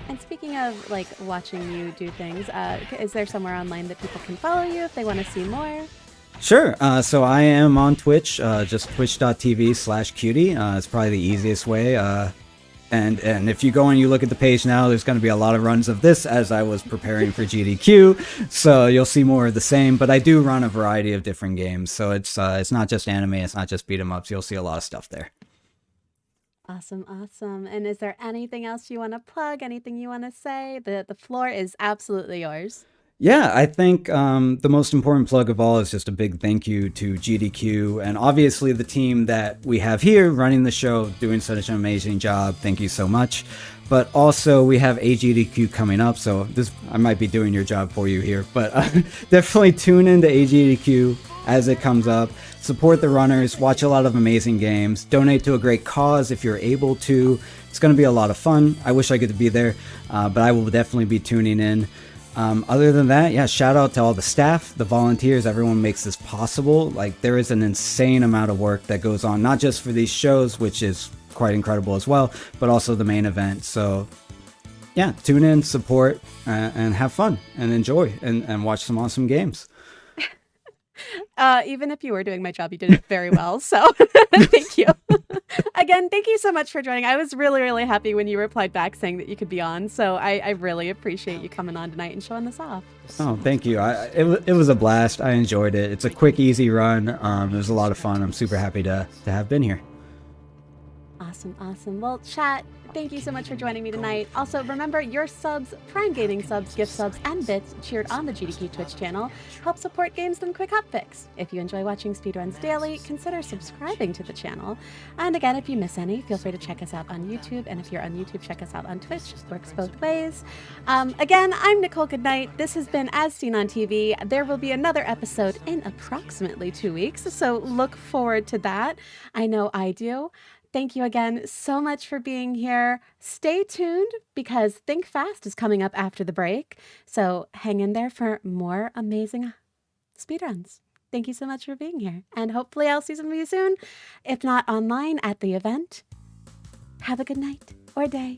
And speaking of like watching you do things, is there somewhere online that people can follow you if they want to see more? Sure. So I am on Twitch, just twitch.tv/cutie. It's probably the easiest way. And if you go and you look at the page now, there's going to be a lot of runs of this as I was preparing for GDQ. So you'll see more of the same. But I do run a variety of different games. So it's not just anime. It's not just beat 'em ups. You'll see a lot of stuff there. Awesome, awesome. And is there anything else you want to plug? Anything you want to say? The floor is absolutely yours. Yeah, I think the most important plug of all is just a big thank you to GDQ and obviously the team that we have here running the show, doing such an amazing job. Thank you so much. But also we have a GDQ coming up, so I might be doing your job for you here, but definitely tune into AGDQ as it comes up. Support the runners, watch a lot of amazing games, donate to a great cause if you're able to. It's going to be a lot of fun. I wish I could be there, but I will definitely be tuning in. Other than that, yeah, shout out to all the staff, the volunteers, everyone makes this possible. Like, there is an insane amount of work that goes on, not just for these shows, which is quite incredible as well, but also the main event. So yeah, tune in, support, and have fun and enjoy and watch some awesome games. Even if you were doing my job, you did it very well. So thank you. Again, thank you so much for joining. I was really, really happy when you replied back saying that you could be on. So I really appreciate you coming on tonight and showing this off. Oh, thank you. It was a blast. I enjoyed it. It's a quick, easy run. It was a lot of fun. I'm super happy to have been here. Awesome, awesome. Well, chat, thank you so much for joining me tonight. Also, remember, your subs, Prime Gaming subs, gift subs, and bits cheered on the GDQ Twitch channel help support Games Them Quick Hotfix. If you enjoy watching speedruns daily, consider subscribing to the channel. And again, if you miss any, feel free to check us out on YouTube. And if you're on YouTube, check us out on Twitch. It works both ways. Again, I'm Nichole Goodnight. This has been As Seen on TV. There will be another episode in approximately 2 weeks, so look forward to that. I know I do. Thank you again so much for being here. Stay tuned because Think Fast is coming up after the break. So hang in there for more amazing speedruns. Thank you so much for being here. And hopefully I'll see some of you soon. If not online at the event, have a good night or day.